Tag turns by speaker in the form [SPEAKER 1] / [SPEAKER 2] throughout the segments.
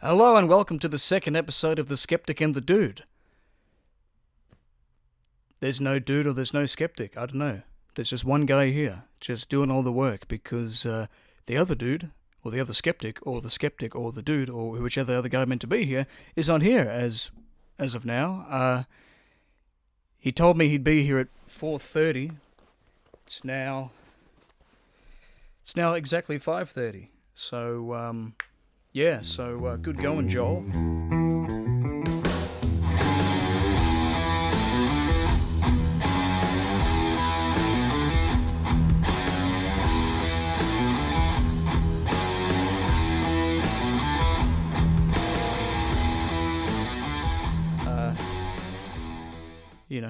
[SPEAKER 1] Hello and welcome to the second episode of The Skeptic and the Dude. There's no dude or there's no skeptic, I don't know. There's just one guy here, just doing all the work because the other dude, or the other skeptic, or the dude, or whichever other guy meant to be here, is not here as of now. He told me he'd be here at 4:30. It's now exactly 5:30. So good going, Joel.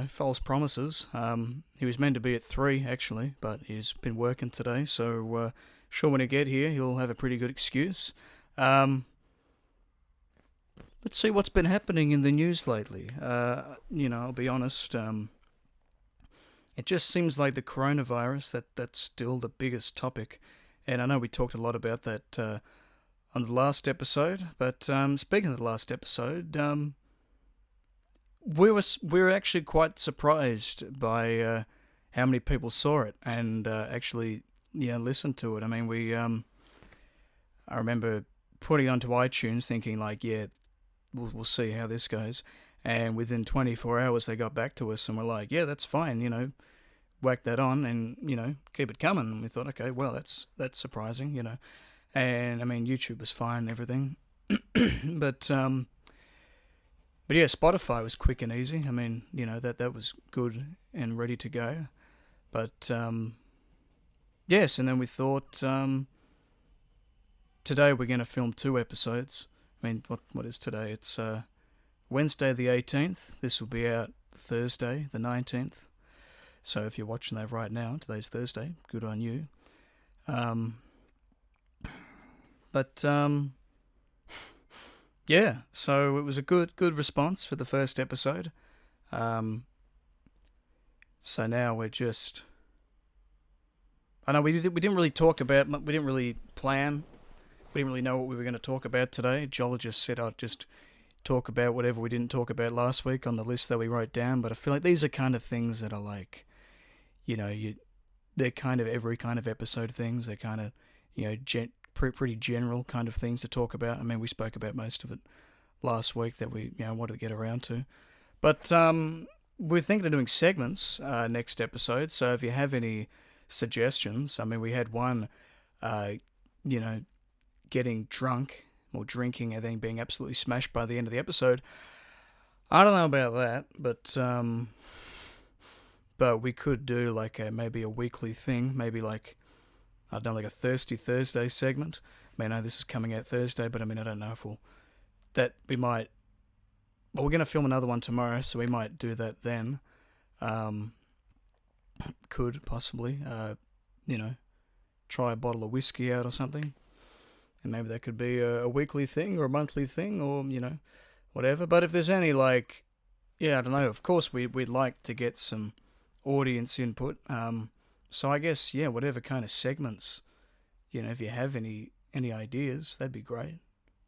[SPEAKER 1] False promises. He was meant to be at 3, actually, but he's been working today, so sure when I get here, he'll have a pretty good excuse. Let's see what's been happening in the news lately. I'll be honest, it just seems like the coronavirus, that's still the biggest topic, and I know we talked a lot about that on the last episode, but speaking of the last episode, we were actually quite surprised by how many people saw it and actually listened to it. I mean, I remember putting it onto iTunes thinking like, we'll see how this goes, and within 24 hours they got back to us and were like, yeah, that's fine, whack that on and keep it coming. And we thought, okay, well, that's surprising, and I mean, YouTube was fine and everything, But yeah, Spotify was quick and easy. I mean, that was good and ready to go. But yes, and then we thought today we're going to film 2 episodes. I mean, what is today? It's Wednesday the 18th. This will be out Thursday the 19th. So if you're watching that right now, today's Thursday. Good on you. Yeah, so it was a good response for the first episode. So now we're just... I know we didn't really talk about... We didn't really plan. We didn't really know what we were going to talk about today. Joel just said I'd just talk about whatever we didn't talk about last week on the list that we wrote down. But I feel like these are kind of things that are like... they're kind of every kind of episode things. They're kind of, pretty general kind of things to talk about. I mean, we spoke about most of it last week that we wanted to get around to. But we're thinking of doing segments next episode. So if you have any suggestions, I mean, we had one, getting drunk or drinking and then being absolutely smashed by the end of the episode. I don't know about that, but we could do like maybe a weekly thing, maybe like, I don't know, like a Thirsty Thursday segment. I mean, I know this is coming out Thursday, but I mean, I don't know if we might, well, we're going to film another one tomorrow, so we might do that then. Could possibly, try a bottle of whiskey out or something. And maybe that could be a weekly thing or a monthly thing or, whatever. But if there's any I don't know, of course we'd like to get some audience input. So I guess, whatever kind of segments, if you have any ideas, that'd be great.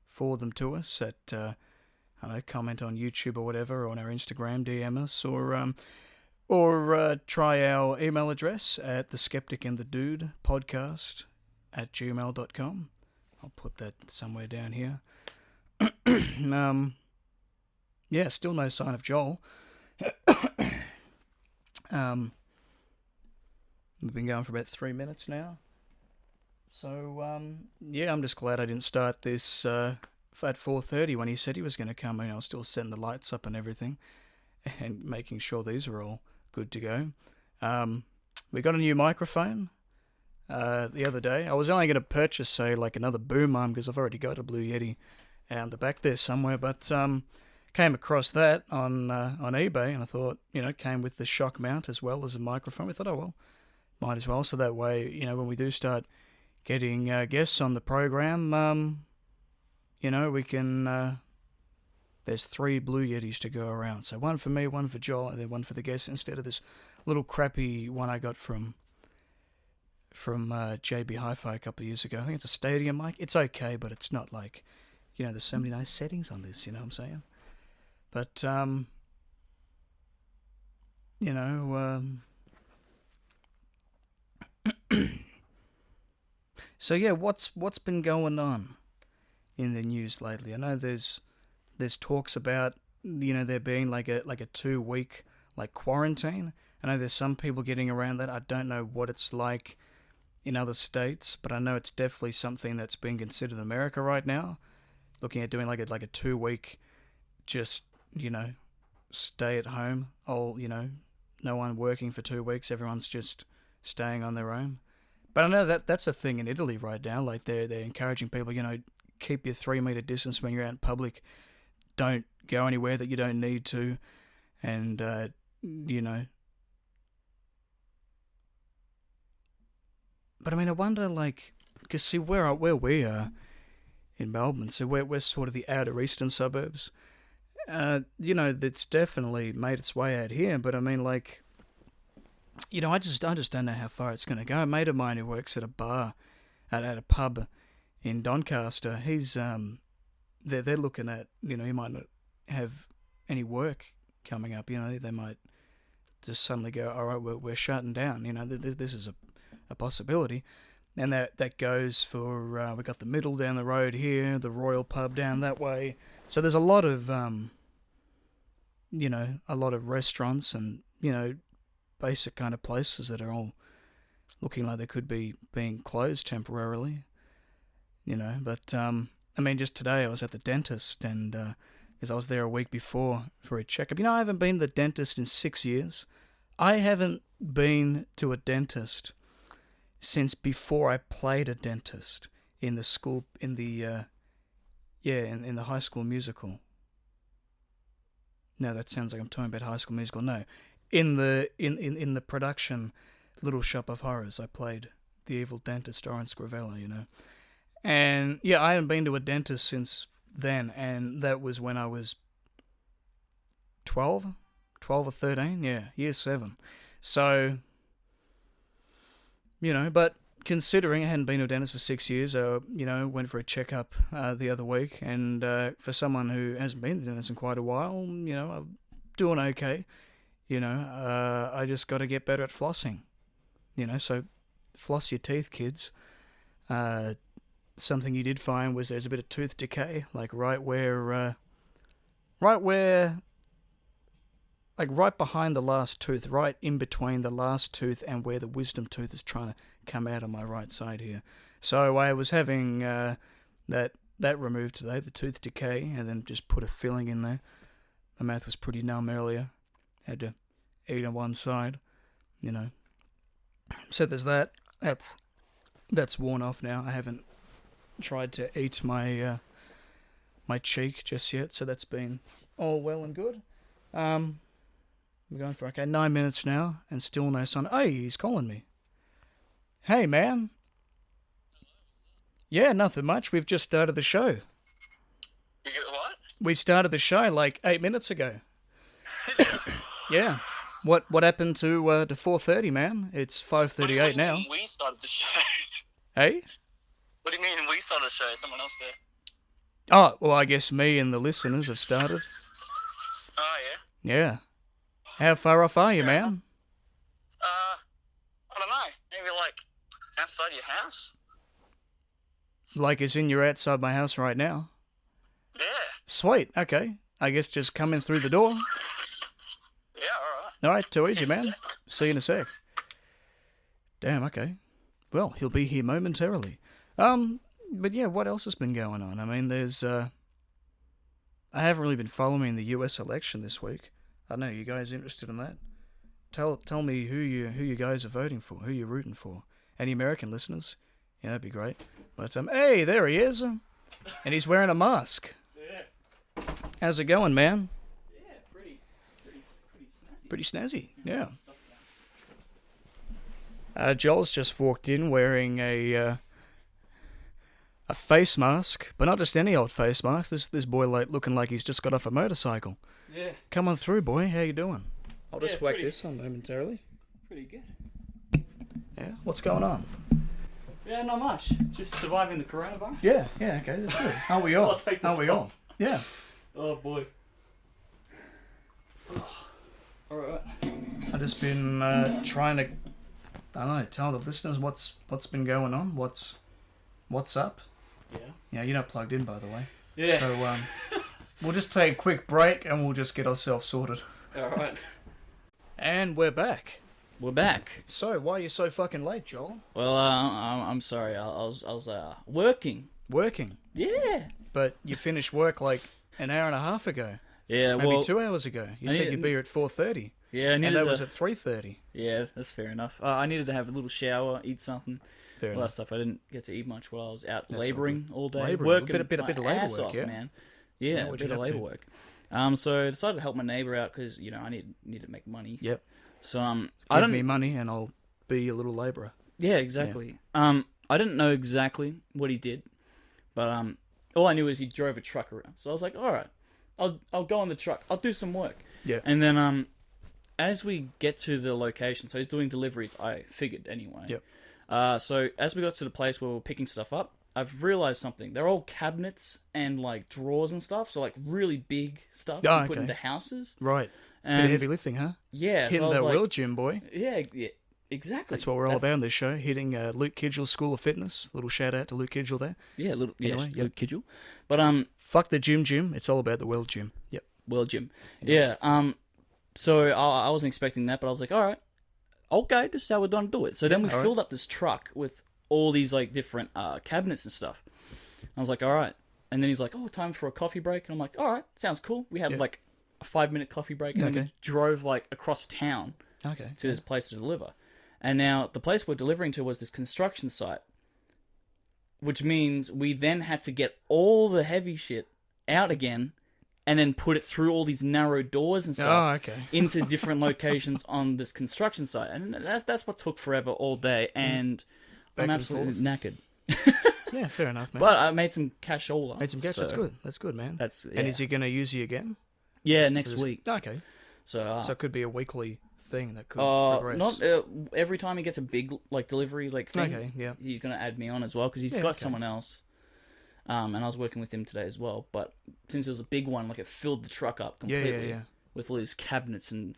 [SPEAKER 1] Forward them to us at, comment on YouTube or whatever, or on our Instagram, DM us, or try our email address at theskepticandthedude@gmail.com. I'll put that somewhere down here. Still no sign of Joel. We've been going for about 3 minutes now. So, I'm just glad I didn't start this at 4:30 when he said he was going to come. I was still setting the lights up and everything and making sure these were all good to go. We got a new microphone the other day. I was only going to purchase, say, like another boom arm because I've already got a Blue Yeti out the back there somewhere, but came across that on eBay, and I thought, came with the shock mount as well as a microphone. We thought, oh, well, might as well. So that way, when we do start getting guests on the program, we can... there's 3 Blue Yetis to go around. So one for me, one for Joel, and then one for the guests instead of this little crappy one I got from JB Hi-Fi a couple of years ago. I think it's a stadium mic. It's okay, but it's not like, there's so many nice settings on this, you know what I'm saying? But, you know, so yeah, what's been going on in the news lately? I know there's talks about, there being like a 2 week like quarantine. I know there's some people getting around that. I don't know what it's like in other states, but I know it's definitely something that's being considered in America right now. Looking at doing like a 2 week, just stay at home. No one working for 2 weeks. Everyone's just staying on their own. But I know that's a thing in Italy right now. Like they're encouraging people, keep your 3 meter distance when you're out in public. Don't go anywhere that you don't need to, and But I mean, I wonder, like, because see where we are in Melbourne, so we're sort of the outer eastern suburbs. That's definitely made its way out here. But I mean, like, I just don't know how far it's going to go. A mate of mine who works at a bar, at a pub in Doncaster, he's they're looking at, he might not have any work coming up. They might just suddenly go, all right, we're shutting down. This is a possibility. And that goes for, we got the Middle down the road here, the Royal Pub down that way. So there's a lot of, restaurants and, basic kind of places that are all looking like they could be being closed temporarily. But, I mean, just today I was at the dentist, and because I was there a week before for a checkup. I haven't been to the dentist in 6 years. I haven't been to a dentist since before I played a dentist in the school, in the High School Musical. No, that sounds like I'm talking about High School Musical. No, in the production Little Shop of Horrors, I played the evil dentist Oren Scrivella, And yeah, I hadn't been to a dentist since then, and that was when I was 12 or 13, yeah, year 7. So, but considering I hadn't been to a dentist for 6 years, went for a checkup the other week, and for someone who hasn't been to the dentist in quite a while, I'm doing okay. I just got to get better at flossing. So floss your teeth, kids. Something you did find was there's a bit of tooth decay, like right behind the last tooth, right in between the last tooth and where the wisdom tooth is trying to come out on my right side here. So I was having that removed today, the tooth decay, and then just put a filling in there. My mouth was pretty numb earlier. Had to eat on one side, So there's that. That's worn off now. I haven't tried to eat my cheek just yet, so that's been all well and good. We're going for 9 minutes now, and still no sign. Hey, he's calling me. Hey, man. Yeah, nothing much. We've just started the show.
[SPEAKER 2] You get what?
[SPEAKER 1] We started the show like 8 minutes ago.
[SPEAKER 2] Did you?
[SPEAKER 1] Yeah. What happened to 4:30, man? It's 5:38 now.
[SPEAKER 2] We started the show.
[SPEAKER 1] Hey?
[SPEAKER 2] What do you mean we started the show? Someone else did.
[SPEAKER 1] Oh, well, I guess me and the listeners have started.
[SPEAKER 2] Oh, yeah?
[SPEAKER 1] Yeah. How far off are you, man?
[SPEAKER 2] I don't know. Maybe like outside your house?
[SPEAKER 1] Like as in you're outside my house right now?
[SPEAKER 2] Yeah.
[SPEAKER 1] Sweet, okay. I guess just coming through the door.
[SPEAKER 2] Yeah, alright.
[SPEAKER 1] Alright, too easy, man. See you in a sec. Damn, okay. Well, he'll be here momentarily. But yeah, what else has been going on? I mean, there's, I haven't really been following the US election this week. I don't know, you guys interested in that? Tell me who you guys are voting for, who you're rooting for. Any American listeners? Yeah, that'd be great. But, hey, there he is. And he's wearing a mask.
[SPEAKER 2] Yeah.
[SPEAKER 1] How's it going, man?
[SPEAKER 2] Yeah, pretty snazzy.
[SPEAKER 1] Pretty snazzy, yeah. Joel's just walked in wearing a face mask, but not just any old face mask. This boy looking like he's just got off a motorcycle.
[SPEAKER 2] Yeah.
[SPEAKER 1] Come on through, boy. How you doing? I'll just whack
[SPEAKER 2] pretty-
[SPEAKER 1] this on momentarily.
[SPEAKER 2] Pretty good.
[SPEAKER 1] Yeah. What's going on?
[SPEAKER 2] Yeah, not much. Just surviving the coronavirus.
[SPEAKER 1] Yeah, okay, that's good. Aren't we all?
[SPEAKER 2] I'll take this
[SPEAKER 1] Aren't we
[SPEAKER 2] off.
[SPEAKER 1] all? Yeah.
[SPEAKER 2] Oh boy. Alright.
[SPEAKER 1] I've just been trying to, I don't know, tell the listeners what's been going on, what's up.
[SPEAKER 2] Yeah.
[SPEAKER 1] Yeah, you're not plugged in, by the way.
[SPEAKER 2] Yeah.
[SPEAKER 1] So we'll just take a quick break and we'll just get ourselves sorted.
[SPEAKER 2] Alright.
[SPEAKER 1] And we're back.
[SPEAKER 3] We're back.
[SPEAKER 1] So why are you so fucking late, Joel?
[SPEAKER 3] Well, I'm sorry. I was working.
[SPEAKER 1] Working.
[SPEAKER 3] Yeah.
[SPEAKER 1] But you finished work like an hour and a half ago.
[SPEAKER 3] Yeah.
[SPEAKER 1] Maybe
[SPEAKER 3] well,
[SPEAKER 1] 2 hours ago. You said you'd be here at 4:30.
[SPEAKER 3] Yeah. I
[SPEAKER 1] And
[SPEAKER 3] needed
[SPEAKER 1] that
[SPEAKER 3] to,
[SPEAKER 1] was at 3:30.
[SPEAKER 3] Yeah, that's fair enough. I needed to have a little shower, eat something.
[SPEAKER 1] Fair
[SPEAKER 3] All
[SPEAKER 1] enough.
[SPEAKER 3] that stuff. I didn't get to eat much while I was out
[SPEAKER 1] That's
[SPEAKER 3] labouring all day,
[SPEAKER 1] Labouring,
[SPEAKER 3] working
[SPEAKER 1] a bit of
[SPEAKER 3] my
[SPEAKER 1] labour
[SPEAKER 3] ass
[SPEAKER 1] work,
[SPEAKER 3] off,
[SPEAKER 1] yeah?
[SPEAKER 3] man.
[SPEAKER 1] Yeah,
[SPEAKER 3] Yeah, a
[SPEAKER 1] what'd
[SPEAKER 3] bit
[SPEAKER 1] you
[SPEAKER 3] of
[SPEAKER 1] get up
[SPEAKER 3] labour
[SPEAKER 1] to?
[SPEAKER 3] work. So I decided to help my neighbour out because I need to make money.
[SPEAKER 1] Yep.
[SPEAKER 3] So
[SPEAKER 1] Give me money and I'll be a little labourer.
[SPEAKER 3] Yeah, exactly. I didn't know exactly what he did, but all I knew is he drove a truck around. So I was like, all right, I'll go on the truck. I'll do some work.
[SPEAKER 1] Yeah.
[SPEAKER 3] And then as we get to the location, so he's doing deliveries. I figured anyway.
[SPEAKER 1] Yep.
[SPEAKER 3] So as we got to the place where we're picking stuff up, I've realized something. They're all cabinets and like drawers and stuff. So like really big stuff
[SPEAKER 1] Oh,
[SPEAKER 3] you put
[SPEAKER 1] okay.
[SPEAKER 3] into houses.
[SPEAKER 1] Right. Bit
[SPEAKER 3] And
[SPEAKER 1] of heavy lifting, huh?
[SPEAKER 3] yeah, so
[SPEAKER 1] Hitting
[SPEAKER 3] I was
[SPEAKER 1] that
[SPEAKER 3] like,
[SPEAKER 1] wheel, Jim boy.
[SPEAKER 3] yeah, exactly.
[SPEAKER 1] That's what we're all about on this show. Hitting Luke Kidgell's School of Fitness. Little shout out to Luke Kidgell there.
[SPEAKER 3] Yeah,
[SPEAKER 1] Anyway, yep.
[SPEAKER 3] Luke Kidgell. But
[SPEAKER 1] Fuck the gym. It's all about the world gym. Yep.
[SPEAKER 3] World Gym. Yeah. So I wasn't expecting that, but I was like, all right, okay, this is how we're gonna do it. So then we
[SPEAKER 1] all right.
[SPEAKER 3] filled up this truck with all these like different cabinets and stuff. I was like, all right. And then he's like, oh, time for a coffee break. And I'm like, all right, sounds cool. We had
[SPEAKER 1] Yeah.
[SPEAKER 3] like a 5-minute coffee break, and then we
[SPEAKER 1] Okay.
[SPEAKER 3] drove like across town
[SPEAKER 1] Okay.
[SPEAKER 3] to this place to deliver. And now the place we're delivering to was this construction site, which means we then had to get all the heavy shit out again and then put it through all these narrow doors and stuff
[SPEAKER 1] Oh, okay.
[SPEAKER 3] into different locations on this construction site. And that's what took forever all day, and
[SPEAKER 1] Back
[SPEAKER 3] I'm
[SPEAKER 1] and
[SPEAKER 3] absolutely
[SPEAKER 1] forth.
[SPEAKER 3] knackered.
[SPEAKER 1] Yeah, fair enough, man.
[SPEAKER 3] But I made some cashola.
[SPEAKER 1] Made some cash.
[SPEAKER 3] so
[SPEAKER 1] That's good. That's good, man.
[SPEAKER 3] That's,
[SPEAKER 1] And is he going to use you again?
[SPEAKER 3] yeah, next
[SPEAKER 1] Is it-
[SPEAKER 3] week.
[SPEAKER 1] Okay.
[SPEAKER 3] So,
[SPEAKER 1] So it could be a weekly thing that could progress.
[SPEAKER 3] not every time he gets a big like delivery like thing.
[SPEAKER 1] Okay, yeah.
[SPEAKER 3] He's gonna add me on as well because he's
[SPEAKER 1] Yeah,
[SPEAKER 3] got
[SPEAKER 1] okay.
[SPEAKER 3] someone else. And I was working with him today as well. But since it was a big one, like it filled the truck up
[SPEAKER 1] Yeah,
[SPEAKER 3] completely
[SPEAKER 1] yeah.
[SPEAKER 3] with all these cabinets and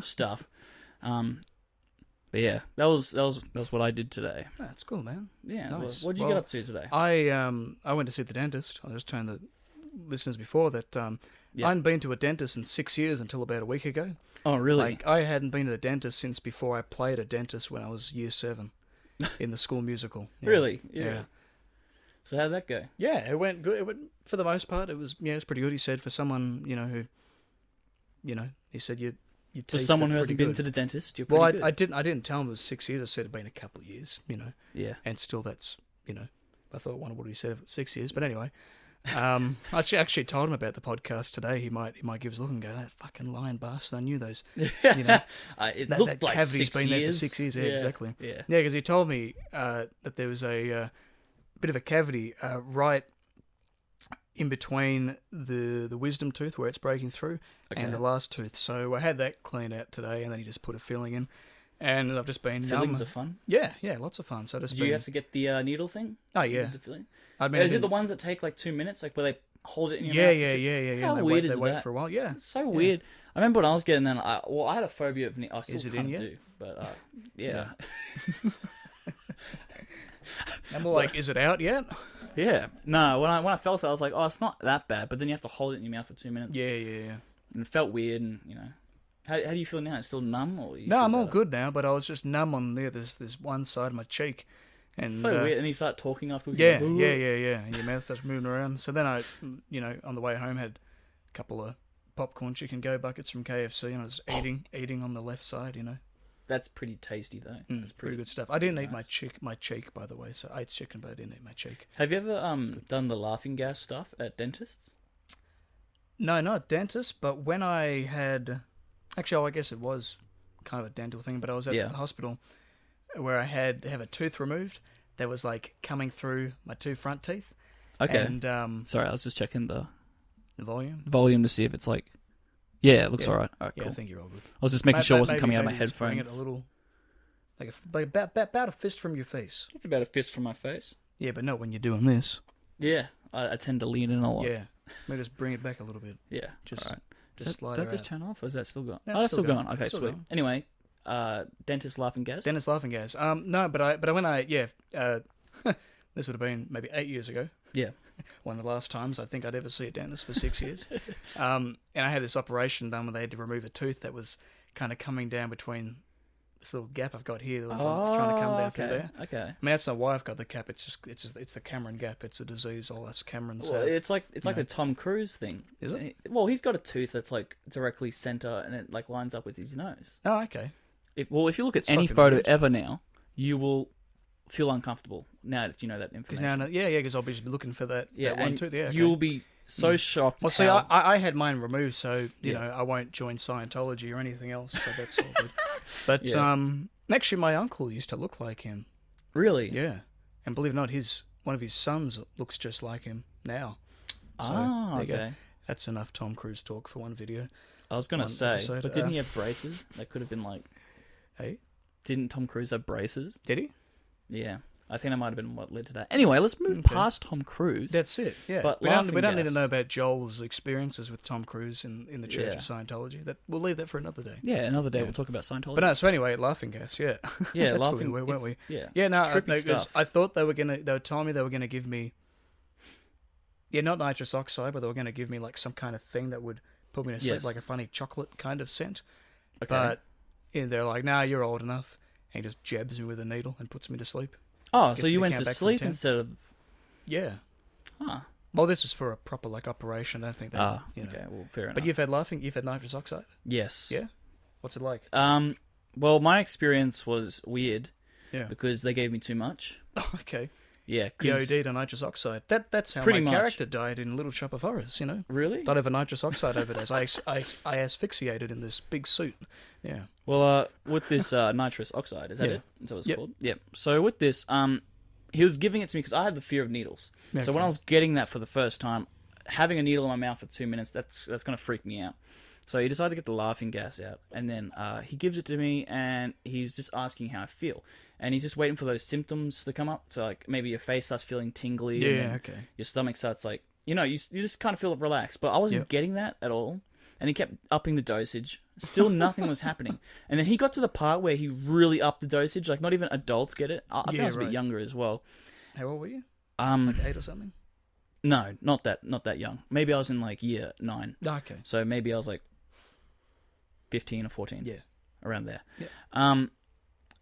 [SPEAKER 3] stuff. But yeah, that was what I did today.
[SPEAKER 1] That's cool, man.
[SPEAKER 3] Yeah.
[SPEAKER 1] Nice.
[SPEAKER 3] What did you
[SPEAKER 1] Well,
[SPEAKER 3] get up to today?
[SPEAKER 1] I went to see the dentist. I was telling the listeners before that
[SPEAKER 3] Yeah.
[SPEAKER 1] I hadn't been to a dentist in 6 years until about a week ago.
[SPEAKER 3] Oh, really?
[SPEAKER 1] Like, I hadn't been to the dentist since before I played a dentist when I was year 7 in the school musical. Yeah.
[SPEAKER 3] Really?
[SPEAKER 1] Yeah.
[SPEAKER 3] So how'd that go?
[SPEAKER 1] Yeah, it went good. It went, for the most part, it was pretty good. He said for someone, who, he said your
[SPEAKER 3] For
[SPEAKER 1] teeth
[SPEAKER 3] someone
[SPEAKER 1] are
[SPEAKER 3] who
[SPEAKER 1] pretty
[SPEAKER 3] hasn't been
[SPEAKER 1] good.
[SPEAKER 3] to the dentist, you're pretty
[SPEAKER 1] Well,
[SPEAKER 3] good.
[SPEAKER 1] I didn't tell him it was 6 years. I said it'd been a couple of years,
[SPEAKER 3] Yeah.
[SPEAKER 1] and still that's, I thought one of what he said 6 years. But anyway, I actually told him about the podcast today. He might give us a look and go, that fucking lying bastard. I knew those.
[SPEAKER 3] It
[SPEAKER 1] That
[SPEAKER 3] looked like
[SPEAKER 1] cavity's
[SPEAKER 3] 6
[SPEAKER 1] been there for
[SPEAKER 3] years.
[SPEAKER 1] 6 years. Yeah, exactly.
[SPEAKER 3] Yeah.
[SPEAKER 1] Yeah, because he told me that there was a bit of a cavity right in between the wisdom tooth where it's breaking through and the last tooth. So I had that cleaned out today, and then he just put a filling in, and I've just been
[SPEAKER 3] Fillings
[SPEAKER 1] numb.
[SPEAKER 3] are fun.
[SPEAKER 1] Yeah, lots of fun. So I just
[SPEAKER 3] Do you have to get the needle thing?
[SPEAKER 1] Oh yeah,
[SPEAKER 3] The filling?
[SPEAKER 1] I mean,
[SPEAKER 3] Is it the ones that take like 2 minutes, like where they hold it in your
[SPEAKER 1] yeah,
[SPEAKER 3] mouth?
[SPEAKER 1] yeah.
[SPEAKER 3] How
[SPEAKER 1] and they
[SPEAKER 3] weird
[SPEAKER 1] wait,
[SPEAKER 3] is
[SPEAKER 1] they wait
[SPEAKER 3] that?
[SPEAKER 1] for a while. Yeah,
[SPEAKER 3] It's so weird. I remember when I was getting that. I had a phobia of needles. I still
[SPEAKER 1] Is it
[SPEAKER 3] kind
[SPEAKER 1] in
[SPEAKER 3] of
[SPEAKER 1] yet?
[SPEAKER 3] do, but yeah.
[SPEAKER 1] I'm all like, is it out yet?
[SPEAKER 3] Yeah. No, when I felt it, I was like, oh, it's not that bad. But then you have to hold it in your mouth for 2 minutes.
[SPEAKER 1] Yeah.
[SPEAKER 3] And it felt weird, and How do you feel now? It's still numb, or you
[SPEAKER 1] No,
[SPEAKER 3] feel
[SPEAKER 1] I'm all
[SPEAKER 3] better?
[SPEAKER 1] good now, but I was just numb on there. There's one side of my cheek, and
[SPEAKER 3] It's so weird. And you start talking afterwards.
[SPEAKER 1] Yeah,
[SPEAKER 3] you're like,
[SPEAKER 1] yeah. And your mouth starts moving around. So then I, on the way home, had a couple of popcorn chicken go buckets from KFC, and I was eating on the left side.
[SPEAKER 3] That's pretty tasty, though. That's
[SPEAKER 1] pretty good stuff. I didn't eat
[SPEAKER 3] nice.
[SPEAKER 1] my cheek, by the way. So I ate chicken, but I didn't eat my cheek.
[SPEAKER 3] Have you ever done the laughing gas stuff at dentists?
[SPEAKER 1] No, not dentist, but when I had, actually, I guess it was kind of a dental thing, but I was at the hospital where I had to have a tooth removed that was like coming through my two front teeth.
[SPEAKER 3] Okay.
[SPEAKER 1] And
[SPEAKER 3] Sorry, I was just checking the
[SPEAKER 1] the volume.
[SPEAKER 3] volume to see if it's like. Yeah, it looks
[SPEAKER 1] Yeah.
[SPEAKER 3] alright. Alright,
[SPEAKER 1] Yeah,
[SPEAKER 3] cool.
[SPEAKER 1] I think you're all good.
[SPEAKER 3] I was just making sure it wasn't
[SPEAKER 1] Maybe-
[SPEAKER 3] coming out of my
[SPEAKER 1] maybe just bring
[SPEAKER 3] headphones.
[SPEAKER 1] it a little. Like about a fist from your face.
[SPEAKER 3] It's about a fist from my face.
[SPEAKER 1] Yeah, but not when you're doing this.
[SPEAKER 3] Yeah, I tend to lean in a lot.
[SPEAKER 1] Yeah. Maybe just bring it back a little bit.
[SPEAKER 3] Yeah.
[SPEAKER 1] Just,
[SPEAKER 3] all right.
[SPEAKER 1] just slide
[SPEAKER 3] Did
[SPEAKER 1] it
[SPEAKER 3] that just
[SPEAKER 1] out.
[SPEAKER 3] turn off, or is that still going?
[SPEAKER 1] No,
[SPEAKER 3] Oh,
[SPEAKER 1] it's
[SPEAKER 3] that's still going. Okay,
[SPEAKER 1] Still
[SPEAKER 3] sweet.
[SPEAKER 1] going.
[SPEAKER 3] Anyway, dentist laughing gas.
[SPEAKER 1] Dennis laughing gas. No, but when I this would have been maybe 8 years ago.
[SPEAKER 3] Yeah.
[SPEAKER 1] One of the last times I think I'd ever see a dentist for 6 years. And I had this operation done where they had to remove a tooth that was kind of coming down between this little gap I've got here. There was one that's trying to come down through there.
[SPEAKER 3] Okay.
[SPEAKER 1] I mean, that's not why I've got the gap. It's the Cameron gap. It's a disease all us Camerons
[SPEAKER 3] Well,
[SPEAKER 1] have.
[SPEAKER 3] it's like the Tom Cruise thing.
[SPEAKER 1] Is it?
[SPEAKER 3] Well, he's got a tooth that's like directly center, and it like lines up with his nose.
[SPEAKER 1] Oh, okay.
[SPEAKER 3] If you look at
[SPEAKER 1] It's
[SPEAKER 3] any
[SPEAKER 1] fucking
[SPEAKER 3] photo
[SPEAKER 1] weird.
[SPEAKER 3] ever now, you will feel uncomfortable now that you know that
[SPEAKER 1] Because
[SPEAKER 3] information.
[SPEAKER 1] because I'll be just looking for that one
[SPEAKER 3] and
[SPEAKER 1] tooth. Yeah, okay.
[SPEAKER 3] you'll be so shocked.
[SPEAKER 1] Well, see,
[SPEAKER 3] how-
[SPEAKER 1] I had mine removed, so you
[SPEAKER 3] Yeah.
[SPEAKER 1] know I won't join Scientology or anything else. So that's all good. But
[SPEAKER 3] Yeah.
[SPEAKER 1] actually, my uncle used to look like him.
[SPEAKER 3] really,
[SPEAKER 1] Yeah, and believe it or not, one of his sons looks just like him now. So there you go.
[SPEAKER 3] okay.
[SPEAKER 1] That's enough Tom Cruise talk for one video.
[SPEAKER 3] I was gonna
[SPEAKER 1] One
[SPEAKER 3] say,
[SPEAKER 1] episode,
[SPEAKER 3] but didn't he have braces? That could have been like.
[SPEAKER 1] Hey,
[SPEAKER 3] Didn't Tom Cruise have braces?
[SPEAKER 1] did he?
[SPEAKER 3] Yeah, I think that might have been what led to that. Anyway, let's move
[SPEAKER 1] Okay.
[SPEAKER 3] past Tom Cruise.
[SPEAKER 1] That's it. Yeah,
[SPEAKER 3] But
[SPEAKER 1] we don't
[SPEAKER 3] laughing
[SPEAKER 1] need to
[SPEAKER 3] gas.
[SPEAKER 1] know about Joel's experiences with Tom Cruise in the Church
[SPEAKER 3] Yeah.
[SPEAKER 1] of Scientology. That we'll leave that for another day.
[SPEAKER 3] Yeah, another day
[SPEAKER 1] Yeah.
[SPEAKER 3] we'll talk about Scientology.
[SPEAKER 1] But no, so anyway, laughing gas. Yeah,
[SPEAKER 3] yeah,
[SPEAKER 1] that's
[SPEAKER 3] laughing.
[SPEAKER 1] where we were, weren't we?
[SPEAKER 3] it's- Yeah,
[SPEAKER 1] Yeah, no,
[SPEAKER 3] Trippy
[SPEAKER 1] 'cause
[SPEAKER 3] stuff.
[SPEAKER 1] I thought they were telling me they were gonna give me, not nitrous oxide, but they were gonna give me like some kind of thing that would put me to sleep,
[SPEAKER 3] Yes.
[SPEAKER 1] like a funny chocolate kind of scent.
[SPEAKER 3] Okay.
[SPEAKER 1] But they're like, nah, you're old enough, and he just jabs me with a needle and puts me to sleep.
[SPEAKER 3] oh,
[SPEAKER 1] gets
[SPEAKER 3] so
[SPEAKER 1] me
[SPEAKER 3] you
[SPEAKER 1] to
[SPEAKER 3] went
[SPEAKER 1] count
[SPEAKER 3] to
[SPEAKER 1] back from
[SPEAKER 3] sleep
[SPEAKER 1] 10.
[SPEAKER 3] instead of.
[SPEAKER 1] Yeah.
[SPEAKER 3] Huh.
[SPEAKER 1] Well, this was for a proper like operation. I don't think that.
[SPEAKER 3] Okay. Well, fair enough.
[SPEAKER 1] But you've had nitrous oxide.
[SPEAKER 3] yes.
[SPEAKER 1] Yeah? What's it like?
[SPEAKER 3] Well, my experience was weird
[SPEAKER 1] Yeah.
[SPEAKER 3] because they gave me too much.
[SPEAKER 1] Okay.
[SPEAKER 3] Yeah.
[SPEAKER 1] You
[SPEAKER 3] 'cause-
[SPEAKER 1] OD'd on nitrous oxide. That's how
[SPEAKER 3] Pretty
[SPEAKER 1] my
[SPEAKER 3] much.
[SPEAKER 1] character died in Little Shop of Horrors. You know.
[SPEAKER 3] Really?
[SPEAKER 1] Died of a nitrous oxide overdose. I asphyxiated in this big suit. Yeah.
[SPEAKER 3] Well, with this nitrous oxide, is that
[SPEAKER 1] Yeah.
[SPEAKER 3] it? Is that what it's
[SPEAKER 1] Yep.
[SPEAKER 3] called? Yep. So with this, he was giving it to me because I had the fear of needles. So when
[SPEAKER 1] Okay.
[SPEAKER 3] I was getting that for the first time, having a needle in my mouth for 2 minutes, that's going to freak me out. So he decided to get the laughing gas out, and then he gives it to me, and he's just asking how I feel, and he's just waiting for those symptoms to come up. So like maybe your face starts feeling tingly, and
[SPEAKER 1] Yeah.
[SPEAKER 3] then
[SPEAKER 1] Okay.
[SPEAKER 3] your stomach starts like you just kind of feel relaxed. But I wasn't
[SPEAKER 1] Yep.
[SPEAKER 3] getting that at all, and he kept upping the dosage. Still nothing was happening, and then he got to the part where he really upped the dosage. Like not even adults get it. I think I was a bit
[SPEAKER 1] right.
[SPEAKER 3] younger as well.
[SPEAKER 1] How old were you?
[SPEAKER 3] Um,
[SPEAKER 1] Like 8 or something?
[SPEAKER 3] no, not that young. Maybe I was in like year 9.
[SPEAKER 1] Okay.
[SPEAKER 3] So maybe I was like 15 or 14.
[SPEAKER 1] Yeah.
[SPEAKER 3] Around there.
[SPEAKER 1] Yeah.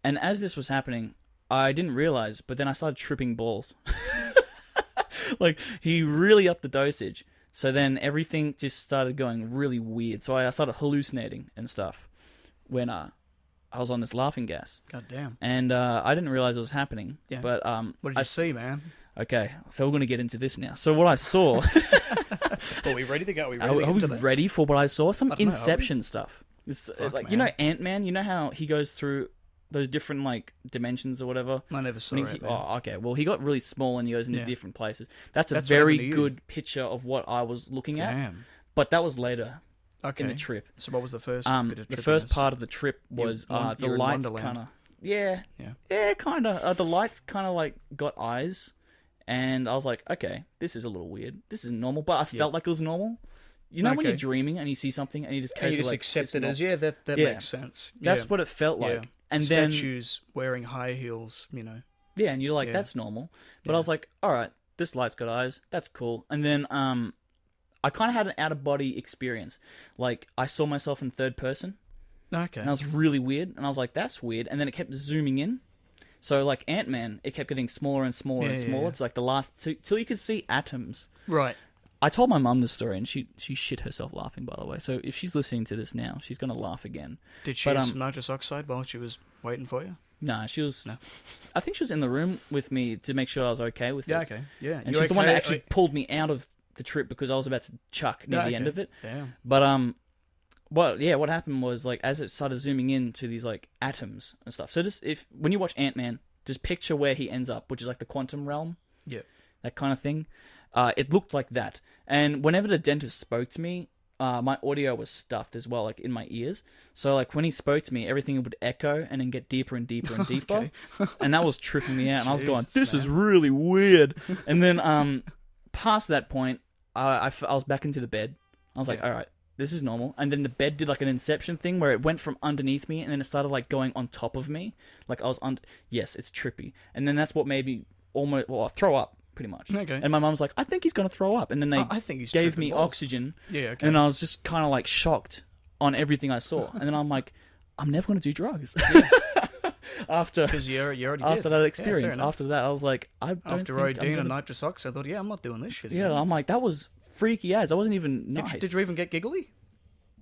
[SPEAKER 3] And as this was happening, I didn't realize, but then I started tripping balls. Like he really upped the dosage. So then everything just started going really weird. So I started hallucinating and stuff when I was on this laughing gas.
[SPEAKER 1] God damn.
[SPEAKER 3] And I didn't realize it was happening.
[SPEAKER 1] Yeah.
[SPEAKER 3] But
[SPEAKER 1] What did you see, man?
[SPEAKER 3] Okay, so we're going to get into this now. So what I saw...
[SPEAKER 1] Are we ready to go? Are we ready
[SPEAKER 3] Are
[SPEAKER 1] to get
[SPEAKER 3] we
[SPEAKER 1] into that?
[SPEAKER 3] ready for what I saw? Some
[SPEAKER 1] I don't know, are we?
[SPEAKER 3] Inception stuff. It's
[SPEAKER 1] Fuck,
[SPEAKER 3] like
[SPEAKER 1] man.
[SPEAKER 3] you know Ant-Man. You know how he goes through those different like dimensions or whatever.
[SPEAKER 1] I never saw
[SPEAKER 3] When
[SPEAKER 1] it.
[SPEAKER 3] he-
[SPEAKER 1] man.
[SPEAKER 3] oh, okay. Well, he got really small and he goes into
[SPEAKER 1] Yeah.
[SPEAKER 3] different places. That's a
[SPEAKER 1] That's what
[SPEAKER 3] very
[SPEAKER 1] happened to you.
[SPEAKER 3] good picture of what I was looking at.
[SPEAKER 1] Damn.
[SPEAKER 3] But that was later
[SPEAKER 1] Okay.
[SPEAKER 3] in the trip.
[SPEAKER 1] So what was the first bit of
[SPEAKER 3] The first
[SPEAKER 1] trippiness?
[SPEAKER 3] part of the trip was
[SPEAKER 1] You-
[SPEAKER 3] the
[SPEAKER 1] you're in
[SPEAKER 3] lights
[SPEAKER 1] Wonderland.
[SPEAKER 3] kind of yeah
[SPEAKER 1] Yeah.
[SPEAKER 3] kind of the lights kind of like got eyes, and I was like, okay, this is a little weird. This isn't normal, but I felt like it was normal. You know when you're
[SPEAKER 1] Okay.
[SPEAKER 3] dreaming and you see something and you just
[SPEAKER 1] And
[SPEAKER 3] casually
[SPEAKER 1] you just
[SPEAKER 3] like,
[SPEAKER 1] accept
[SPEAKER 3] it's
[SPEAKER 1] it as,
[SPEAKER 3] not-
[SPEAKER 1] yeah, that
[SPEAKER 3] Yeah.
[SPEAKER 1] makes sense.
[SPEAKER 3] That's
[SPEAKER 1] yeah.
[SPEAKER 3] what it felt like.
[SPEAKER 1] Yeah.
[SPEAKER 3] And then
[SPEAKER 1] Statues wearing high heels, you know.
[SPEAKER 3] yeah, and you're like,
[SPEAKER 1] Yeah.
[SPEAKER 3] that's normal. But I
[SPEAKER 1] Yeah.
[SPEAKER 3] was like, all right, this light's got eyes. That's cool. And then I kind of had an out of body experience. Like I saw myself in third person,
[SPEAKER 1] Okay.
[SPEAKER 3] and that was really weird. And I was like, that's weird. And then it kept zooming in. So like Ant-Man, it kept getting smaller and smaller and
[SPEAKER 1] Yeah,
[SPEAKER 3] smaller.
[SPEAKER 1] yeah.
[SPEAKER 3] It's like the last two till you could see atoms.
[SPEAKER 1] Right.
[SPEAKER 3] I told my mum this story, and she shit herself laughing. By the way, so if she's listening to this now, she's gonna laugh again.
[SPEAKER 1] Did she
[SPEAKER 3] But,
[SPEAKER 1] have some nitrous oxide while she was waiting for you?
[SPEAKER 3] Nah, she was.
[SPEAKER 1] No.
[SPEAKER 3] I think she was in the room with me to make sure I was okay with
[SPEAKER 1] Yeah,
[SPEAKER 3] it.
[SPEAKER 1] okay. Yeah.
[SPEAKER 3] And she's the one that actually pulled me out of the trip because I was about to chuck near the end of it.
[SPEAKER 1] Damn.
[SPEAKER 3] But what happened was like as it started zooming in to these like atoms and stuff. So just when you watch Ant-Man, just picture where he ends up, which is like the quantum realm.
[SPEAKER 1] Yeah.
[SPEAKER 3] That kind of thing. It looked like that. And whenever the dentist spoke to me, my audio was stuffed as well, like in my ears. So like when he spoke to me, everything would echo and then get deeper and deeper and deeper, and that was tripping me out. And I was going, "This is really weird." And then past that point, I was back into the bed. I was like, "All right, this is normal." And then the bed did like an Inception thing where it went from underneath me and then it started like going on top of me, like I was under. Yes, it's trippy. And then that's what made me almost throw up. Pretty much.
[SPEAKER 1] Okay.
[SPEAKER 3] And my mum's like, I think he's going to throw up. And then they
[SPEAKER 1] I think he's
[SPEAKER 3] gave
[SPEAKER 1] tripping
[SPEAKER 3] me
[SPEAKER 1] balls.
[SPEAKER 3] oxygen.
[SPEAKER 1] Yeah, okay.
[SPEAKER 3] And I was just kind of like shocked on everything I saw. And then I'm like, I'm never going to do drugs. After
[SPEAKER 1] Because you already
[SPEAKER 3] after
[SPEAKER 1] did.
[SPEAKER 3] that
[SPEAKER 1] Yeah,
[SPEAKER 3] experience,
[SPEAKER 1] fair enough.
[SPEAKER 3] after that, I was like, I don't
[SPEAKER 1] After
[SPEAKER 3] think
[SPEAKER 1] Odin
[SPEAKER 3] I'm
[SPEAKER 1] and
[SPEAKER 3] gonna...
[SPEAKER 1] nitrous oxide, I thought, yeah, I'm not doing this shit
[SPEAKER 3] Yeah,
[SPEAKER 1] again.
[SPEAKER 3] I'm like, that was freaky as. I wasn't even nice.
[SPEAKER 1] Did you even get giggly?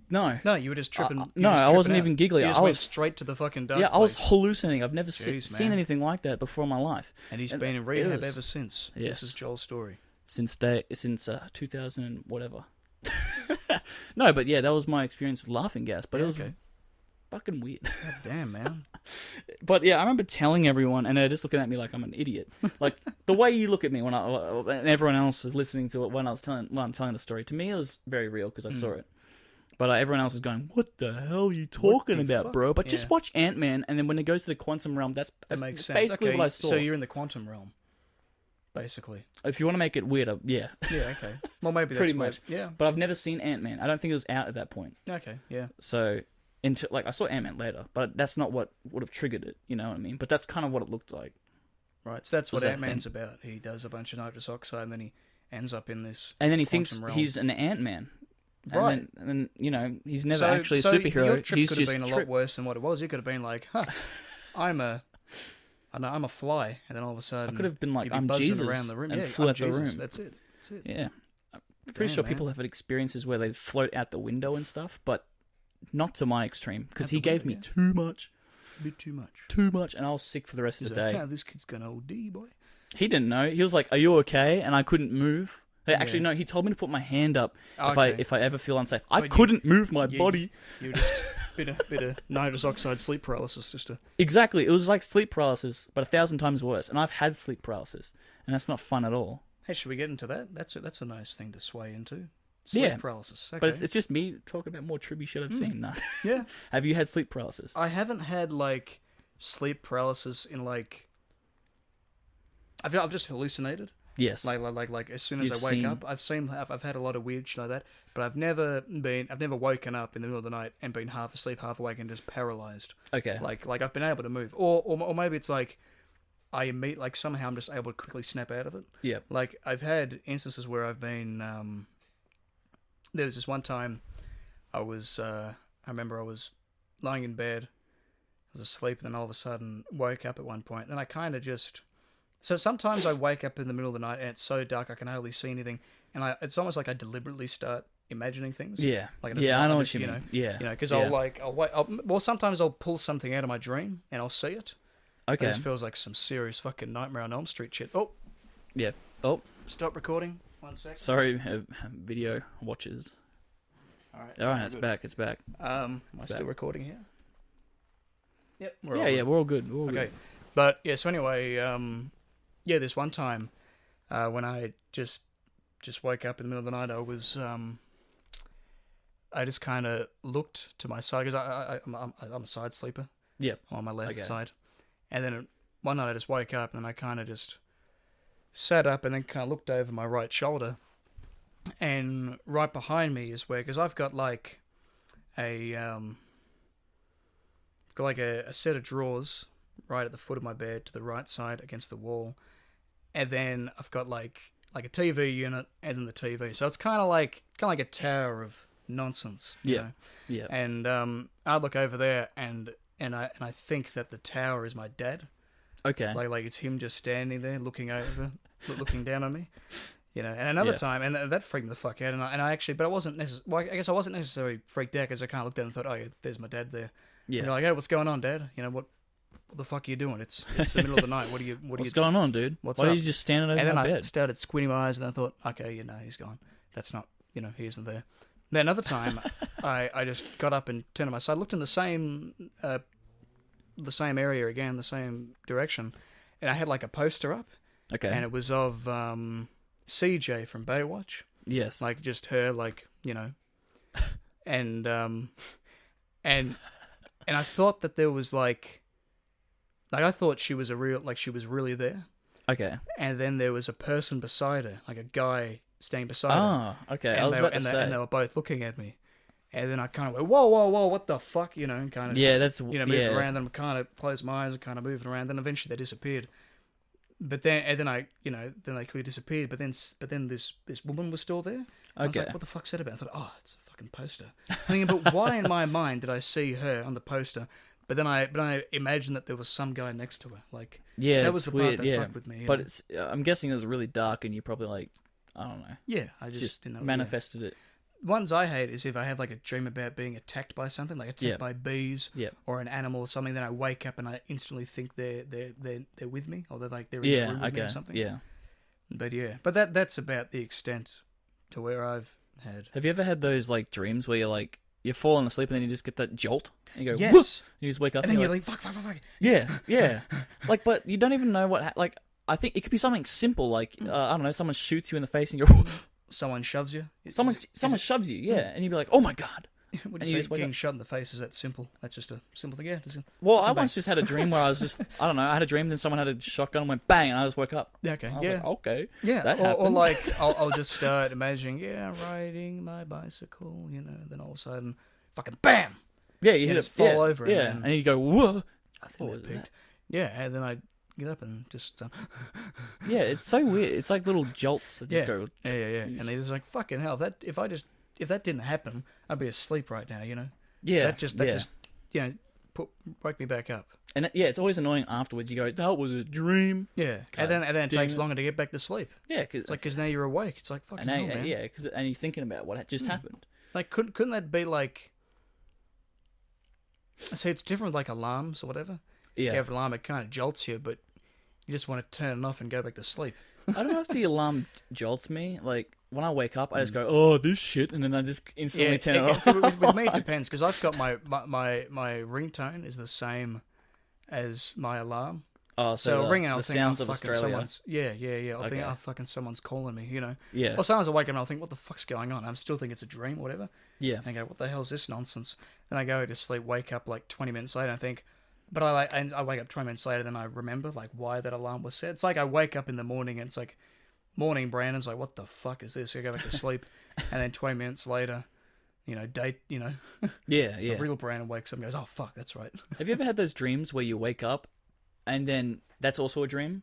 [SPEAKER 3] No.
[SPEAKER 1] No, you were just tripping.
[SPEAKER 3] No, I wasn't even giggly.
[SPEAKER 1] You just
[SPEAKER 3] I
[SPEAKER 1] went
[SPEAKER 3] was
[SPEAKER 1] straight to the fucking dark
[SPEAKER 3] Yeah, I was
[SPEAKER 1] place.
[SPEAKER 3] hallucinating. I've never
[SPEAKER 1] Jeez,
[SPEAKER 3] seen
[SPEAKER 1] man.
[SPEAKER 3] anything like that before in my life.
[SPEAKER 1] And he's
[SPEAKER 3] And
[SPEAKER 1] been in
[SPEAKER 3] it
[SPEAKER 1] rehab
[SPEAKER 3] was-
[SPEAKER 1] ever since.
[SPEAKER 3] Yes.
[SPEAKER 1] This is Joel's story.
[SPEAKER 3] Since 2000 and whatever. No, but yeah, that was my experience with laughing gas. But
[SPEAKER 1] Yeah,
[SPEAKER 3] it was
[SPEAKER 1] okay.
[SPEAKER 3] fucking weird.
[SPEAKER 1] God damn, man.
[SPEAKER 3] But yeah, I remember telling everyone, and they're just looking at me like I'm an idiot. Like the way you look at me when and everyone else is listening to it when I'm telling the story. To me, it was very real because I saw it. But everyone else is going, "What the hell are you talking
[SPEAKER 1] the
[SPEAKER 3] about,
[SPEAKER 1] fuck?"
[SPEAKER 3] bro?" But
[SPEAKER 1] Yeah.
[SPEAKER 3] just watch Ant-Man, and then when it goes to the quantum realm, that's
[SPEAKER 1] That makes sense.
[SPEAKER 3] basically
[SPEAKER 1] Okay,
[SPEAKER 3] what I saw.
[SPEAKER 1] so you're in the quantum realm, basically.
[SPEAKER 3] If you want to make it weirder, yeah.
[SPEAKER 1] Yeah, okay. Well, maybe that's
[SPEAKER 3] Pretty
[SPEAKER 1] where-
[SPEAKER 3] much.
[SPEAKER 1] Yeah.
[SPEAKER 3] But I've never seen Ant-Man. I don't think it was out at that point.
[SPEAKER 1] Okay, yeah.
[SPEAKER 3] So into like I saw Ant-Man later, but that's not what would have triggered it. You know what I mean? But that's kind of what it looked like.
[SPEAKER 1] Right, so that's what
[SPEAKER 3] Was that
[SPEAKER 1] Ant-Man's about. He does a bunch of nitrous oxide and then he ends up in this...
[SPEAKER 3] And then he thinks
[SPEAKER 1] Quantum realm.
[SPEAKER 3] he's an Ant-Man.
[SPEAKER 1] Right.
[SPEAKER 3] And then you know, he's never
[SPEAKER 1] So-
[SPEAKER 3] actually a
[SPEAKER 1] so
[SPEAKER 3] superhero.
[SPEAKER 1] Your trip
[SPEAKER 3] He's
[SPEAKER 1] could have
[SPEAKER 3] just
[SPEAKER 1] been a lot worse than what it was. You could have been like, huh, I'm a fly. And then all of a sudden...
[SPEAKER 3] I could have been like,
[SPEAKER 1] you'd be
[SPEAKER 3] I'm
[SPEAKER 1] buzzing
[SPEAKER 3] Jesus,
[SPEAKER 1] around the room.
[SPEAKER 3] and
[SPEAKER 1] Yeah,
[SPEAKER 3] flew
[SPEAKER 1] I'm
[SPEAKER 3] out the
[SPEAKER 1] Jesus.
[SPEAKER 3] room.
[SPEAKER 1] That's it. That's it.
[SPEAKER 3] Yeah. I'm pretty
[SPEAKER 1] Damn,
[SPEAKER 3] sure
[SPEAKER 1] man.
[SPEAKER 3] people have had experiences where they float out the window and stuff, but not to my extreme because
[SPEAKER 1] Out
[SPEAKER 3] he
[SPEAKER 1] the
[SPEAKER 3] gave
[SPEAKER 1] window,
[SPEAKER 3] me too much,
[SPEAKER 1] A bit too much.
[SPEAKER 3] and I was sick for the rest of
[SPEAKER 1] He's
[SPEAKER 3] the
[SPEAKER 1] like,
[SPEAKER 3] day.
[SPEAKER 1] "Ah, this kid's gonna OD, boy.
[SPEAKER 3] He didn't know. He was like, "Are you okay?" And I couldn't move. Actually,
[SPEAKER 1] Yeah.
[SPEAKER 3] no. He told me to put my hand up
[SPEAKER 1] Okay.
[SPEAKER 3] if I ever feel unsafe. I
[SPEAKER 1] But you-
[SPEAKER 3] couldn't move my
[SPEAKER 1] you-
[SPEAKER 3] body.
[SPEAKER 1] You were just bit of nitrous oxide sleep paralysis, just to...
[SPEAKER 3] Exactly. It was like sleep paralysis, but 1,000 times worse. And I've had sleep paralysis, and that's not fun at all.
[SPEAKER 1] Hey, should we get into that? That's a nice thing to sway into. Sleep
[SPEAKER 3] Yeah.
[SPEAKER 1] paralysis. Okay.
[SPEAKER 3] But it's just me talking about more trippy shit I've seen. No.
[SPEAKER 1] yeah.
[SPEAKER 3] Have you had sleep paralysis?
[SPEAKER 1] I haven't had like sleep paralysis in like. I've just hallucinated.
[SPEAKER 3] Yes.
[SPEAKER 1] Like as soon as
[SPEAKER 3] You've
[SPEAKER 1] I wake
[SPEAKER 3] seen-
[SPEAKER 1] up, I've had a lot of weird shit like that, but I've never woken up in the middle of the night and been half asleep, half awake, and just paralyzed.
[SPEAKER 3] Okay.
[SPEAKER 1] Like I've been able to move, or maybe it's like somehow I'm just able to quickly snap out of it.
[SPEAKER 3] Yeah.
[SPEAKER 1] Like I've had instances where I've been. There was this one time, I remember I was lying in bed, I was asleep, and then all of a sudden woke up at one point. Then I kind of just. So sometimes I wake up in the middle of the night and it's so dark I can hardly see anything, and it's almost like I deliberately start imagining things.
[SPEAKER 3] Yeah.
[SPEAKER 1] Like
[SPEAKER 3] I know
[SPEAKER 1] just,
[SPEAKER 3] what you mean. Yeah.
[SPEAKER 1] because
[SPEAKER 3] Yeah.
[SPEAKER 1] sometimes I'll pull something out of my dream and I'll see it.
[SPEAKER 3] Okay.
[SPEAKER 1] This feels like some serious fucking Nightmare on Elm Street shit. Oh,
[SPEAKER 3] Yeah. Oh,
[SPEAKER 1] stop recording. 1 second.
[SPEAKER 3] sorry, video watchers.
[SPEAKER 1] All right.
[SPEAKER 3] All right, it's back. It's back.
[SPEAKER 1] Am I
[SPEAKER 3] back.
[SPEAKER 1] still recording here? Yep.
[SPEAKER 3] Yeah, we're all good. We're all
[SPEAKER 1] Okay.
[SPEAKER 3] good.
[SPEAKER 1] But yeah, so anyway, this one time when I just woke up in the middle of the night, I was I just kind of looked to my side because I'm a side sleeper.
[SPEAKER 3] Yep.
[SPEAKER 1] I'm on my left
[SPEAKER 3] Okay.
[SPEAKER 1] side, and then one night I just woke up and I kind of just sat up and then kind of looked over my right shoulder, and right behind me is where, because I've got like a set of drawers right at the foot of my bed to the right side against the wall, and then I've got like a TV unit and then the TV. So it's kind of like a tower of nonsense. You
[SPEAKER 3] Yeah.
[SPEAKER 1] know?
[SPEAKER 3] Yeah.
[SPEAKER 1] And I look over there and I think that the tower is my dad.
[SPEAKER 3] Okay.
[SPEAKER 1] Like it's him just standing there looking looking down on me. You know, and another
[SPEAKER 3] Yeah.
[SPEAKER 1] time, and that freaked me the fuck out. And I actually, but I wasn't necessarily. Well, I guess I wasn't necessarily freaked out because I kind of looked down and thought, oh, yeah, there's my dad there.
[SPEAKER 3] Yeah.
[SPEAKER 1] And you're like, hey, what's going on, Dad? You know, what the fuck are you doing? It's the middle of the night.
[SPEAKER 3] What's going on, dude?
[SPEAKER 1] What's
[SPEAKER 3] Why
[SPEAKER 1] up?
[SPEAKER 3] are you just standing over
[SPEAKER 1] And then
[SPEAKER 3] my
[SPEAKER 1] I
[SPEAKER 3] bed?
[SPEAKER 1] started squinting my eyes, and I thought, okay, he's gone. That's not, he isn't there. Then another time, I just got up and turned on my side, looked in the same area again, the same direction, and I had like a poster up,
[SPEAKER 3] Okay.
[SPEAKER 1] and it was of CJ from Baywatch,
[SPEAKER 3] Yes.
[SPEAKER 1] like just her, and and I thought that there was like I thought she was she was really there,
[SPEAKER 3] Okay.
[SPEAKER 1] and then there was a person beside her, like a guy standing beside her,
[SPEAKER 3] Oh, okay. I
[SPEAKER 1] and
[SPEAKER 3] was about to
[SPEAKER 1] and
[SPEAKER 3] say.
[SPEAKER 1] they were both looking at me, and then I kind of went, whoa, whoa, whoa, what the fuck, and kind of
[SPEAKER 3] Yeah, that's
[SPEAKER 1] moving
[SPEAKER 3] yeah.
[SPEAKER 1] around, and kind of closed my eyes and kind of moving around, then eventually they disappeared. But then, and then I, then they quickly disappeared. But then this woman was still there. I was
[SPEAKER 3] Okay.
[SPEAKER 1] like, what the fuck's that about? I thought, oh, it's a fucking poster. Thinking, but why in my mind did I see her on the poster? But then I imagined that there was some guy next to her. Like,
[SPEAKER 3] Yeah,
[SPEAKER 1] that
[SPEAKER 3] it's
[SPEAKER 1] was the
[SPEAKER 3] weird.
[SPEAKER 1] part that
[SPEAKER 3] Yeah,
[SPEAKER 1] fucked with me.
[SPEAKER 3] but it's. I'm guessing it was really dark, and you probably I don't know.
[SPEAKER 1] yeah, I just
[SPEAKER 3] manifested it.
[SPEAKER 1] Ones I hate is if I have like a dream about being attacked by something, like attacked
[SPEAKER 3] Yep.
[SPEAKER 1] by bees
[SPEAKER 3] Yep.
[SPEAKER 1] or an animal or something. Then I wake up and I instantly think they're with me, or they're in the
[SPEAKER 3] Yeah.
[SPEAKER 1] room with me
[SPEAKER 3] Okay.
[SPEAKER 1] or something.
[SPEAKER 3] Yeah.
[SPEAKER 1] But that's about the extent to where I've had.
[SPEAKER 3] Have you ever had those dreams where you're falling asleep and then you just get that jolt and you go,
[SPEAKER 1] Yes.
[SPEAKER 3] "Whoop!" You just wake up
[SPEAKER 1] And then
[SPEAKER 3] you're
[SPEAKER 1] you're like, fuck.
[SPEAKER 3] yeah, yeah. But you don't even know what. I think it could be something simple, I don't know, someone shoots you in the face and you're,
[SPEAKER 1] Someone shoves you.
[SPEAKER 3] someone shoves you, yeah, and you'd be like, oh my god.
[SPEAKER 1] What
[SPEAKER 3] and
[SPEAKER 1] do
[SPEAKER 3] you
[SPEAKER 1] you
[SPEAKER 3] just
[SPEAKER 1] say?
[SPEAKER 3] wake
[SPEAKER 1] Getting
[SPEAKER 3] up.
[SPEAKER 1] shot in the face is that simple? That's just a simple thing. Yeah.
[SPEAKER 3] Well, I
[SPEAKER 1] Fucking
[SPEAKER 3] once just had a dream where I was just, I don't know, I had a dream, then someone had a shotgun and went bang, and I just woke up.
[SPEAKER 1] Yeah. Okay.
[SPEAKER 3] I was
[SPEAKER 1] Yeah.
[SPEAKER 3] like, okay,
[SPEAKER 1] Yeah.
[SPEAKER 3] that
[SPEAKER 1] Or
[SPEAKER 3] happened.
[SPEAKER 1] like I'll just start imagining, riding my bicycle, then all of a sudden, fucking bam!
[SPEAKER 3] yeah, you hit
[SPEAKER 1] just
[SPEAKER 3] it,
[SPEAKER 1] fall
[SPEAKER 3] yeah,
[SPEAKER 1] over and
[SPEAKER 3] yeah,
[SPEAKER 1] then-
[SPEAKER 3] and you go, whoa.
[SPEAKER 1] I think
[SPEAKER 3] What
[SPEAKER 1] that
[SPEAKER 3] was
[SPEAKER 1] peaked. Yeah, and then I get up and just
[SPEAKER 3] Yeah, it's so weird. It's like little jolts that just
[SPEAKER 1] Yeah.
[SPEAKER 3] go.
[SPEAKER 1] yeah. And he's like, fucking hell, if that didn't happen, I'd be asleep right now,
[SPEAKER 3] Yeah,
[SPEAKER 1] That just woke me back up.
[SPEAKER 3] and it's always annoying afterwards. You go, that was a dream.
[SPEAKER 1] Yeah,
[SPEAKER 3] God
[SPEAKER 1] and then it
[SPEAKER 3] damn
[SPEAKER 1] takes
[SPEAKER 3] it.
[SPEAKER 1] longer to get back to sleep.
[SPEAKER 3] Yeah,
[SPEAKER 1] It's like because now you're awake. It's like fucking
[SPEAKER 3] and
[SPEAKER 1] hell, man.
[SPEAKER 3] yeah, and you're thinking about what just happened.
[SPEAKER 1] Like couldn't that be like? See, it's different with like alarms or whatever.
[SPEAKER 3] Yeah,
[SPEAKER 1] You have an alarm, it kind of jolts you, but you just want to turn it off and go back to sleep.
[SPEAKER 3] I don't know if the alarm jolts me. Like when I wake up, I just go, "Oh, this shit," and then I just instantly turn it off.
[SPEAKER 1] With me, it depends because I've got my ringtone is the same as my alarm.
[SPEAKER 3] Oh,
[SPEAKER 1] So
[SPEAKER 3] the,
[SPEAKER 1] ring and I'll
[SPEAKER 3] the
[SPEAKER 1] think,
[SPEAKER 3] sounds
[SPEAKER 1] oh,
[SPEAKER 3] of
[SPEAKER 1] fucking
[SPEAKER 3] Australia.
[SPEAKER 1] someone's yeah. I'll think,
[SPEAKER 3] Okay.
[SPEAKER 1] oh, fucking someone's calling me,
[SPEAKER 3] Yeah,
[SPEAKER 1] Or sometimes I wake up and I'll think, what the fuck's going on? I still think it's a dream or whatever.
[SPEAKER 3] yeah,
[SPEAKER 1] And I go, what the hell's this nonsense? Then I go to sleep, wake up like 20 minutes later, and I think, but I wake up 20 minutes later, then I remember like why that alarm was set. It's like I wake up in the morning and it's like, morning, Brandon's like, what the fuck is this? I go back to sleep, and then 20 minutes later,
[SPEAKER 3] yeah,
[SPEAKER 1] the real Brandon wakes up and goes, oh fuck, that's right.
[SPEAKER 3] Have you ever had those dreams where you wake up, and then that's also a dream?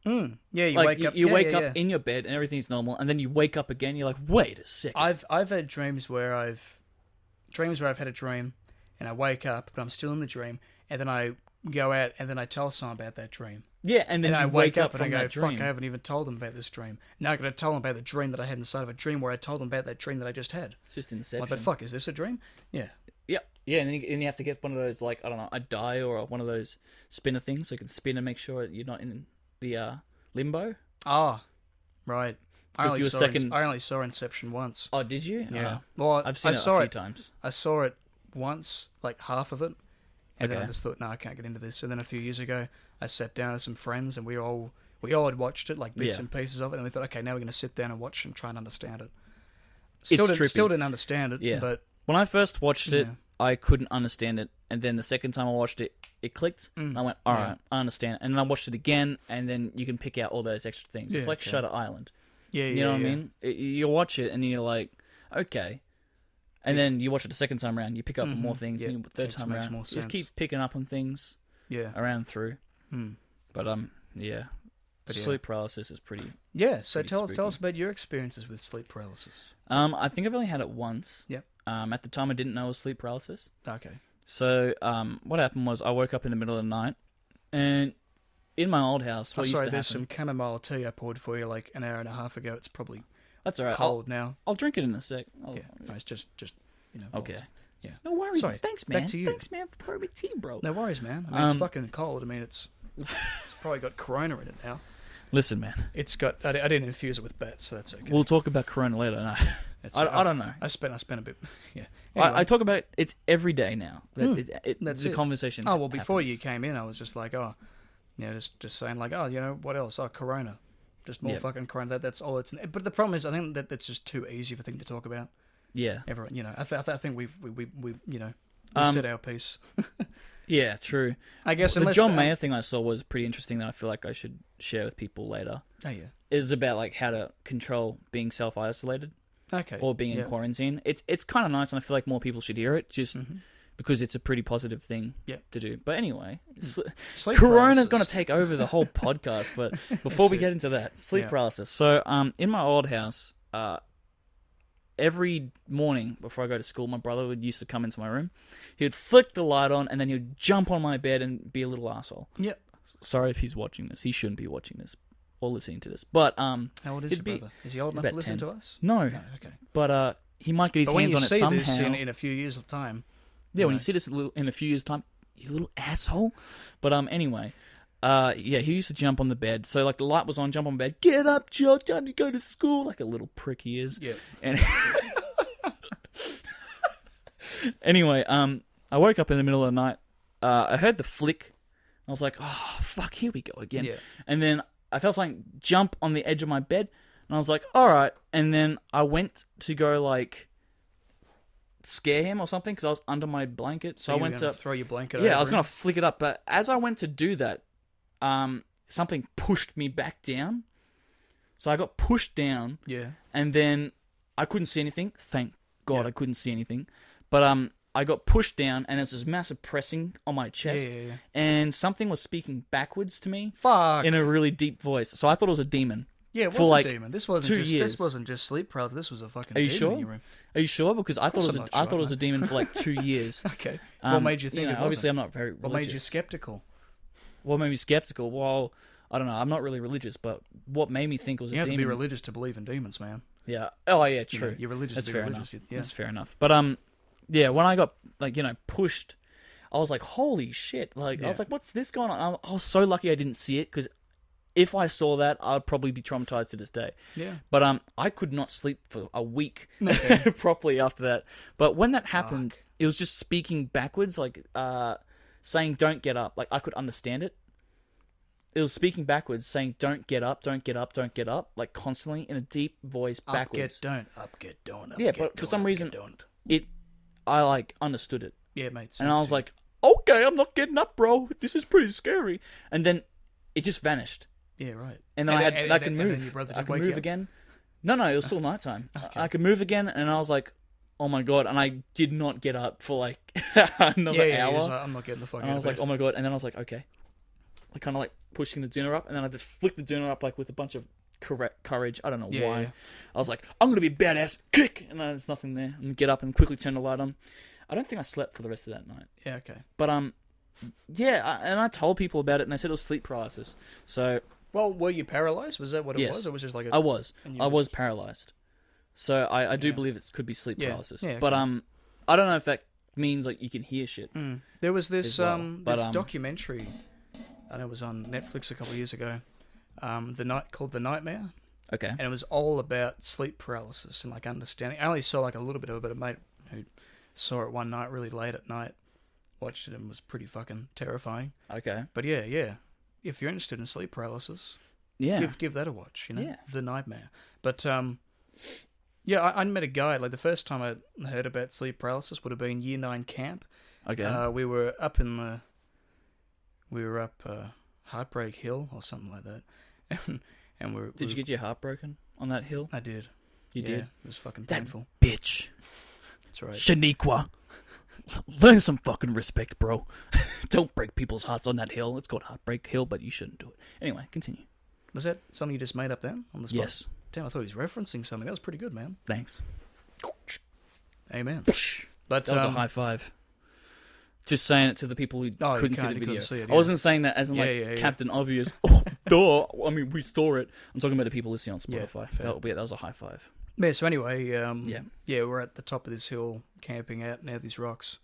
[SPEAKER 1] Yeah, you
[SPEAKER 3] Like
[SPEAKER 1] wake up.
[SPEAKER 3] you
[SPEAKER 1] yeah,
[SPEAKER 3] wake
[SPEAKER 1] yeah,
[SPEAKER 3] up
[SPEAKER 1] yeah.
[SPEAKER 3] in your bed and everything's normal, and then you wake up again. You're like, wait a second.
[SPEAKER 1] I've had dreams where I've had a dream, and I wake up, but I'm still in the dream, and then I go out and then I tell someone about that dream.
[SPEAKER 3] Yeah, and then
[SPEAKER 1] And
[SPEAKER 3] you
[SPEAKER 1] I wake up and
[SPEAKER 3] from
[SPEAKER 1] I go,
[SPEAKER 3] that dream.
[SPEAKER 1] fuck, I haven't even told them about this dream. Now I got to tell them about the dream that I had inside of a dream where I told them about that dream that I just had.
[SPEAKER 3] It's just Inception.
[SPEAKER 1] Like, but fuck, is this a dream? Yeah.
[SPEAKER 3] Yeah, and then you have to get one of those, I don't know, a die or one of those spinner things so you can spin and make sure you're not in the limbo.
[SPEAKER 1] Ah, right. I
[SPEAKER 3] Took
[SPEAKER 1] only,
[SPEAKER 3] you a
[SPEAKER 1] saw
[SPEAKER 3] second-
[SPEAKER 1] I only saw Inception once.
[SPEAKER 3] Oh, did you?
[SPEAKER 1] Yeah. Well,
[SPEAKER 3] I've seen
[SPEAKER 1] I
[SPEAKER 3] it
[SPEAKER 1] saw
[SPEAKER 3] a few times.
[SPEAKER 1] I saw it once, like half of it, and then I
[SPEAKER 3] Okay.
[SPEAKER 1] just thought, no, I can't get into this. And then a few years ago, I sat down with some friends, and we all had watched it, like bits
[SPEAKER 3] Yeah.
[SPEAKER 1] and pieces of it, and we thought, okay, now we're going to sit down and watch and try and understand it.
[SPEAKER 3] It's trippy.
[SPEAKER 1] Still didn't understand it,
[SPEAKER 3] Yeah.
[SPEAKER 1] but
[SPEAKER 3] When I first watched it,
[SPEAKER 1] Yeah.
[SPEAKER 3] I couldn't understand it, and then the second time I watched it, it clicked. And I went, all right, I understand. And then I watched it again, and then you can pick out all those extra things. It's
[SPEAKER 1] Yeah,
[SPEAKER 3] like
[SPEAKER 1] okay.
[SPEAKER 3] Shutter Island.
[SPEAKER 1] yeah,
[SPEAKER 3] You know what I mean? You watch it, and you're like, okay. And then you watch it the second time around, you pick up on more things,
[SPEAKER 1] Yeah,
[SPEAKER 3] and the third
[SPEAKER 1] makes-
[SPEAKER 3] time
[SPEAKER 1] makes
[SPEAKER 3] around,
[SPEAKER 1] more
[SPEAKER 3] you just
[SPEAKER 1] sense.
[SPEAKER 3] keep picking up on things
[SPEAKER 1] Yeah.
[SPEAKER 3] around through.
[SPEAKER 1] Hmm.
[SPEAKER 3] But yeah,
[SPEAKER 1] But yeah.
[SPEAKER 3] sleep paralysis is pretty.
[SPEAKER 1] Yeah, so
[SPEAKER 3] Pretty
[SPEAKER 1] tell us
[SPEAKER 3] spooky.
[SPEAKER 1] about your experiences with sleep paralysis.
[SPEAKER 3] I think I've only had it once.
[SPEAKER 1] Yep.
[SPEAKER 3] At the time, I didn't know it was sleep paralysis.
[SPEAKER 1] Okay.
[SPEAKER 3] So what happened was I woke up in the middle of the night, and in my old house, what used
[SPEAKER 1] Sorry,
[SPEAKER 3] to
[SPEAKER 1] there's
[SPEAKER 3] happen.
[SPEAKER 1] some chamomile tea I poured for you like an hour and a half ago. It's probably
[SPEAKER 3] That's all right.
[SPEAKER 1] cold now.
[SPEAKER 3] I'll drink it in a sec.
[SPEAKER 1] Yeah, no, it's just
[SPEAKER 3] Okay.
[SPEAKER 1] Yeah.
[SPEAKER 3] No worries.
[SPEAKER 1] Sorry,
[SPEAKER 3] Thanks,
[SPEAKER 1] back
[SPEAKER 3] man.
[SPEAKER 1] to you.
[SPEAKER 3] Thanks, man, for pouring me tea, bro.
[SPEAKER 1] No worries, man. I mean, it's
[SPEAKER 3] Um,
[SPEAKER 1] fucking cold. I mean, it's probably got Corona in it now.
[SPEAKER 3] Listen, man.
[SPEAKER 1] It's got. I didn't infuse it with bats, so that's okay.
[SPEAKER 3] We'll talk about Corona later. No.
[SPEAKER 1] That's
[SPEAKER 3] I don't know.
[SPEAKER 1] I spent a bit. Yeah.
[SPEAKER 3] I
[SPEAKER 1] Anyway.
[SPEAKER 3] talk about it's every day now.
[SPEAKER 1] That's
[SPEAKER 3] the
[SPEAKER 1] it.
[SPEAKER 3] conversation.
[SPEAKER 1] Oh well, before
[SPEAKER 3] happens.
[SPEAKER 1] you came in, I was just like, oh, just saying like, oh, what else? Oh, Corona, just more
[SPEAKER 3] Yep.
[SPEAKER 1] fucking Corona. That's all it's. But the problem is, I think that that's just too easy of a thing to talk about.
[SPEAKER 3] Yeah.
[SPEAKER 1] Everyone, you know, I think we you know, we
[SPEAKER 3] Um,
[SPEAKER 1] said our piece.
[SPEAKER 3] Yeah, true.
[SPEAKER 1] I guess
[SPEAKER 3] The
[SPEAKER 1] unless
[SPEAKER 3] John Mayer thing I saw was pretty interesting that I feel like I should share with people later.
[SPEAKER 1] Oh yeah.
[SPEAKER 3] It was about like how to control being self-isolated
[SPEAKER 1] Okay.
[SPEAKER 3] or being in quarantine. It's kind of nice, and I feel like more people should hear it just because it's a pretty positive thing to do. But anyway,
[SPEAKER 1] Sleep
[SPEAKER 3] Corona's
[SPEAKER 1] paralysis.
[SPEAKER 3] going to take over the whole podcast. But before we get into that, sleep paralysis. So in my old house, every morning before I go to school, my brother would used to come into my room. He would flick the light on, and then he would jump on my bed and be a little asshole.
[SPEAKER 1] Yep.
[SPEAKER 3] Sorry if he's watching this. He shouldn't be watching this or listening to this. But
[SPEAKER 1] How old is your brother? Is he old enough to
[SPEAKER 3] about
[SPEAKER 1] listen
[SPEAKER 3] 10.
[SPEAKER 1] to us?
[SPEAKER 3] No.
[SPEAKER 1] No. Okay.
[SPEAKER 3] But he might get his
[SPEAKER 1] But when
[SPEAKER 3] hands
[SPEAKER 1] you
[SPEAKER 3] on it
[SPEAKER 1] see
[SPEAKER 3] somehow.
[SPEAKER 1] this in a few years of time,
[SPEAKER 3] Yeah, when
[SPEAKER 1] know.
[SPEAKER 3] you see this in a few years' time, you little asshole. But anyway, yeah, he used to jump on the bed. So like the light was on, jump on bed, get up, Joe, time to go to school. Like a little prick he is.
[SPEAKER 1] Yeah.
[SPEAKER 3] And anyway, I woke up in the middle of the night. I heard the flick. I was like, oh fuck, here we go again.
[SPEAKER 1] Yeah.
[SPEAKER 3] And then I felt something jump on the edge of my bed, and I was like, all right. And then I went to go like scare him or something because I was under my blanket. So I went to
[SPEAKER 1] throw your blanket.
[SPEAKER 3] I
[SPEAKER 1] over
[SPEAKER 3] was
[SPEAKER 1] him?
[SPEAKER 3] gonna flick it up, but as I went to do that, something pushed me back down. So I got pushed down,
[SPEAKER 1] Yeah.
[SPEAKER 3] and then I couldn't see anything. Thank God
[SPEAKER 1] Yeah.
[SPEAKER 3] I couldn't see anything. But I got pushed down, and there's this massive pressing on my chest,
[SPEAKER 1] Yeah.
[SPEAKER 3] and something was speaking backwards to me
[SPEAKER 1] Fuck.
[SPEAKER 3] in a really deep voice. So I thought it was a demon.
[SPEAKER 1] Yeah, it
[SPEAKER 3] for
[SPEAKER 1] was
[SPEAKER 3] like
[SPEAKER 1] a demon. This wasn't
[SPEAKER 3] 2
[SPEAKER 1] just
[SPEAKER 3] years.
[SPEAKER 1] this wasn't just sleep paralysis. This was a fucking
[SPEAKER 3] Are you
[SPEAKER 1] demon
[SPEAKER 3] sure?
[SPEAKER 1] in your room.
[SPEAKER 3] Are you sure? Because I thought
[SPEAKER 1] course I'm not
[SPEAKER 3] I
[SPEAKER 1] sure,
[SPEAKER 3] thought it was a
[SPEAKER 1] mate.
[SPEAKER 3] demon for like 2 years.
[SPEAKER 1] Okay. What made you think it
[SPEAKER 3] Obviously,
[SPEAKER 1] wasn't?
[SPEAKER 3] I'm not very religious.
[SPEAKER 1] What made you skeptical?
[SPEAKER 3] What made me skeptical? Well, I don't know. I'm not really religious, but what made me think it was
[SPEAKER 1] You
[SPEAKER 3] a
[SPEAKER 1] have
[SPEAKER 3] demon?
[SPEAKER 1] to be religious to believe in demons, man.
[SPEAKER 3] Yeah. Oh, yeah.
[SPEAKER 1] You
[SPEAKER 3] True.
[SPEAKER 1] know, you're religious
[SPEAKER 3] That's
[SPEAKER 1] to be
[SPEAKER 3] fair
[SPEAKER 1] religious.
[SPEAKER 3] enough.
[SPEAKER 1] Yeah.
[SPEAKER 3] That's fair enough. But yeah. When I got pushed, I was like, holy shit! Like I was
[SPEAKER 1] Yeah.
[SPEAKER 3] like, what's this going on? I was so lucky I didn't see it because if I saw that, I'd probably be traumatized to this day.
[SPEAKER 1] Yeah.
[SPEAKER 3] But I could not sleep for a week
[SPEAKER 1] Okay.
[SPEAKER 3] properly after that. But when that happened, it was just speaking backwards, like saying "Don't get up." Like I could understand it. It was speaking backwards, saying "Don't get up, don't get up, don't get up," like constantly in a deep voice backwards.
[SPEAKER 1] Up, get, don't. Up, get, don't. Up,
[SPEAKER 3] Yeah,
[SPEAKER 1] get,
[SPEAKER 3] but for
[SPEAKER 1] don't,
[SPEAKER 3] some
[SPEAKER 1] up,
[SPEAKER 3] reason-
[SPEAKER 1] get, don't.
[SPEAKER 3] I like understood it,
[SPEAKER 1] Yeah, it made sense.
[SPEAKER 3] and I was
[SPEAKER 1] to me.
[SPEAKER 3] like, "Okay, I'm not getting up, bro. This is pretty scary." And then it just vanished.
[SPEAKER 1] yeah, right.
[SPEAKER 3] And then I could
[SPEAKER 1] and then
[SPEAKER 3] move.
[SPEAKER 1] your brother
[SPEAKER 3] I
[SPEAKER 1] did
[SPEAKER 3] could
[SPEAKER 1] wake
[SPEAKER 3] move
[SPEAKER 1] you up?
[SPEAKER 3] again. No, it was still nighttime.
[SPEAKER 1] Okay.
[SPEAKER 3] I could move again, and I was like, "Oh my god!" And I did not get up for like another
[SPEAKER 1] Yeah,
[SPEAKER 3] hour.
[SPEAKER 1] he was like, I'm not getting the fuck
[SPEAKER 3] And
[SPEAKER 1] out
[SPEAKER 3] I was
[SPEAKER 1] of
[SPEAKER 3] like,
[SPEAKER 1] bed.
[SPEAKER 3] "Oh my god!" And then I was like, "Okay." I kind of like pushing the doona up, and then I just flicked the doona up like with a bunch of courage. I don't know
[SPEAKER 1] Yeah,
[SPEAKER 3] why.
[SPEAKER 1] yeah.
[SPEAKER 3] I was like, "I'm gonna be a badass." Kick, and then there's nothing there. And get up and quickly turn the light on. I don't think I slept for the rest of that night.
[SPEAKER 1] Yeah, okay.
[SPEAKER 3] But yeah, and I told people about it, and they said it was sleep paralysis. So
[SPEAKER 1] Well, were you paralyzed? Was that what it
[SPEAKER 3] Yes.
[SPEAKER 1] was? Or was it just like a...
[SPEAKER 3] I was.
[SPEAKER 1] And you
[SPEAKER 3] I was
[SPEAKER 1] just-
[SPEAKER 3] paralyzed. So I do
[SPEAKER 1] Yeah.
[SPEAKER 3] believe it could be sleep
[SPEAKER 1] Yeah.
[SPEAKER 3] paralysis.
[SPEAKER 1] Yeah,
[SPEAKER 3] But
[SPEAKER 1] okay.
[SPEAKER 3] I don't know if that means like you can hear shit.
[SPEAKER 1] There was this
[SPEAKER 3] as well, but,
[SPEAKER 1] this documentary, I know it was on Netflix a couple of years ago, called The Nightmare,
[SPEAKER 3] Okay.
[SPEAKER 1] and it was all about sleep paralysis and like understanding. I only saw like a little bit of it, but a mate who saw it one night really late at night, watched it and was pretty fucking terrifying.
[SPEAKER 3] Okay.
[SPEAKER 1] But yeah, if you're interested in sleep paralysis,
[SPEAKER 3] Yeah.
[SPEAKER 1] give that a watch. You know,
[SPEAKER 3] Yeah.
[SPEAKER 1] The Nightmare. But yeah, I met a guy. Like the first time I heard about sleep paralysis would have been Year 9 camp.
[SPEAKER 3] Okay.
[SPEAKER 1] We were up Heartbreak Hill or something like that, and
[SPEAKER 3] Did you get your heart broken on that hill?
[SPEAKER 1] I did.
[SPEAKER 3] You
[SPEAKER 1] Yeah,
[SPEAKER 3] did.
[SPEAKER 1] It was fucking
[SPEAKER 3] That
[SPEAKER 1] painful.
[SPEAKER 3] bitch.
[SPEAKER 1] That's right.
[SPEAKER 3] Shaniqua. Learn some fucking respect, bro. Don't break people's hearts on that hill. It's called Heartbreak Hill, but you shouldn't do it. Anyway, continue.
[SPEAKER 1] Was that something you just made up then on the spot?
[SPEAKER 3] Yes.
[SPEAKER 1] Damn, I thought he was referencing something. That was pretty good, man.
[SPEAKER 3] Thanks.
[SPEAKER 1] Amen. But
[SPEAKER 3] That was a high five. Just saying it to the people who
[SPEAKER 1] Oh, you
[SPEAKER 3] couldn't see
[SPEAKER 1] can't-
[SPEAKER 3] the
[SPEAKER 1] you
[SPEAKER 3] video.
[SPEAKER 1] couldn't see it,
[SPEAKER 3] I
[SPEAKER 1] yeah.
[SPEAKER 3] wasn't saying that as in like
[SPEAKER 1] Yeah.
[SPEAKER 3] Captain Obvious. Oh, duh. I mean, we saw it. I'm talking about the people listening on
[SPEAKER 1] Yeah,
[SPEAKER 3] Spotify.
[SPEAKER 1] fair.
[SPEAKER 3] that was a high five.
[SPEAKER 1] Yeah, so anyway,
[SPEAKER 3] Yeah.
[SPEAKER 1] we're at the top of this hill, camping out near these rocks.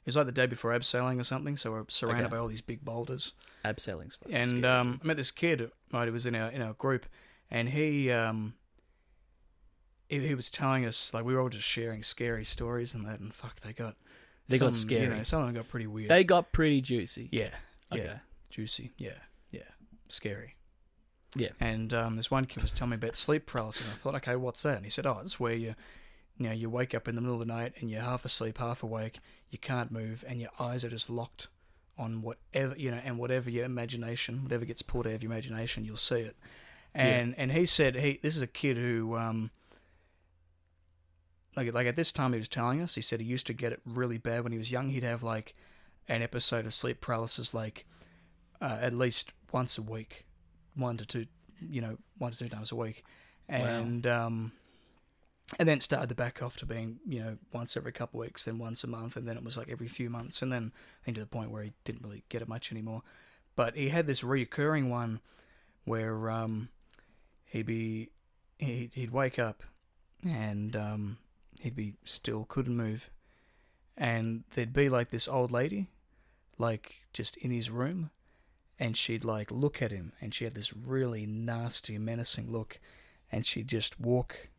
[SPEAKER 1] It was like the day before abseiling or something, so we're surrounded
[SPEAKER 3] Okay.
[SPEAKER 1] by all these big boulders.
[SPEAKER 3] Abseiling's fucking
[SPEAKER 1] And
[SPEAKER 3] scary.
[SPEAKER 1] I met this kid, right, who was in our group, and he was telling us, like, we were all just sharing scary stories and that, and fuck, they got
[SPEAKER 3] scary.
[SPEAKER 1] You know, some of them got pretty weird.
[SPEAKER 3] They got pretty juicy.
[SPEAKER 1] yeah,
[SPEAKER 3] Okay.
[SPEAKER 1] juicy, yeah, scary.
[SPEAKER 3] Yeah.
[SPEAKER 1] And this one kid was telling me about sleep paralysis, and I thought, okay, what's that? And he said, oh, it's where You know, you wake up in the middle of the night and you're half asleep, half awake. You can't move, and your eyes are just locked on whatever, you know, and whatever your imagination, whatever gets pulled out of your imagination, you'll see it. And he said this is a kid who like at this time he was telling us, he said he used to get it really bad when he was young. He'd have like an episode of sleep paralysis like at least once a week, 1 to 2 times a week, and and then it started to back off to being, you know, once every couple of weeks, then once a month, and then it was like every few months, and then to the point where he didn't really get it much anymore. But he had this reoccurring one where he'd wake up and he'd be still, couldn't move, and there'd be like this old lady, like just in his room, and she'd like look at him, and she had this really nasty, menacing look, and she'd just walk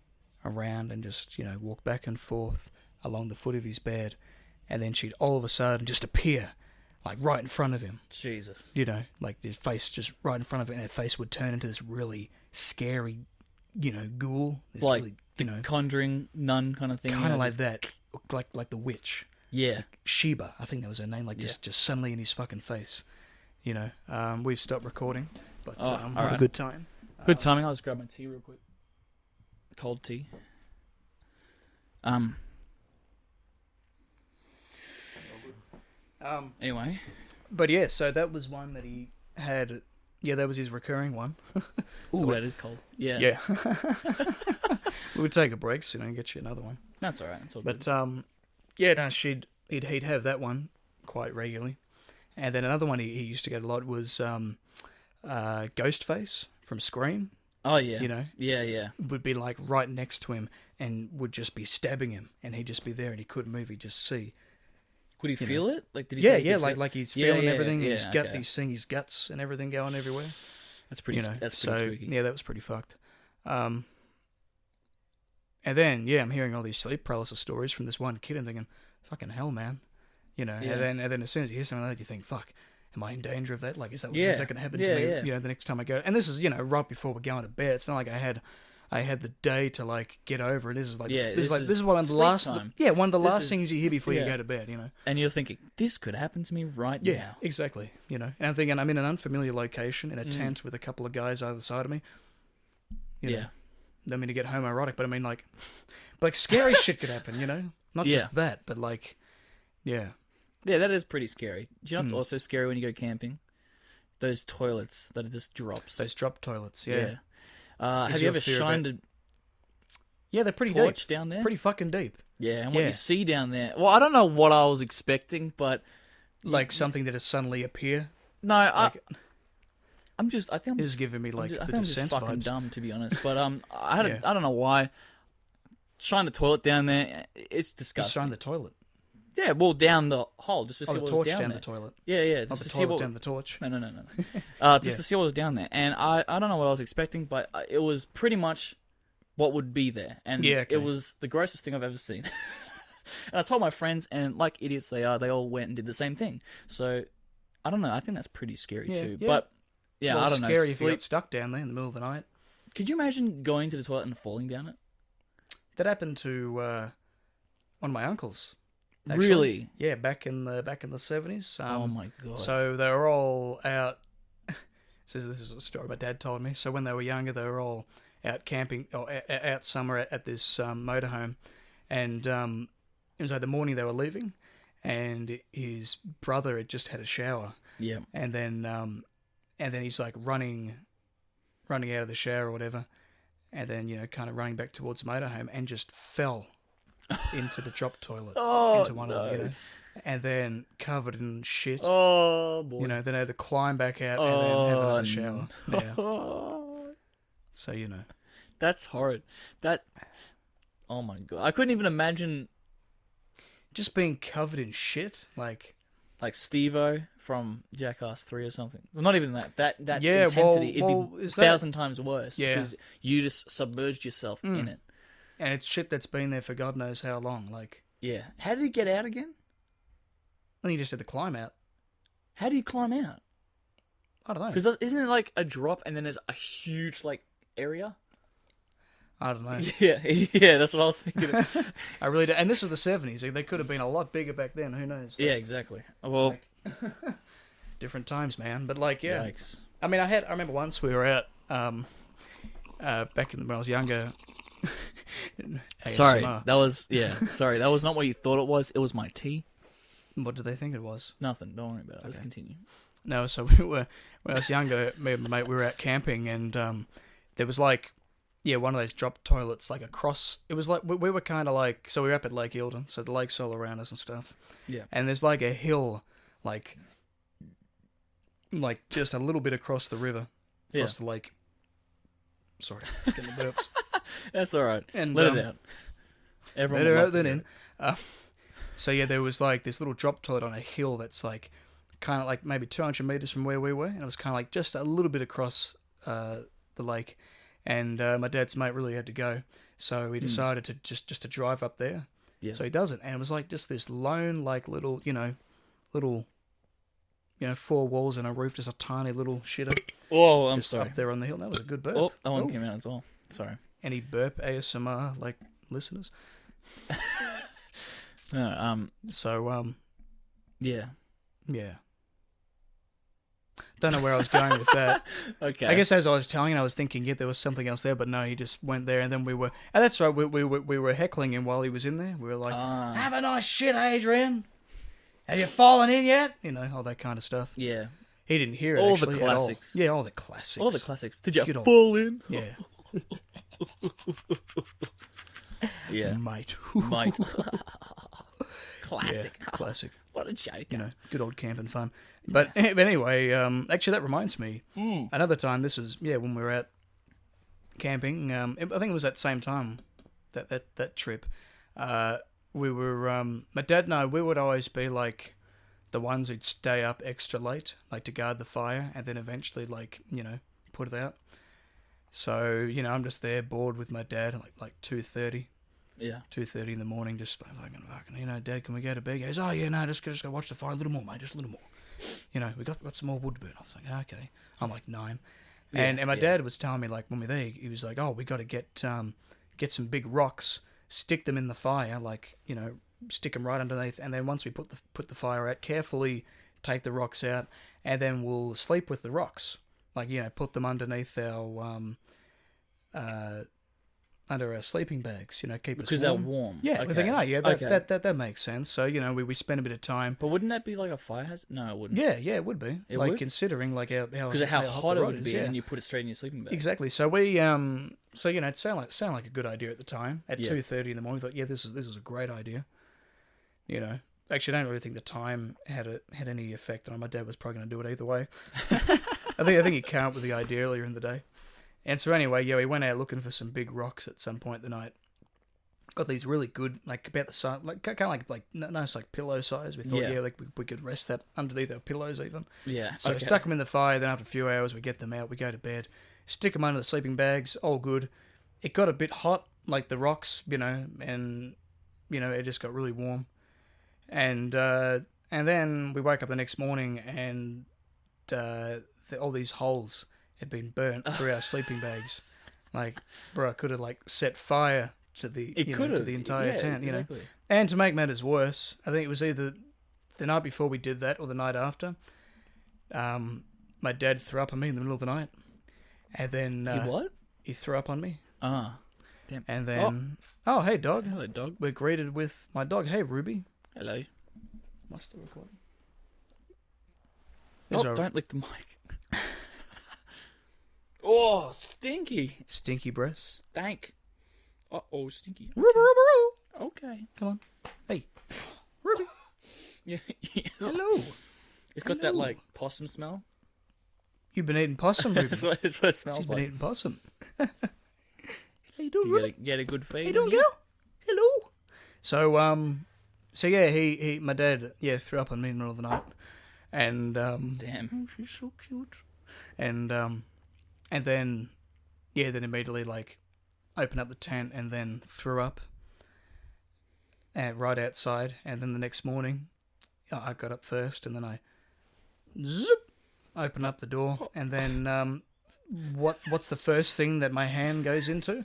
[SPEAKER 1] around and just, you know, walk back and forth along the foot of his bed, and then she'd all of a sudden just appear like right in front of him.
[SPEAKER 3] Jesus.
[SPEAKER 1] You know, like his face just right in front of it, and her face would turn into this really scary, you know, ghoul. This
[SPEAKER 3] Like
[SPEAKER 1] really, you know,
[SPEAKER 3] Conjuring nun kind of thing.
[SPEAKER 1] kind of like that, like the witch.
[SPEAKER 3] Yeah.
[SPEAKER 1] Sheba, I think that was her name. Like just suddenly in his fucking face. You know, we've stopped recording, but
[SPEAKER 3] all
[SPEAKER 1] what
[SPEAKER 3] right.
[SPEAKER 1] a good time.
[SPEAKER 3] Good timing. I'll just grab my tea real quick. Cold tea. Anyway.
[SPEAKER 1] But yeah, so that was one that he had. Yeah, that was his recurring one.
[SPEAKER 3] Ooh, that is cold. Yeah.
[SPEAKER 1] Yeah. We would take a break soon and get you another one.
[SPEAKER 3] That's all right. That's all good.
[SPEAKER 1] But yeah, no, he'd have that one quite regularly, and then another one he used to get a lot was Ghostface from Scream.
[SPEAKER 3] Oh yeah.
[SPEAKER 1] You know,
[SPEAKER 3] Yeah.
[SPEAKER 1] would be like right next to him and would just be stabbing him, and he'd just be there and he couldn't move. He'd just see.
[SPEAKER 3] Could he feel it? Like, did he?
[SPEAKER 1] Yeah,
[SPEAKER 3] say he
[SPEAKER 1] yeah,
[SPEAKER 3] could feel
[SPEAKER 1] like he's
[SPEAKER 3] Yeah,
[SPEAKER 1] feeling
[SPEAKER 3] yeah,
[SPEAKER 1] everything.
[SPEAKER 3] yeah,
[SPEAKER 1] His guts,
[SPEAKER 3] okay.
[SPEAKER 1] he's seeing his guts and everything going everywhere.
[SPEAKER 3] That's pretty.
[SPEAKER 1] You know,
[SPEAKER 3] That's pretty spooky.
[SPEAKER 1] yeah, that was pretty fucked. And then I'm hearing all these sleep paralysis stories from this one kid and thinking, fucking hell, man. You know,
[SPEAKER 3] Yeah.
[SPEAKER 1] and then as soon as you hear something like that, you think, fuck, am I in danger of that? Like, is that
[SPEAKER 3] Yeah.
[SPEAKER 1] going to happen to
[SPEAKER 3] Yeah,
[SPEAKER 1] me?
[SPEAKER 3] yeah.
[SPEAKER 1] You know, the next time I go. And this is, you know, right before we're going to bed. It's not like I had the day to like get over it. This is like this is one of the
[SPEAKER 3] sleep
[SPEAKER 1] last
[SPEAKER 3] time.
[SPEAKER 1] one of the
[SPEAKER 3] This
[SPEAKER 1] last
[SPEAKER 3] is-
[SPEAKER 1] things you hear before you
[SPEAKER 3] yeah.
[SPEAKER 1] go to bed. You know.
[SPEAKER 3] And you're thinking, this could happen to me right
[SPEAKER 1] Yeah,
[SPEAKER 3] now.
[SPEAKER 1] exactly. You know, and I'm thinking I'm in an unfamiliar location in a tent with a couple of guys either side of me. You know, don't mean to get homoerotic, but I mean like scary shit could happen. You know, not just that, but like, yeah.
[SPEAKER 3] Yeah, that is pretty scary. Do you know what's also scary when you go camping? Those toilets that are just drops.
[SPEAKER 1] Those drop toilets. Yeah.
[SPEAKER 3] Have you ever shined a
[SPEAKER 1] Yeah, they're pretty
[SPEAKER 3] torch
[SPEAKER 1] deep.
[SPEAKER 3] down there?
[SPEAKER 1] Pretty fucking deep.
[SPEAKER 3] Yeah, and what you see down there. Well, I don't know what I was expecting, but
[SPEAKER 1] Like something that has suddenly appear.
[SPEAKER 3] no, I think
[SPEAKER 1] This is giving me like
[SPEAKER 3] I
[SPEAKER 1] the
[SPEAKER 3] think I'm just
[SPEAKER 1] Descent
[SPEAKER 3] fucking
[SPEAKER 1] vibes.
[SPEAKER 3] dumb, to be honest. But I don't know why. Shine the toilet down there. It's
[SPEAKER 1] Just
[SPEAKER 3] disgusting.
[SPEAKER 1] shine the toilet.
[SPEAKER 3] Yeah, well, down the hole just to see
[SPEAKER 1] The
[SPEAKER 3] what was
[SPEAKER 1] torch
[SPEAKER 3] down
[SPEAKER 1] down
[SPEAKER 3] there.
[SPEAKER 1] the toilet.
[SPEAKER 3] Yeah,
[SPEAKER 1] Not
[SPEAKER 3] just
[SPEAKER 1] the
[SPEAKER 3] to see
[SPEAKER 1] toilet
[SPEAKER 3] what.
[SPEAKER 1] down the torch.
[SPEAKER 3] No. Just to see what was down there, and I don't know what I was expecting, but it was pretty much what would be there, and it was the grossest thing I've ever seen. And I told my friends, and like idiots they are, they all went and did the same thing. So I don't know. I think that's pretty scary too.
[SPEAKER 1] yeah.
[SPEAKER 3] But yeah,
[SPEAKER 1] Well,
[SPEAKER 3] I don't know.
[SPEAKER 1] Scary if you
[SPEAKER 3] Sleep.
[SPEAKER 1] got stuck down there in the middle of the night.
[SPEAKER 3] Could you imagine going to the toilet and falling down it?
[SPEAKER 1] That happened to one of my uncles. Actually.
[SPEAKER 3] Really?
[SPEAKER 1] Yeah, back in the 70s.
[SPEAKER 3] Oh my god.
[SPEAKER 1] So they were all out. This is a story my dad told me. So when they were younger, they were all out camping or out somewhere at this motorhome, and it was like the morning they were leaving, and his brother had just had a shower.
[SPEAKER 3] Yeah.
[SPEAKER 1] And then he's like running out of the shower or whatever, and then, you know, kind of running back towards the motorhome and just fell into the drop toilet. Into one of them, you know, and then covered in shit.
[SPEAKER 3] Oh boy.
[SPEAKER 1] You know, then had to climb back out and then have another shower. Yeah. So, you know.
[SPEAKER 3] That's horrid. Oh my god. I couldn't even imagine
[SPEAKER 1] Just being covered in shit, like
[SPEAKER 3] Steve-O from Jackass 3 or something. Well, not even that
[SPEAKER 1] Yeah,
[SPEAKER 3] intensity.
[SPEAKER 1] well,
[SPEAKER 3] It'd be
[SPEAKER 1] is
[SPEAKER 3] 1,000 times worse.
[SPEAKER 1] Yeah.
[SPEAKER 3] Because you just submerged yourself in it.
[SPEAKER 1] and it's shit that's been there for God knows how long. Like,
[SPEAKER 3] Yeah. How did he get out again?
[SPEAKER 1] I think you just had to climb out.
[SPEAKER 3] How do you climb out?
[SPEAKER 1] I don't know.
[SPEAKER 3] Because isn't it like a drop and then there's a huge like area?
[SPEAKER 1] I don't know.
[SPEAKER 3] Yeah, that's what I was thinking.
[SPEAKER 1] I really do. And this was the 70s. They could have been a lot bigger back then. Who knows?
[SPEAKER 3] Yeah, exactly. Well,
[SPEAKER 1] Different times, man. But like, yeah.
[SPEAKER 3] yikes.
[SPEAKER 1] I mean, I remember once we were out back when I was younger.
[SPEAKER 3] Sorry,
[SPEAKER 1] ASMR.
[SPEAKER 3] that was Sorry, that was not what you thought it was. It was my tea.
[SPEAKER 1] What did they think it was?
[SPEAKER 3] Nothing. Don't worry about it. Let's
[SPEAKER 1] Okay.
[SPEAKER 3] continue.
[SPEAKER 1] No, so we were when I was younger. Me and my mate, we were out camping, and there was like, one of those drop toilets like across. It was like we were kind of like, so we were up at Lake Eildon, so the lake's all around us and stuff.
[SPEAKER 3] Yeah.
[SPEAKER 1] And there's like a hill, like just a little bit across the river, across the lake. Sorry, getting the burps.
[SPEAKER 3] That's all right.
[SPEAKER 1] And
[SPEAKER 3] Let it out. Everyone
[SPEAKER 1] better
[SPEAKER 3] would love
[SPEAKER 1] out
[SPEAKER 3] to
[SPEAKER 1] than
[SPEAKER 3] hear
[SPEAKER 1] in.
[SPEAKER 3] it.
[SPEAKER 1] So yeah, there was like this little drop toilet on a hill that's like kind of like maybe 200 meters from where we were, and it was kind of like just a little bit across the lake. And my dad's mate really had to go, so we decided to just to drive up there.
[SPEAKER 3] Yeah.
[SPEAKER 1] So he does it, and it was like just this lone, like little, four walls and a roof, just a tiny little shitter.
[SPEAKER 3] Oh, I'm
[SPEAKER 1] just
[SPEAKER 3] sorry.
[SPEAKER 1] up there on the hill. That was a good burp.
[SPEAKER 3] Oh, that one came out as well. Sorry.
[SPEAKER 1] Any burp ASMR like listeners?
[SPEAKER 3] No,
[SPEAKER 1] So
[SPEAKER 3] yeah.
[SPEAKER 1] yeah. Don't know where I was going with that.
[SPEAKER 3] Okay.
[SPEAKER 1] I guess as I was telling him, I was thinking, there was something else there, but no, he just went there, and then we were. And that's right, we were heckling him while he was in there. We were like, "Have a nice shit, Adrian. Have you fallen in yet?" All that kind of stuff.
[SPEAKER 3] Yeah.
[SPEAKER 1] He didn't hear it.
[SPEAKER 3] All the
[SPEAKER 1] actually, at all.
[SPEAKER 3] classics.
[SPEAKER 1] Yeah, all the classics.
[SPEAKER 3] All the classics. Did you
[SPEAKER 1] Good old-
[SPEAKER 3] fall in?
[SPEAKER 1] Yeah,
[SPEAKER 3] Yeah.
[SPEAKER 1] mate.
[SPEAKER 3] Mate.
[SPEAKER 1] Yeah,
[SPEAKER 3] Classic.
[SPEAKER 1] classic.
[SPEAKER 3] What a joke.
[SPEAKER 1] Good old camping fun. But anyway, actually, that reminds me. Another time, this was when we were out camping. I think it was that same time, that trip. We were my dad and I. We would always be like the ones who'd stay up extra late, like to guard the fire, and then eventually, put it out. So I'm just there bored with my dad at like 2:30.
[SPEAKER 3] Yeah.
[SPEAKER 1] 2:30 in the morning, just like, fucking, Dad, can we go to bed? He goes, oh, yeah, no, just go watch the fire a little more, mate, just a little more. We got some more wood to burn. I was like, okay. I'm like 9. And my dad was telling me, like, when we were there, he was like, oh, we got to get some big rocks, stick them in the fire, like, stick them right underneath, and then once we put the fire out, carefully take the rocks out, and then we'll sleep with the rocks. Like, put them underneath our under our sleeping bags, keep us warm.
[SPEAKER 3] Because they're warm.
[SPEAKER 1] Yeah,
[SPEAKER 3] Okay.
[SPEAKER 1] we're thinking,
[SPEAKER 3] Okay.
[SPEAKER 1] that makes sense. So, we spend a bit of time.
[SPEAKER 3] But wouldn't that be like a fire hazard? No, it wouldn't.
[SPEAKER 1] Yeah, it would be.
[SPEAKER 3] It
[SPEAKER 1] like,
[SPEAKER 3] would?
[SPEAKER 1] considering, like, how
[SPEAKER 3] Because of how hot
[SPEAKER 1] the
[SPEAKER 3] it
[SPEAKER 1] road
[SPEAKER 3] would
[SPEAKER 1] is,
[SPEAKER 3] be,
[SPEAKER 1] yeah.
[SPEAKER 3] and you put it straight in your sleeping bag.
[SPEAKER 1] Exactly. So we, it sounded like a good idea at the time. At 2:30 in the morning, we thought, this is a great idea. Actually, I don't really think the time had any effect on my dad. Was probably going to do it either way. I think he came up with the idea earlier in the day. And so anyway, we went out looking for some big rocks at some point the night. Got these really good, like about the size, like kind of like nice, like pillow size. We thought, we could rest that underneath our pillows even.
[SPEAKER 3] Yeah.
[SPEAKER 1] So we stuck them in the fire. Then after a few hours, we get them out. We go to bed, stick them under the sleeping bags. All good. It got a bit hot, like the rocks, and it just got really warm. And then we woke up the next morning, and all these holes had been burnt through our sleeping bags. Like, bro, I could have like set fire to the to the entire tent.
[SPEAKER 3] Exactly.
[SPEAKER 1] And to make matters worse, I think it was either the night before we did that or the night after. My dad threw up on me in the middle of the night, and then
[SPEAKER 3] He what?
[SPEAKER 1] he threw up on me.
[SPEAKER 3] Ah. Damn.
[SPEAKER 1] And then, oh hey dog,
[SPEAKER 3] Hello, dog.
[SPEAKER 1] we're greeted with my dog. Hey Ruby.
[SPEAKER 3] Hello.
[SPEAKER 1] Am I still recording?
[SPEAKER 3] Don't lick the mic. Oh, stinky.
[SPEAKER 1] Stinky breath.
[SPEAKER 3] Stank. Uh-oh, stinky.
[SPEAKER 1] Ruby, Ruby, Ruby.
[SPEAKER 3] Okay.
[SPEAKER 1] Come on. Hey, Ruby.
[SPEAKER 3] Yeah.
[SPEAKER 1] Hello.
[SPEAKER 3] It's got that, like, possum smell.
[SPEAKER 1] You've been eating possum, Ruby.
[SPEAKER 3] That's what it smells
[SPEAKER 1] She's
[SPEAKER 3] like.
[SPEAKER 1] been eating possum. How you doing,
[SPEAKER 3] You
[SPEAKER 1] Ruby?
[SPEAKER 3] get a good feed.
[SPEAKER 1] How you doing, girl? Hello. So yeah, he my dad threw up on me in the middle of the night, and
[SPEAKER 3] Damn.
[SPEAKER 1] oh, she's so cute, and then then immediately like opened up the tent and then threw up, right outside, and then the next morning, I got up first, and then I zip open up the door, and then what's the first thing that my hand goes into?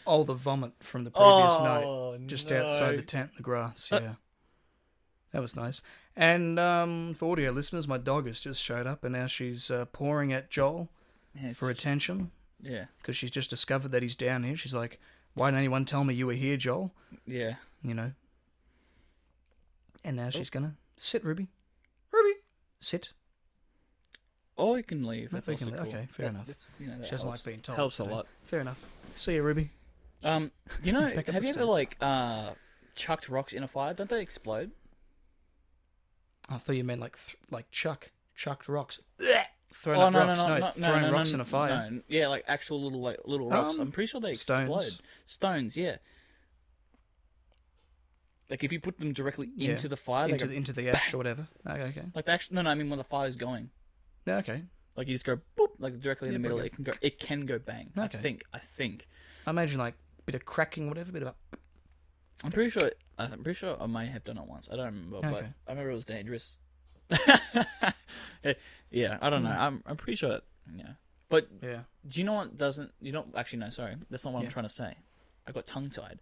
[SPEAKER 1] all the vomit from the previous night
[SPEAKER 3] Oh,
[SPEAKER 1] just
[SPEAKER 3] no.
[SPEAKER 1] outside the tent in the grass. Yeah, that was nice. And for audio listeners, my dog has just showed up, and now she's pawing at Joel
[SPEAKER 3] Yeah,
[SPEAKER 1] for attention
[SPEAKER 3] yeah,
[SPEAKER 1] because she's just discovered that he's down here. She's like, "Why didn't anyone tell me you were here, Joel?"
[SPEAKER 3] yeah.
[SPEAKER 1] You know. And now she's gonna sit, Ruby. Ruby, sit.
[SPEAKER 3] Or we can leave.
[SPEAKER 1] No,
[SPEAKER 3] That's
[SPEAKER 1] we
[SPEAKER 3] also
[SPEAKER 1] can leave.
[SPEAKER 3] cool.
[SPEAKER 1] Okay, fair enough.
[SPEAKER 3] That
[SPEAKER 1] She doesn't
[SPEAKER 3] helps.
[SPEAKER 1] like being told.
[SPEAKER 3] Helps a
[SPEAKER 1] today.
[SPEAKER 3] lot.
[SPEAKER 1] Fair enough. See you, Ruby.
[SPEAKER 3] You know,
[SPEAKER 1] Back up
[SPEAKER 3] have
[SPEAKER 1] the
[SPEAKER 3] you ever
[SPEAKER 1] stairs.
[SPEAKER 3] chucked rocks in a fire? Don't they explode?
[SPEAKER 1] I thought you meant like chucked rocks.
[SPEAKER 3] Oh
[SPEAKER 1] Throwing
[SPEAKER 3] no,
[SPEAKER 1] rocks.
[SPEAKER 3] no, no, no,
[SPEAKER 1] throwing
[SPEAKER 3] no,
[SPEAKER 1] rocks
[SPEAKER 3] no,
[SPEAKER 1] in a fire.
[SPEAKER 3] No. Yeah, like actual little rocks.
[SPEAKER 1] Um,
[SPEAKER 3] I'm pretty sure they
[SPEAKER 1] stones.
[SPEAKER 3] explode. Stones, yeah. Like if you put them directly
[SPEAKER 1] Yeah.
[SPEAKER 3] into the fire, they go,
[SPEAKER 1] Into the ash or whatever. Okay.
[SPEAKER 3] like the actual, no, I mean when the fire's going.
[SPEAKER 1] Yeah, okay.
[SPEAKER 3] Like you just go boop, like directly in
[SPEAKER 1] Yeah,
[SPEAKER 3] the middle.
[SPEAKER 1] pretty
[SPEAKER 3] It can go bang.
[SPEAKER 1] Okay.
[SPEAKER 3] I think.
[SPEAKER 1] I imagine like a bit of cracking, whatever, bit of.
[SPEAKER 3] I'm pretty sure I may have done it once. I don't remember, but
[SPEAKER 1] Okay.
[SPEAKER 3] I remember it was dangerous. Yeah, I don't know. I'm pretty sure. Yeah, but
[SPEAKER 1] Yeah.
[SPEAKER 3] do you know what doesn't? You don't actually. No, sorry, that's not what I'm
[SPEAKER 1] Yeah.
[SPEAKER 3] trying to say. I got tongue tied.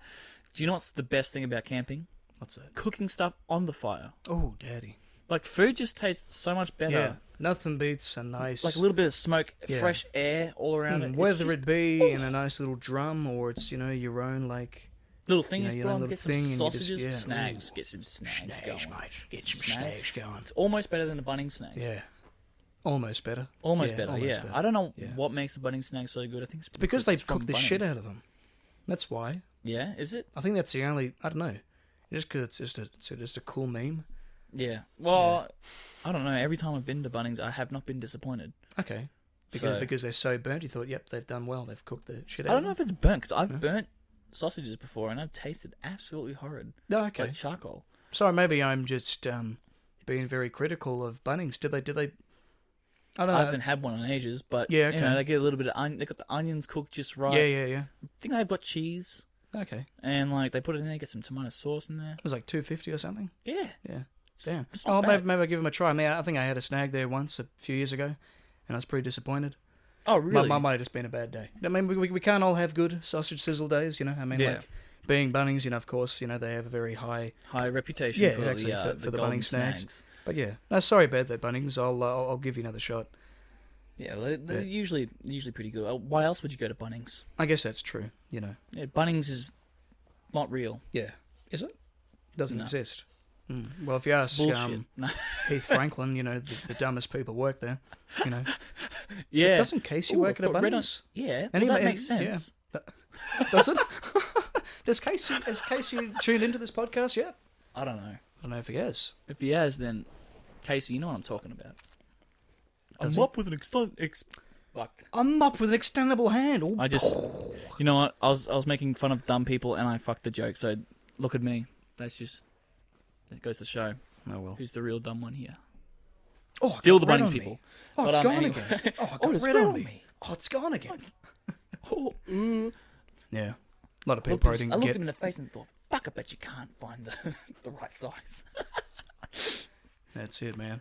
[SPEAKER 3] Do you know what's the best thing about camping?
[SPEAKER 1] What's that?
[SPEAKER 3] Cooking stuff on the fire.
[SPEAKER 1] Oh, daddy.
[SPEAKER 3] Like food just tastes so much better.
[SPEAKER 1] Yeah. Nothing beats a nice.
[SPEAKER 3] Like a little bit of smoke,
[SPEAKER 1] Yeah.
[SPEAKER 3] fresh air all around it. It's
[SPEAKER 1] Whether
[SPEAKER 3] just
[SPEAKER 1] it be in a nice little drum or it's your own like.
[SPEAKER 3] little thing
[SPEAKER 1] you know,
[SPEAKER 3] is
[SPEAKER 1] your
[SPEAKER 3] put
[SPEAKER 1] own
[SPEAKER 3] on,
[SPEAKER 1] little
[SPEAKER 3] get some
[SPEAKER 1] thing and you just-
[SPEAKER 3] sausages,
[SPEAKER 1] yeah,
[SPEAKER 3] snags,
[SPEAKER 1] ooh.
[SPEAKER 3] get some snags going.
[SPEAKER 1] mate. Get
[SPEAKER 3] Some
[SPEAKER 1] some
[SPEAKER 3] snags.
[SPEAKER 1] snags going.
[SPEAKER 3] It's almost better than the Bunnings snags.
[SPEAKER 1] Yeah. Almost better.
[SPEAKER 3] Almost
[SPEAKER 1] Yeah,
[SPEAKER 3] better,
[SPEAKER 1] almost
[SPEAKER 3] yeah.
[SPEAKER 1] better.
[SPEAKER 3] I don't know
[SPEAKER 1] Yeah.
[SPEAKER 3] what makes the Bunnings snags so good. I think it's
[SPEAKER 1] Because they
[SPEAKER 3] it's from
[SPEAKER 1] cook the shit
[SPEAKER 3] Bunnings.
[SPEAKER 1] out of them. That's why.
[SPEAKER 3] Yeah, is it?
[SPEAKER 1] I think that's the only. I don't know. Just because it's just a cool meme.
[SPEAKER 3] Yeah. Well, I don't know. Every time I've been to Bunnings, I have not been disappointed.
[SPEAKER 1] Okay.
[SPEAKER 3] So-
[SPEAKER 1] Because they're so burnt, you thought, yep, they've done well. They've cooked the shit
[SPEAKER 3] I
[SPEAKER 1] out
[SPEAKER 3] don't
[SPEAKER 1] of
[SPEAKER 3] know
[SPEAKER 1] them.
[SPEAKER 3] if it's burnt because I've
[SPEAKER 1] Yeah.
[SPEAKER 3] burnt sausages before and I've tasted absolutely horrid,
[SPEAKER 1] No, okay.
[SPEAKER 3] like charcoal.
[SPEAKER 1] Sorry, maybe I'm just being very critical of Bunnings. Did they? I don't
[SPEAKER 3] I
[SPEAKER 1] know.
[SPEAKER 3] haven't had one in ages, but
[SPEAKER 1] Yeah,
[SPEAKER 3] you know,
[SPEAKER 1] okay.
[SPEAKER 3] they get a little bit of onion. They got the onions cooked just right.
[SPEAKER 1] Yeah.
[SPEAKER 3] I think they've got cheese
[SPEAKER 1] Okay.
[SPEAKER 3] and like they put it in there, get some tomato sauce in there.
[SPEAKER 1] It was like $2.50 or something.
[SPEAKER 3] Yeah.
[SPEAKER 1] Yeah. Damn.
[SPEAKER 3] It's not
[SPEAKER 1] Oh,
[SPEAKER 3] bad.
[SPEAKER 1] maybe I'll give them a try. I think I had a snag there once a few years ago, and I was pretty disappointed.
[SPEAKER 3] Oh, really?
[SPEAKER 1] Might have just been a bad day. I mean, we can't all have good sausage sizzle days, I mean,
[SPEAKER 3] Yeah.
[SPEAKER 1] like being Bunnings, of course, they have a very high.
[SPEAKER 3] High reputation
[SPEAKER 1] Yeah,
[SPEAKER 3] for,
[SPEAKER 1] actually, for the
[SPEAKER 3] golden
[SPEAKER 1] Bunnings snags. But yeah, no, sorry about that, Bunnings. I'll give you another shot.
[SPEAKER 3] Yeah, well, they're
[SPEAKER 1] Yeah.
[SPEAKER 3] usually pretty good. Why else would you go to Bunnings?
[SPEAKER 1] I guess that's true.
[SPEAKER 3] Yeah, Bunnings is not real.
[SPEAKER 1] Yeah, is it? Doesn't
[SPEAKER 3] No.
[SPEAKER 1] exist. Well, if you ask
[SPEAKER 3] Bullshit. No.
[SPEAKER 1] Heath Franklin, the dumbest people work there.
[SPEAKER 3] Yeah.
[SPEAKER 1] Doesn't Casey
[SPEAKER 3] Ooh,
[SPEAKER 1] work
[SPEAKER 3] I've
[SPEAKER 1] at a
[SPEAKER 3] got red on-
[SPEAKER 1] Bunnings?
[SPEAKER 3] Yeah,
[SPEAKER 1] And
[SPEAKER 3] well,
[SPEAKER 1] he-
[SPEAKER 3] that makes
[SPEAKER 1] and- yeah.
[SPEAKER 3] sense.
[SPEAKER 1] Does it? Has Casey tuned into this podcast yet?
[SPEAKER 3] I don't know.
[SPEAKER 1] I don't know if he has.
[SPEAKER 3] If he has, then Casey, you know what I'm talking about.
[SPEAKER 1] Does
[SPEAKER 3] I'm
[SPEAKER 1] he?
[SPEAKER 3] up with an Fuck.
[SPEAKER 1] I'm up with an extendable hand. Ooh.
[SPEAKER 3] I just, you know what? I was making fun of dumb people and I fucked the joke. So look at me. That goes to show
[SPEAKER 1] Oh well.
[SPEAKER 3] who's the real dumb one here.
[SPEAKER 1] Oh,
[SPEAKER 3] Still
[SPEAKER 1] I
[SPEAKER 3] the
[SPEAKER 1] got red
[SPEAKER 3] Bunnings
[SPEAKER 1] on me.
[SPEAKER 3] people.
[SPEAKER 1] Oh,
[SPEAKER 3] But,
[SPEAKER 1] it's gone
[SPEAKER 3] anyway.
[SPEAKER 1] again. Oh, I got
[SPEAKER 3] Oh, there's
[SPEAKER 1] red
[SPEAKER 3] red
[SPEAKER 1] on
[SPEAKER 3] on
[SPEAKER 1] me.
[SPEAKER 3] me.
[SPEAKER 1] Oh, it's gone again.
[SPEAKER 3] Oh,
[SPEAKER 1] Yeah. A lot of people
[SPEAKER 3] I
[SPEAKER 1] probably didn't
[SPEAKER 3] looked
[SPEAKER 1] get.
[SPEAKER 3] him in the face and thought, "Fuck! I bet you can't find the right size."
[SPEAKER 1] That's it, man.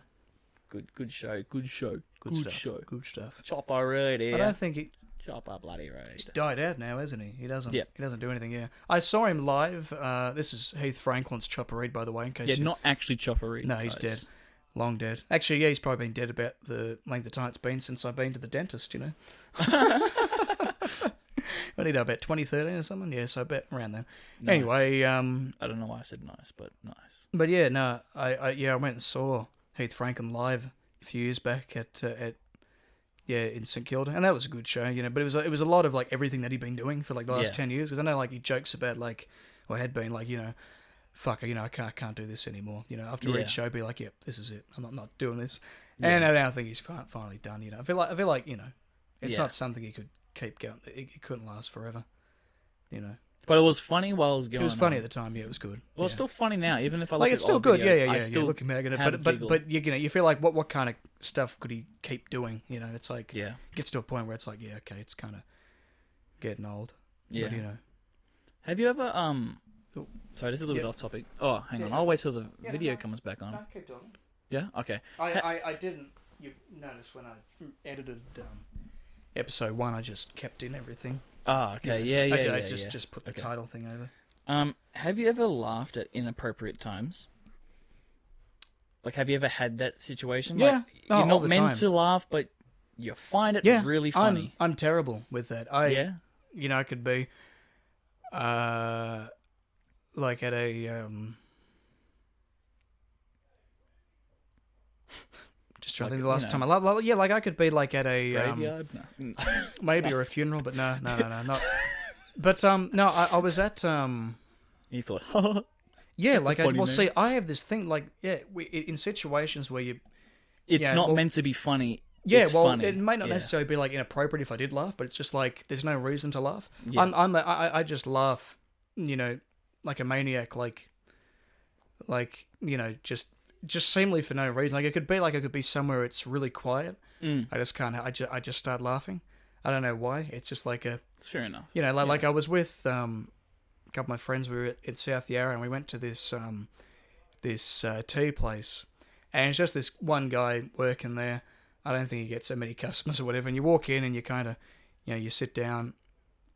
[SPEAKER 3] Good show. Good show.
[SPEAKER 1] Good stuff. Good stuff.
[SPEAKER 3] Chopper right
[SPEAKER 1] I
[SPEAKER 3] here.
[SPEAKER 1] don't think
[SPEAKER 3] Chopper bloody right.
[SPEAKER 1] he's died out now, hasn't he? He doesn't.
[SPEAKER 3] Yep.
[SPEAKER 1] He doesn't do anything. Yeah. I saw him live. This is Heath Franklin's Chopper Reed, by the way. In case
[SPEAKER 3] Yeah,
[SPEAKER 1] you-
[SPEAKER 3] not actually Chopper Reed.
[SPEAKER 1] No, he's
[SPEAKER 3] guys.
[SPEAKER 1] dead. Long dead. Actually, yeah, he's probably been dead about the length of time it's been since I've been to the dentist, I need about 2013 or something. Yeah, so I bet around then.
[SPEAKER 3] Nice.
[SPEAKER 1] Anyway,
[SPEAKER 3] I don't know why I said nice, but nice.
[SPEAKER 1] but yeah, no, I went and saw Heath Franklin live a few years back at in St Kilda, and that was a good show, But it was a lot of like everything that he'd been doing for like the last
[SPEAKER 3] Yeah.
[SPEAKER 1] 10 years, because I know like he jokes about like, or had been like, fuck, I can't do this anymore. After
[SPEAKER 3] Yeah.
[SPEAKER 1] each show, be like, yep, this is it. I'm not doing this.
[SPEAKER 3] Yeah.
[SPEAKER 1] And now I think he's finally done. I feel like it's
[SPEAKER 3] Yeah.
[SPEAKER 1] not something he could keep going. It couldn't last forever.
[SPEAKER 3] But it was funny while it was going.
[SPEAKER 1] It was funny
[SPEAKER 3] on.
[SPEAKER 1] at the time. Yeah, it was good.
[SPEAKER 3] Well, it's
[SPEAKER 1] yeah.
[SPEAKER 3] still funny now, even if I look
[SPEAKER 1] Like
[SPEAKER 3] at
[SPEAKER 1] it's still
[SPEAKER 3] old
[SPEAKER 1] good.
[SPEAKER 3] videos,
[SPEAKER 1] Yeah.
[SPEAKER 3] I still
[SPEAKER 1] Looking back at it,
[SPEAKER 3] have a giggle.
[SPEAKER 1] but you feel like what kind of stuff could he keep doing? It's like
[SPEAKER 3] yeah,
[SPEAKER 1] gets to a point where it's like, yeah, okay, it's kind of getting old.
[SPEAKER 3] yeah.
[SPEAKER 1] But,
[SPEAKER 3] Have you ever
[SPEAKER 1] Oh.
[SPEAKER 3] Sorry, this is a little
[SPEAKER 1] Yeah.
[SPEAKER 3] bit off topic. Oh, hang on.
[SPEAKER 1] Yeah.
[SPEAKER 3] I'll wait till the
[SPEAKER 1] Yeah,
[SPEAKER 3] video
[SPEAKER 1] no.
[SPEAKER 3] comes back on.
[SPEAKER 1] keep talking.
[SPEAKER 3] Yeah. Okay.
[SPEAKER 1] I didn't. You noticed when I edited episode 1, I just kept in everything.
[SPEAKER 3] Oh, okay. Yeah, yeah,
[SPEAKER 1] I
[SPEAKER 3] yeah.
[SPEAKER 1] just put the
[SPEAKER 3] Okay.
[SPEAKER 1] title thing over.
[SPEAKER 3] Have you ever laughed at inappropriate times? Like, have you ever had that situation?
[SPEAKER 1] Yeah.
[SPEAKER 3] Like,
[SPEAKER 1] Oh,
[SPEAKER 3] you're
[SPEAKER 1] all
[SPEAKER 3] not
[SPEAKER 1] the
[SPEAKER 3] meant
[SPEAKER 1] time.
[SPEAKER 3] to laugh, but you find it
[SPEAKER 1] Yeah,
[SPEAKER 3] really funny.
[SPEAKER 1] I'm terrible with that.
[SPEAKER 3] Yeah.
[SPEAKER 1] I could be, like at a just trying to think the last time I laughed. Yeah, like I could be like at a
[SPEAKER 3] Graveyard? No.
[SPEAKER 1] maybe or a funeral, but no, not. But no, I was at
[SPEAKER 3] You thought,
[SPEAKER 1] yeah,
[SPEAKER 3] That's a
[SPEAKER 1] like
[SPEAKER 3] funny name.
[SPEAKER 1] see, I have this thing like in situations where you
[SPEAKER 3] it's
[SPEAKER 1] Yeah,
[SPEAKER 3] not
[SPEAKER 1] well-
[SPEAKER 3] meant to be funny.
[SPEAKER 1] yeah,
[SPEAKER 3] it's
[SPEAKER 1] well,
[SPEAKER 3] funny.
[SPEAKER 1] it might not
[SPEAKER 3] Yeah.
[SPEAKER 1] necessarily be like inappropriate if I did laugh, but it's just like there's no reason to laugh.
[SPEAKER 3] Yeah.
[SPEAKER 1] I just laugh, like a maniac, like just seemingly for no reason. Like it could be somewhere it's really quiet.
[SPEAKER 3] Mm,
[SPEAKER 1] I just can't. I just start laughing. I don't know why. It's just like a
[SPEAKER 3] it's fair enough.
[SPEAKER 1] like I was with a couple of my friends. We were at South Yarra and we went to this tea place, and it's just this one guy working there. I don't think he gets so many customers or whatever. And you walk in and you kind of, you sit down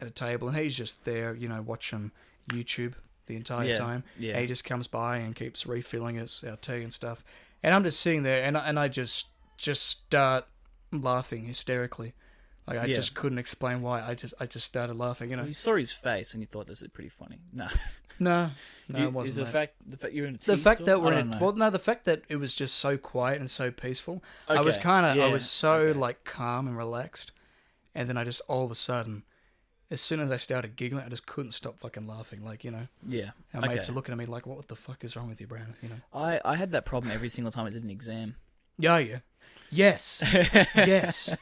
[SPEAKER 1] at a table and he's just there, watching YouTube the entire
[SPEAKER 3] Yeah,
[SPEAKER 1] time.
[SPEAKER 3] yeah.
[SPEAKER 1] And he just comes by and keeps refilling our tea and stuff. And I'm just sitting there and I just start laughing hysterically. Like I
[SPEAKER 3] Yeah.
[SPEAKER 1] just couldn't explain why. I just started laughing.
[SPEAKER 3] Well, you saw his face and you thought this is pretty funny. No,
[SPEAKER 1] No, it
[SPEAKER 3] Is
[SPEAKER 1] wasn't.
[SPEAKER 3] the
[SPEAKER 1] that.
[SPEAKER 3] fact you're in a tea
[SPEAKER 1] The fact
[SPEAKER 3] store?
[SPEAKER 1] that we're
[SPEAKER 3] I
[SPEAKER 1] in
[SPEAKER 3] don't
[SPEAKER 1] a,
[SPEAKER 3] know.
[SPEAKER 1] well, no, the fact that it was just so quiet and so peaceful. I was
[SPEAKER 3] Okay,
[SPEAKER 1] kind of, I
[SPEAKER 3] yeah,
[SPEAKER 1] was so
[SPEAKER 3] okay.
[SPEAKER 1] like calm and relaxed, and then I just all of a sudden, as soon as I started giggling, I just couldn't stop fucking laughing. Like
[SPEAKER 3] Yeah.
[SPEAKER 1] our mates are
[SPEAKER 3] Okay.
[SPEAKER 1] looking at me like, "What the fuck is wrong with you, Brandon?"
[SPEAKER 3] I had that problem every single time I did an exam.
[SPEAKER 1] Yeah. Yes. Yes.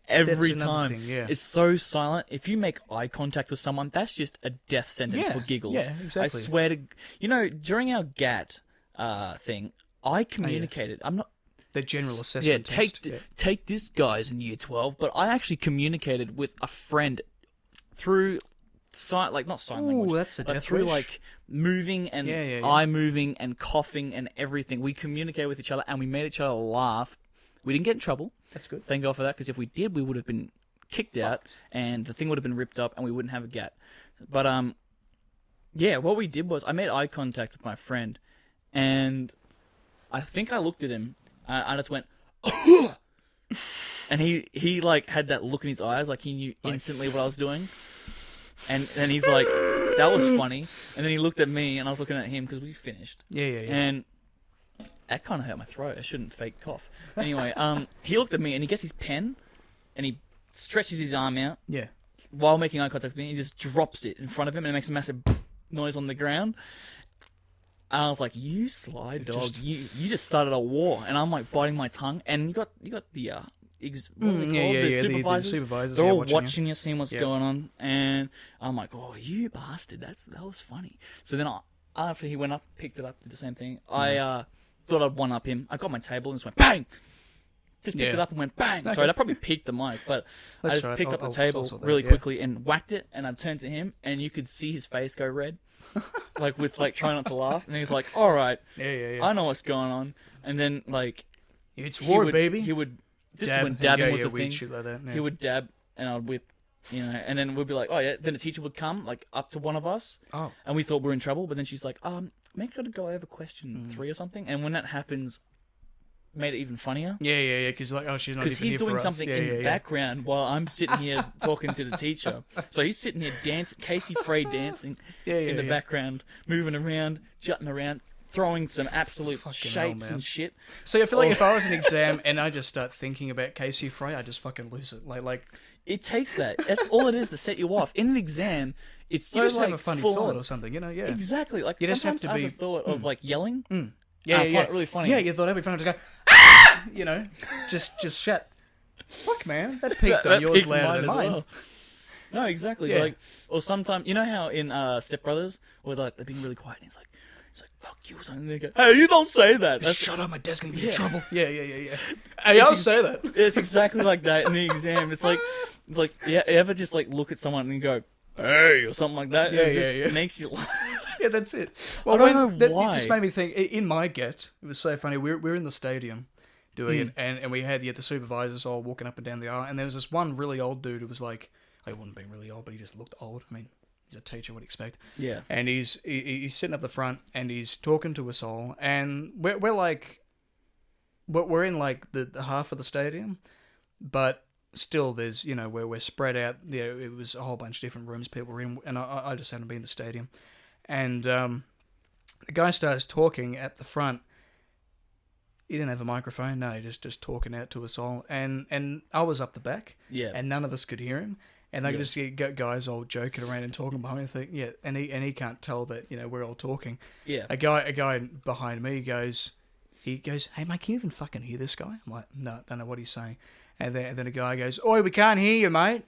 [SPEAKER 3] Every
[SPEAKER 1] That's another
[SPEAKER 3] time.
[SPEAKER 1] thing, yeah.
[SPEAKER 3] It's so silent. If you make eye contact with someone, that's just a death sentence
[SPEAKER 1] Yeah,
[SPEAKER 3] for giggles.
[SPEAKER 1] yeah, exactly.
[SPEAKER 3] I swear to during our GAT thing, I communicated. I'm not
[SPEAKER 1] The general assessment test.
[SPEAKER 3] take this guys in year 12, but I actually communicated with a friend through not sign language.
[SPEAKER 1] Ooh, that's a
[SPEAKER 3] but
[SPEAKER 1] death
[SPEAKER 3] through
[SPEAKER 1] wish.
[SPEAKER 3] like moving and
[SPEAKER 1] Yeah.
[SPEAKER 3] eye moving and coughing and everything. We communicated with each other and we made each other laugh. We didn't get in trouble.
[SPEAKER 1] That's good.
[SPEAKER 3] Thank God for that, because if we did, we would have been kicked out and the thing would have been ripped up and we wouldn't have a GAT. But yeah, what we did was I made eye contact with my friend and I think I looked at him and I just went, and he like had that look in his eyes, like he knew instantly what I was doing. And then he's like, that was funny. And then he looked at me and I was looking at him because we finished.
[SPEAKER 1] Yeah.
[SPEAKER 3] And that kind of hurt my throat. I shouldn't fake cough. Anyway, he looked at me and he gets his pen and he stretches his arm out
[SPEAKER 1] Yeah.
[SPEAKER 3] while making eye contact with me. He just drops it in front of him and it makes a massive noise on the ground. And I was like, "You sly dog! You just started a war!" And I'm like biting my tongue. And you got the what are they called? The supervisors.
[SPEAKER 1] The supervisors.
[SPEAKER 3] They're
[SPEAKER 1] yeah,
[SPEAKER 3] all
[SPEAKER 1] watching you.
[SPEAKER 3] watching you, seeing what's
[SPEAKER 1] Yeah.
[SPEAKER 3] going on, and I'm like, "Oh, you bastard! That was funny." So then, after he went up, picked it up, did the same thing. I thought I'd one up him. I got my table and just went bang. Just picked
[SPEAKER 1] Yeah.
[SPEAKER 3] it up and went bang.
[SPEAKER 1] Okay.
[SPEAKER 3] Sorry, that probably peaked the mic, but I
[SPEAKER 1] That's
[SPEAKER 3] just
[SPEAKER 1] right.
[SPEAKER 3] picked up the
[SPEAKER 1] I'll
[SPEAKER 3] table
[SPEAKER 1] sort that
[SPEAKER 3] really
[SPEAKER 1] out, yeah.
[SPEAKER 3] quickly and whacked it. And I turned to him, and you could see his face go red, like with like trying not to laugh. And he's like, "All right,
[SPEAKER 1] Yeah.
[SPEAKER 3] I know what's going on." And then like
[SPEAKER 1] It's
[SPEAKER 3] he
[SPEAKER 1] war,
[SPEAKER 3] would,
[SPEAKER 1] baby.
[SPEAKER 3] He would just
[SPEAKER 1] Dab.
[SPEAKER 3] when dabbing
[SPEAKER 1] yeah,
[SPEAKER 3] was
[SPEAKER 1] yeah,
[SPEAKER 3] the
[SPEAKER 1] weird
[SPEAKER 3] thing.
[SPEAKER 1] shit like that. Yeah.
[SPEAKER 3] He would dab, and I'd whip, and then we'd be like, "Oh yeah." Then a teacher would come like up to one of us,
[SPEAKER 1] Oh.
[SPEAKER 3] and we thought we were in trouble. But then she's like, make sure to go over question
[SPEAKER 1] Mm.
[SPEAKER 3] 3 or something." And when that happens, made it even funnier.
[SPEAKER 1] Yeah. Because like, oh, she's not
[SPEAKER 3] Because
[SPEAKER 1] even
[SPEAKER 3] he's
[SPEAKER 1] here
[SPEAKER 3] doing
[SPEAKER 1] for us.
[SPEAKER 3] something
[SPEAKER 1] Yeah,
[SPEAKER 3] in
[SPEAKER 1] yeah,
[SPEAKER 3] the
[SPEAKER 1] yeah.
[SPEAKER 3] background while I'm sitting here talking to the teacher. So he's sitting here dancing, Casey Frey dancing in the background, moving around, jutting around, throwing some absolute
[SPEAKER 1] Fucking hell,
[SPEAKER 3] shapes
[SPEAKER 1] man.
[SPEAKER 3] and shit.
[SPEAKER 1] So I feel like if I was an exam and I just start thinking about Casey Frey, I just fucking lose it. Like
[SPEAKER 3] It takes that. That's all it is to set you off. In an exam, it's so
[SPEAKER 1] you just
[SPEAKER 3] like
[SPEAKER 1] have a funny
[SPEAKER 3] full
[SPEAKER 1] thought
[SPEAKER 3] on.
[SPEAKER 1] or something, Yeah.
[SPEAKER 3] Exactly. Like
[SPEAKER 1] You just have
[SPEAKER 3] sometimes
[SPEAKER 1] to
[SPEAKER 3] I
[SPEAKER 1] be-
[SPEAKER 3] have a thought of like yelling.
[SPEAKER 1] Yeah,
[SPEAKER 3] I find it really funny.
[SPEAKER 1] Yeah, you thought every time to go, ah! Just shut. Fuck, man, that peaked on
[SPEAKER 3] That
[SPEAKER 1] yours
[SPEAKER 3] piqued
[SPEAKER 1] louder than
[SPEAKER 3] as
[SPEAKER 1] mine.
[SPEAKER 3] well. No, exactly.
[SPEAKER 1] Yeah.
[SPEAKER 3] Like, or sometimes you know how in Step Brothers, where like they're being really quiet, and he's like, "Fuck you" or something. They go, "Hey, you don't say that." That's
[SPEAKER 1] Shut up, my desk gonna be in
[SPEAKER 3] Yeah.
[SPEAKER 1] trouble. Yeah. Hey, I'll say that.
[SPEAKER 3] It's exactly like that in the exam. It's like yeah, you ever just like look at someone and go, "Hey," or something like that.
[SPEAKER 1] Yeah,
[SPEAKER 3] it
[SPEAKER 1] yeah,
[SPEAKER 3] just
[SPEAKER 1] yeah.
[SPEAKER 3] makes you laugh.
[SPEAKER 1] Yeah, that's it.
[SPEAKER 3] I don't know
[SPEAKER 1] That
[SPEAKER 3] why.
[SPEAKER 1] just made me think. In my get, it was so funny. We're in the stadium doing it, and we had the supervisors all walking up and down the aisle, and there was this one really old dude who was like, he wouldn't have been really old, but he just looked old. I mean, he's a teacher, would expect.
[SPEAKER 3] Yeah.
[SPEAKER 1] And he's sitting up the front, and he's talking to us all, and we're like, we're in like the half of the stadium, but still there's, you know, where we're spread out. You know, it was a whole bunch of different rooms people were in, and I just happened to be in the stadium, and the guy starts talking at the front. He didn't have a microphone, no, he just talking out to us all, and I was up the back,
[SPEAKER 3] Yeah.
[SPEAKER 1] and none of us could hear him, and I could
[SPEAKER 3] Yeah.
[SPEAKER 1] just get guys all joking around and talking behind me. Think, yeah, and he can't tell that, you know, we're all talking.
[SPEAKER 3] Yeah.
[SPEAKER 1] A guy behind me goes, hey mate, can you even fucking hear this guy? I'm like, no, don't know what he's saying. And then a guy goes, oi, we can't hear you, mate.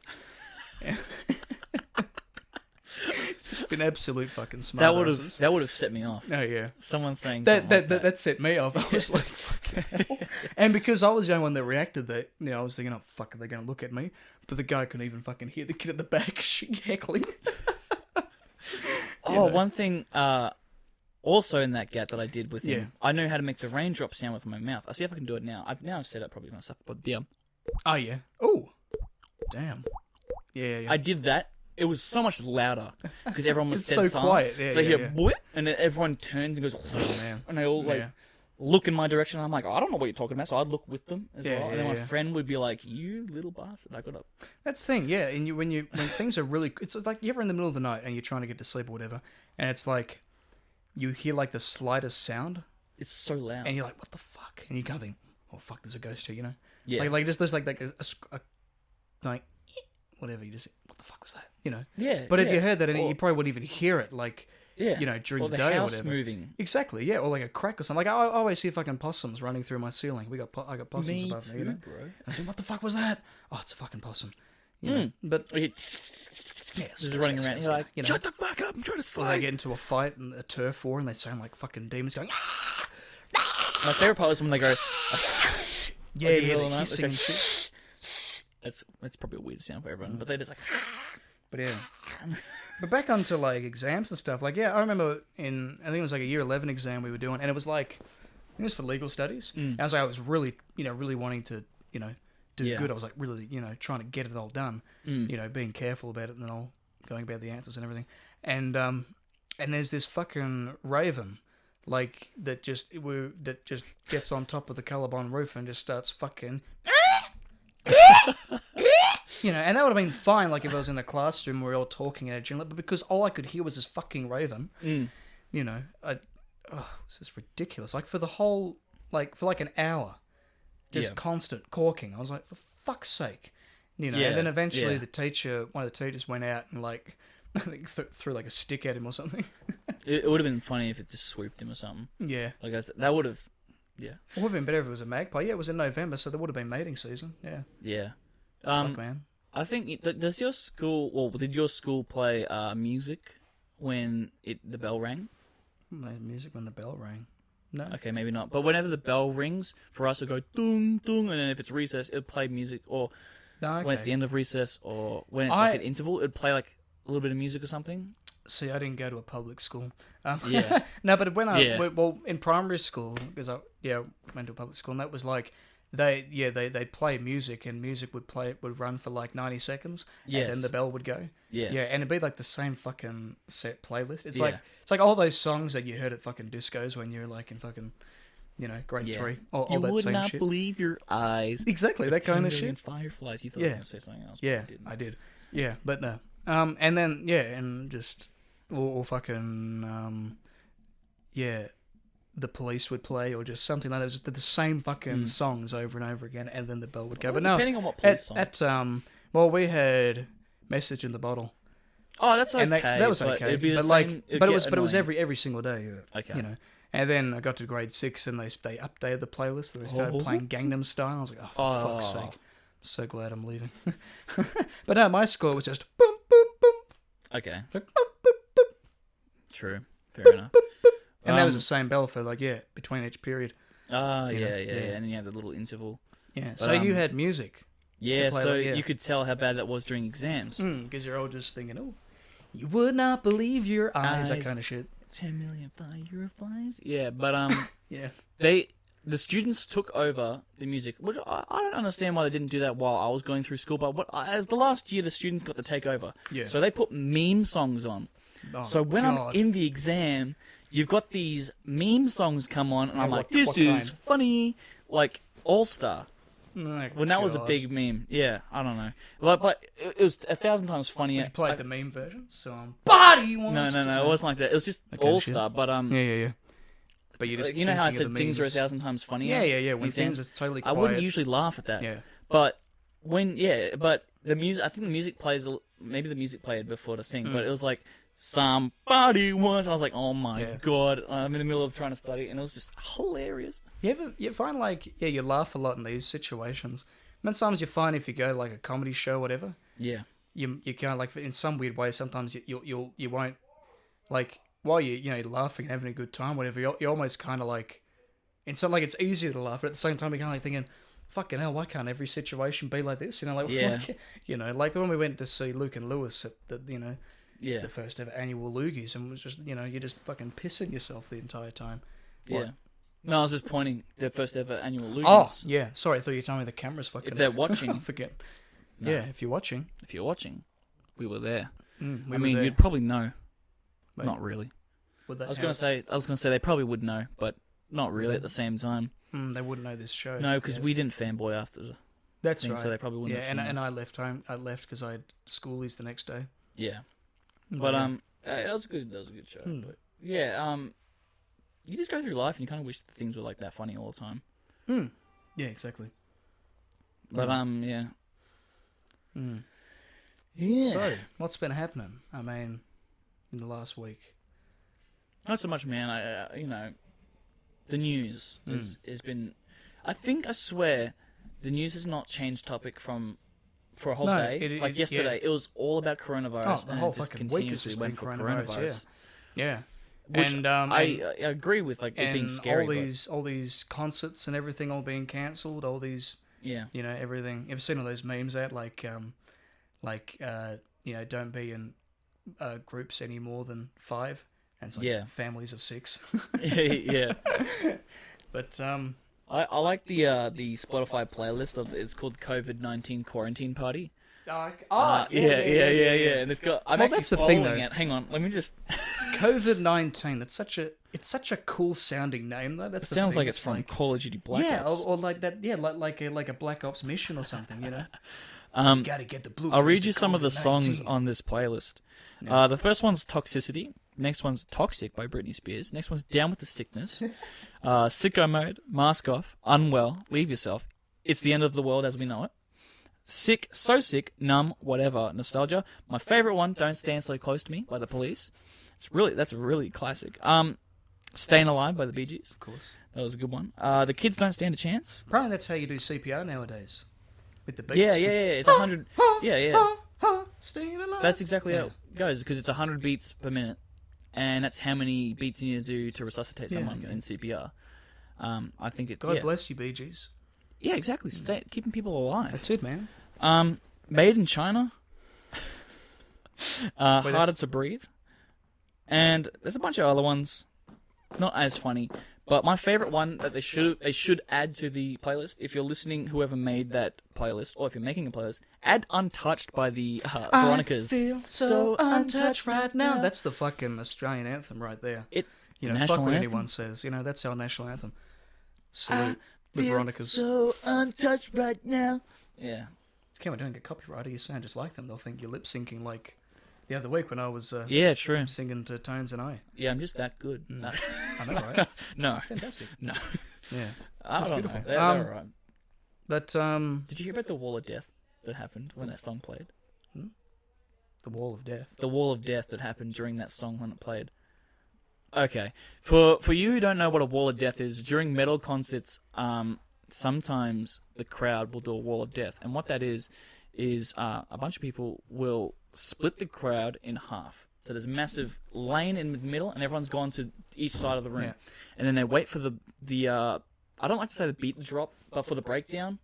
[SPEAKER 1] It's been absolute fucking smart.
[SPEAKER 3] That would have set me off.
[SPEAKER 1] Oh yeah.
[SPEAKER 3] Someone saying
[SPEAKER 1] That set me off. I was like, fucking hell. And because I was the only one that reacted, that, you know, I was thinking, oh fuck, are they gonna look at me? But the guy couldn't even fucking hear the kid at the back heckling.
[SPEAKER 3] Oh, one thing also in that gap that I did with him,
[SPEAKER 1] Yeah.
[SPEAKER 3] I know how to make the raindrop sound with my mouth. I'll see if I can do it now. I've said that probably myself, but yeah.
[SPEAKER 1] Oh yeah. Oh, damn. Yeah.
[SPEAKER 3] I did that. It was so much louder because everyone was
[SPEAKER 1] It's
[SPEAKER 3] dead
[SPEAKER 1] so
[SPEAKER 3] silent.
[SPEAKER 1] quiet, yeah,
[SPEAKER 3] so you
[SPEAKER 1] yeah,
[SPEAKER 3] hear
[SPEAKER 1] yeah.
[SPEAKER 3] "Bwip," and then everyone turns and goes,
[SPEAKER 1] Oh man.
[SPEAKER 3] and they all like
[SPEAKER 1] Yeah.
[SPEAKER 3] look in my direction. I'm like, I don't know what you're talking about, so I'd look with them as
[SPEAKER 1] Yeah,
[SPEAKER 3] well. And then
[SPEAKER 1] yeah,
[SPEAKER 3] my
[SPEAKER 1] yeah.
[SPEAKER 3] friend would be like, "You little bastard!" I got up.
[SPEAKER 1] That's the thing, yeah. And when things are really, it's like you're ever in the middle of the night and you're trying to get to sleep or whatever, and it's like you hear like the slightest sound,
[SPEAKER 3] It's so loud.
[SPEAKER 1] and you're like, what the fuck? And you kind of think, oh fuck, there's a ghost here, you know?
[SPEAKER 3] Yeah.
[SPEAKER 1] Like just there's like a like whatever. You just, what the fuck was that? You know?
[SPEAKER 3] Yeah.
[SPEAKER 1] But if
[SPEAKER 3] yeah.
[SPEAKER 1] you heard that,
[SPEAKER 3] Or-
[SPEAKER 1] you probably wouldn't even hear it. Like,
[SPEAKER 3] yeah.
[SPEAKER 1] you know, during
[SPEAKER 3] or
[SPEAKER 1] the
[SPEAKER 3] the
[SPEAKER 1] day or
[SPEAKER 3] house
[SPEAKER 1] whatever.
[SPEAKER 3] moving.
[SPEAKER 1] Exactly, yeah, or like a crack or something. Like I always see fucking possums running through my ceiling. I got possums
[SPEAKER 3] Me
[SPEAKER 1] above
[SPEAKER 3] too,
[SPEAKER 1] me, you know.
[SPEAKER 3] bro.
[SPEAKER 1] I said, what the fuck was that? Oh, it's a fucking possum. You know? But
[SPEAKER 3] Yeah,
[SPEAKER 1] just
[SPEAKER 3] running around. You're like,
[SPEAKER 1] you know,
[SPEAKER 2] Shut the fuck up! I'm trying to
[SPEAKER 1] or they
[SPEAKER 2] slide.
[SPEAKER 1] get into a fight and a turf war, and they sound like fucking demons going. Ah!
[SPEAKER 3] my favorite part is when they go.
[SPEAKER 1] Yeah,
[SPEAKER 3] Like in the
[SPEAKER 1] yeah,
[SPEAKER 3] middle
[SPEAKER 1] the
[SPEAKER 3] of the night,
[SPEAKER 1] hissing
[SPEAKER 3] okay.
[SPEAKER 1] and shit.
[SPEAKER 3] That's probably a weird sound for everyone, but they just like.
[SPEAKER 1] But yeah. But back onto like exams and stuff. Like, yeah, I remember I think it was like a year 11 exam we were doing, and it was like, I think it was for legal studies. And I was really, you know, really wanting to, you know, do
[SPEAKER 3] Yeah.
[SPEAKER 1] good. I was like really, you know, trying to get it all done. You know, being careful about it and all, going about the answers and everything. And there's this fucking raven, like that just gets on top of the Colorbond roof and just starts fucking. You know, and that would have been fine, like, if I was in the classroom, we were all talking at a gym, but because all I could hear was this fucking raven, you know, this is ridiculous. Like, for the whole, like, for like an hour, just constant corking. I was like, for fuck's sake. You know, and then eventually one of the teachers went out and, like, I think threw, like, a stick at him or something.
[SPEAKER 3] It would have been funny if it just swooped him or something.
[SPEAKER 1] Yeah.
[SPEAKER 3] Like that would have. Yeah.
[SPEAKER 1] It would have been better if it was a magpie. Yeah, it was in November, so there would have been mating season. Yeah.
[SPEAKER 3] Yeah.
[SPEAKER 1] Fuck, man.
[SPEAKER 3] I think does your school? Well, did your school play music when the bell rang?
[SPEAKER 1] Music when the bell rang. No.
[SPEAKER 3] Okay, maybe not. But whenever the bell rings, for us it would go dung dung, and then if it's recess, it would play music. Or
[SPEAKER 1] No, okay.
[SPEAKER 3] when it's the end of recess, or when it's like an interval, it would play like a little bit of music or something.
[SPEAKER 1] See, I didn't go to a public school.
[SPEAKER 3] Yeah.
[SPEAKER 1] No, but when
[SPEAKER 3] Yeah.
[SPEAKER 1] well, in primary school, because I went to a public school, and that was like they'd play music, and music would run for like 90 seconds, and
[SPEAKER 3] Yes.
[SPEAKER 1] then the bell would go.
[SPEAKER 3] Yeah.
[SPEAKER 1] Yeah, and it'd be like the same fucking set playlist. It's
[SPEAKER 3] Yeah.
[SPEAKER 1] like all those songs that you heard at fucking discos when you were like in fucking, you know, grade 3. All
[SPEAKER 3] You
[SPEAKER 1] that
[SPEAKER 3] would
[SPEAKER 1] same
[SPEAKER 3] not
[SPEAKER 1] shit.
[SPEAKER 3] believe your eyes.
[SPEAKER 1] Exactly, that kind of
[SPEAKER 3] 10 million
[SPEAKER 1] shit.
[SPEAKER 3] Fireflies. You thought
[SPEAKER 1] Yeah.
[SPEAKER 3] I was going to say something else. But
[SPEAKER 1] Yeah,
[SPEAKER 3] you didn't.
[SPEAKER 1] I did. Yeah, but no. And then and just or fucking the police would play or just something like that. It was just the same fucking songs over and over again, and then the bell would go.
[SPEAKER 3] Well,
[SPEAKER 1] But no,
[SPEAKER 3] depending on what police song.
[SPEAKER 1] well, we had Message in the Bottle,
[SPEAKER 3] Oh, that's okay.
[SPEAKER 1] and that was
[SPEAKER 3] but
[SPEAKER 1] okay.
[SPEAKER 3] it'd be the
[SPEAKER 1] But
[SPEAKER 3] same,
[SPEAKER 1] like,
[SPEAKER 3] it'd
[SPEAKER 1] but it
[SPEAKER 3] get
[SPEAKER 1] was
[SPEAKER 3] annoying.
[SPEAKER 1] every single day.
[SPEAKER 3] Okay.
[SPEAKER 1] You know. And then I got to grade 6, and they updated the playlist, and they started playing Gangnam Style. I was like, oh, for fuck's sake! I'm so glad I'm leaving. But no, my score was just boom, boom, boom.
[SPEAKER 3] Okay.
[SPEAKER 1] Like, boom, boom, boom.
[SPEAKER 3] True. Fair enough.
[SPEAKER 1] And that was the same bell for like between each period.
[SPEAKER 3] Ah,
[SPEAKER 1] you know,
[SPEAKER 3] yeah,
[SPEAKER 1] yeah.
[SPEAKER 3] and then you have the little interval.
[SPEAKER 1] Yeah.
[SPEAKER 3] But,
[SPEAKER 1] So you had music.
[SPEAKER 3] Yeah,
[SPEAKER 1] play
[SPEAKER 3] so
[SPEAKER 1] like, yeah.
[SPEAKER 3] you could tell how bad that was during exams.
[SPEAKER 1] Because you're all just thinking, oh, you would not believe your eyes, that
[SPEAKER 3] Eyes.
[SPEAKER 1] kind of shit.
[SPEAKER 3] 10 million fireflies. Yeah, but
[SPEAKER 1] Yeah.
[SPEAKER 3] the students took over the music, which I don't understand why they didn't do that while I was going through school. But as the last year, the students got to take over.
[SPEAKER 1] Yeah.
[SPEAKER 3] So they put meme songs on.
[SPEAKER 1] Oh,
[SPEAKER 3] So when
[SPEAKER 1] God.
[SPEAKER 3] I'm in the exam, you've got these meme songs come on, and I'm like,
[SPEAKER 1] what
[SPEAKER 3] this is
[SPEAKER 1] kind?
[SPEAKER 3] funny, like All Star.
[SPEAKER 1] Oh,
[SPEAKER 3] When that was a
[SPEAKER 1] God.
[SPEAKER 3] big meme, yeah, I don't know, but it was 1,000 times funnier.
[SPEAKER 1] You played the meme version? Somebody wants
[SPEAKER 3] No,
[SPEAKER 1] to...
[SPEAKER 3] it wasn't like that. It was just
[SPEAKER 1] Okay,
[SPEAKER 3] All
[SPEAKER 1] shit.
[SPEAKER 3] Star, but
[SPEAKER 1] Yeah. But you just
[SPEAKER 3] you know how I
[SPEAKER 1] thinking of
[SPEAKER 3] said
[SPEAKER 1] the
[SPEAKER 3] things are
[SPEAKER 1] memes.
[SPEAKER 3] 1,000 times funnier.
[SPEAKER 1] Yeah. When
[SPEAKER 3] These
[SPEAKER 1] things
[SPEAKER 3] things-
[SPEAKER 1] are totally
[SPEAKER 3] I
[SPEAKER 1] quiet.
[SPEAKER 3] wouldn't usually laugh at that.
[SPEAKER 1] Yeah.
[SPEAKER 3] But but the music, I think the music plays. Maybe the music played before the thing, but it was like somebody once. I was like, oh my
[SPEAKER 1] Yeah.
[SPEAKER 3] god, I'm in the middle of trying to study, and it was just hilarious.
[SPEAKER 1] You find like you laugh a lot in these situations. And sometimes you find if you go like a comedy show, whatever,
[SPEAKER 3] Yeah,
[SPEAKER 1] you kind of like in some weird way. Sometimes you won't like while you're laughing and having a good time, whatever. You're almost kind of like it's not like it's easier to laugh, but at the same time you're kind of like thinking, fucking hell, why can't every situation be like this? Like
[SPEAKER 3] Yeah.
[SPEAKER 1] like when we went to see Luke and Lewis at the
[SPEAKER 3] yeah,
[SPEAKER 1] the first ever annual Loogies, and it was just you're just fucking pissing yourself the entire time.
[SPEAKER 3] yeah. No, I was just pointing the first ever annual
[SPEAKER 1] Oh,
[SPEAKER 3] Loogies.
[SPEAKER 1] yeah. Sorry, I thought you were telling me the camera's fucking...
[SPEAKER 3] If they're watching,
[SPEAKER 1] I forget.
[SPEAKER 3] No.
[SPEAKER 1] Yeah, if you're watching.
[SPEAKER 3] if you're watching, we were there.
[SPEAKER 1] We
[SPEAKER 3] I
[SPEAKER 1] were
[SPEAKER 3] mean,
[SPEAKER 1] there.
[SPEAKER 3] you'd probably know.
[SPEAKER 1] Mate,
[SPEAKER 3] Not really.
[SPEAKER 1] would they-
[SPEAKER 3] I was gonna say they probably would know, but not really at the same time.
[SPEAKER 1] They wouldn't know this show.
[SPEAKER 3] No, because
[SPEAKER 1] Yeah.
[SPEAKER 3] we didn't fanboy after the
[SPEAKER 1] That's
[SPEAKER 3] thing,
[SPEAKER 1] right.
[SPEAKER 3] so they probably wouldn't.
[SPEAKER 1] Yeah,
[SPEAKER 3] have seen
[SPEAKER 1] and
[SPEAKER 3] us.
[SPEAKER 1] I left home. I left because I had schoolies the next day.
[SPEAKER 3] Yeah, but that was good. That was a good show. But yeah, you just go through life and you kind of wish that things were like that funny all the time.
[SPEAKER 1] Yeah, exactly.
[SPEAKER 3] But yeah.
[SPEAKER 1] Mm.
[SPEAKER 3] Yeah.
[SPEAKER 1] So, what's been happening? I mean, in the last week.
[SPEAKER 3] Not so much, man. The news has been. I swear, the news has not changed topic for a whole
[SPEAKER 1] No,
[SPEAKER 3] day. Like yesterday, it was all about coronavirus.
[SPEAKER 1] Oh, the
[SPEAKER 3] and
[SPEAKER 1] whole
[SPEAKER 3] it just
[SPEAKER 1] fucking week has
[SPEAKER 3] continuously
[SPEAKER 1] just
[SPEAKER 3] went
[SPEAKER 1] been
[SPEAKER 3] for
[SPEAKER 1] coronavirus. Yeah.
[SPEAKER 3] Which
[SPEAKER 1] And
[SPEAKER 3] I agree with, like it being
[SPEAKER 1] and
[SPEAKER 3] scary.
[SPEAKER 1] all these concerts and everything all being cancelled. All these,
[SPEAKER 3] yeah,
[SPEAKER 1] everything. You've seen all those memes out don't be in groups any more than 5, and it's like families of 6.
[SPEAKER 3] yeah.
[SPEAKER 1] But
[SPEAKER 3] I like the Spotify playlist of it's called COVID-19 Quarantine Party.
[SPEAKER 1] yeah.
[SPEAKER 3] And it's got. I'm actually
[SPEAKER 1] that's the
[SPEAKER 3] following
[SPEAKER 1] thing, though.
[SPEAKER 3] it. Hang on, let me just.
[SPEAKER 1] COVID-19. It's such a cool sounding name though. That's
[SPEAKER 3] It
[SPEAKER 1] the
[SPEAKER 3] sounds
[SPEAKER 1] thing.
[SPEAKER 3] like it's from Call of Duty Black
[SPEAKER 1] yeah,
[SPEAKER 3] Ops.
[SPEAKER 1] or like that. Yeah, like a Black Ops mission or something. You gotta get the blue.
[SPEAKER 3] I'll read you some of the songs on this playlist.
[SPEAKER 1] Yeah.
[SPEAKER 3] The first one's Toxicity. Next one's Toxic by Britney Spears. Next one's Down with the Sickness. Sicko Mode, Mask Off, Unwell, Leave Yourself. It's the End of the World as We Know It. Sick, So Sick, Numb, Whatever, Nostalgia. My favorite one, Don't Stand So Close to Me by The Police. That's a really classic. Staying Alive by the Bee Gees.
[SPEAKER 1] Of course.
[SPEAKER 3] That was a good one. The Kids Don't Stand a Chance.
[SPEAKER 1] Probably that's how you do CPR nowadays. With the beats.
[SPEAKER 3] Yeah. It's 100. Yeah.
[SPEAKER 1] Staying alive.
[SPEAKER 3] That's exactly how it goes, because it's 100 beats per minute, and that's how many beats you need to do to resuscitate someone in CPR. I think it.
[SPEAKER 1] God bless you, Bee Gees.
[SPEAKER 3] Yeah, exactly. Keeping people alive.
[SPEAKER 1] That's it, man.
[SPEAKER 3] Made in China. Harder to Breathe, and there's a bunch of other ones, not as funny. But my favorite one that they should add to the playlist, if you're listening, whoever made that playlist, or if you're making a playlist, add Untouched by the Veronicas.
[SPEAKER 1] I feel so untouched right now. That's the fucking Australian anthem right there. Fuck
[SPEAKER 3] national
[SPEAKER 1] what
[SPEAKER 3] anthem?
[SPEAKER 1] anyone says. That's our national anthem. Salute the Veronicas.
[SPEAKER 3] So untouched right now. Yeah.
[SPEAKER 1] Can't we don't get copyrighted? You sound just like them. They'll think you're lip syncing like the other week when I was
[SPEAKER 3] Yeah, true.
[SPEAKER 1] singing to Tones and I.
[SPEAKER 3] Yeah, I'm just that good. No.
[SPEAKER 1] I know, right?
[SPEAKER 3] No.
[SPEAKER 1] Fantastic.
[SPEAKER 3] No.
[SPEAKER 1] Yeah.
[SPEAKER 3] That's
[SPEAKER 1] beautiful.
[SPEAKER 3] They're alright.
[SPEAKER 1] But
[SPEAKER 3] Did you hear about the Wall of Death that happened when that song played?
[SPEAKER 1] the Wall of Death.
[SPEAKER 3] The Wall of Death that happened during that song when it played. Okay. For you who don't know what a Wall of Death is, during metal concerts, sometimes the crowd will do a Wall of Death. And what that is a bunch of people will split the crowd in half. So there's a massive lane in the middle, and everyone's gone to each side of the room.
[SPEAKER 1] Yeah.
[SPEAKER 3] And then they wait for the I don't like to say the beat to drop, but for the breakdown.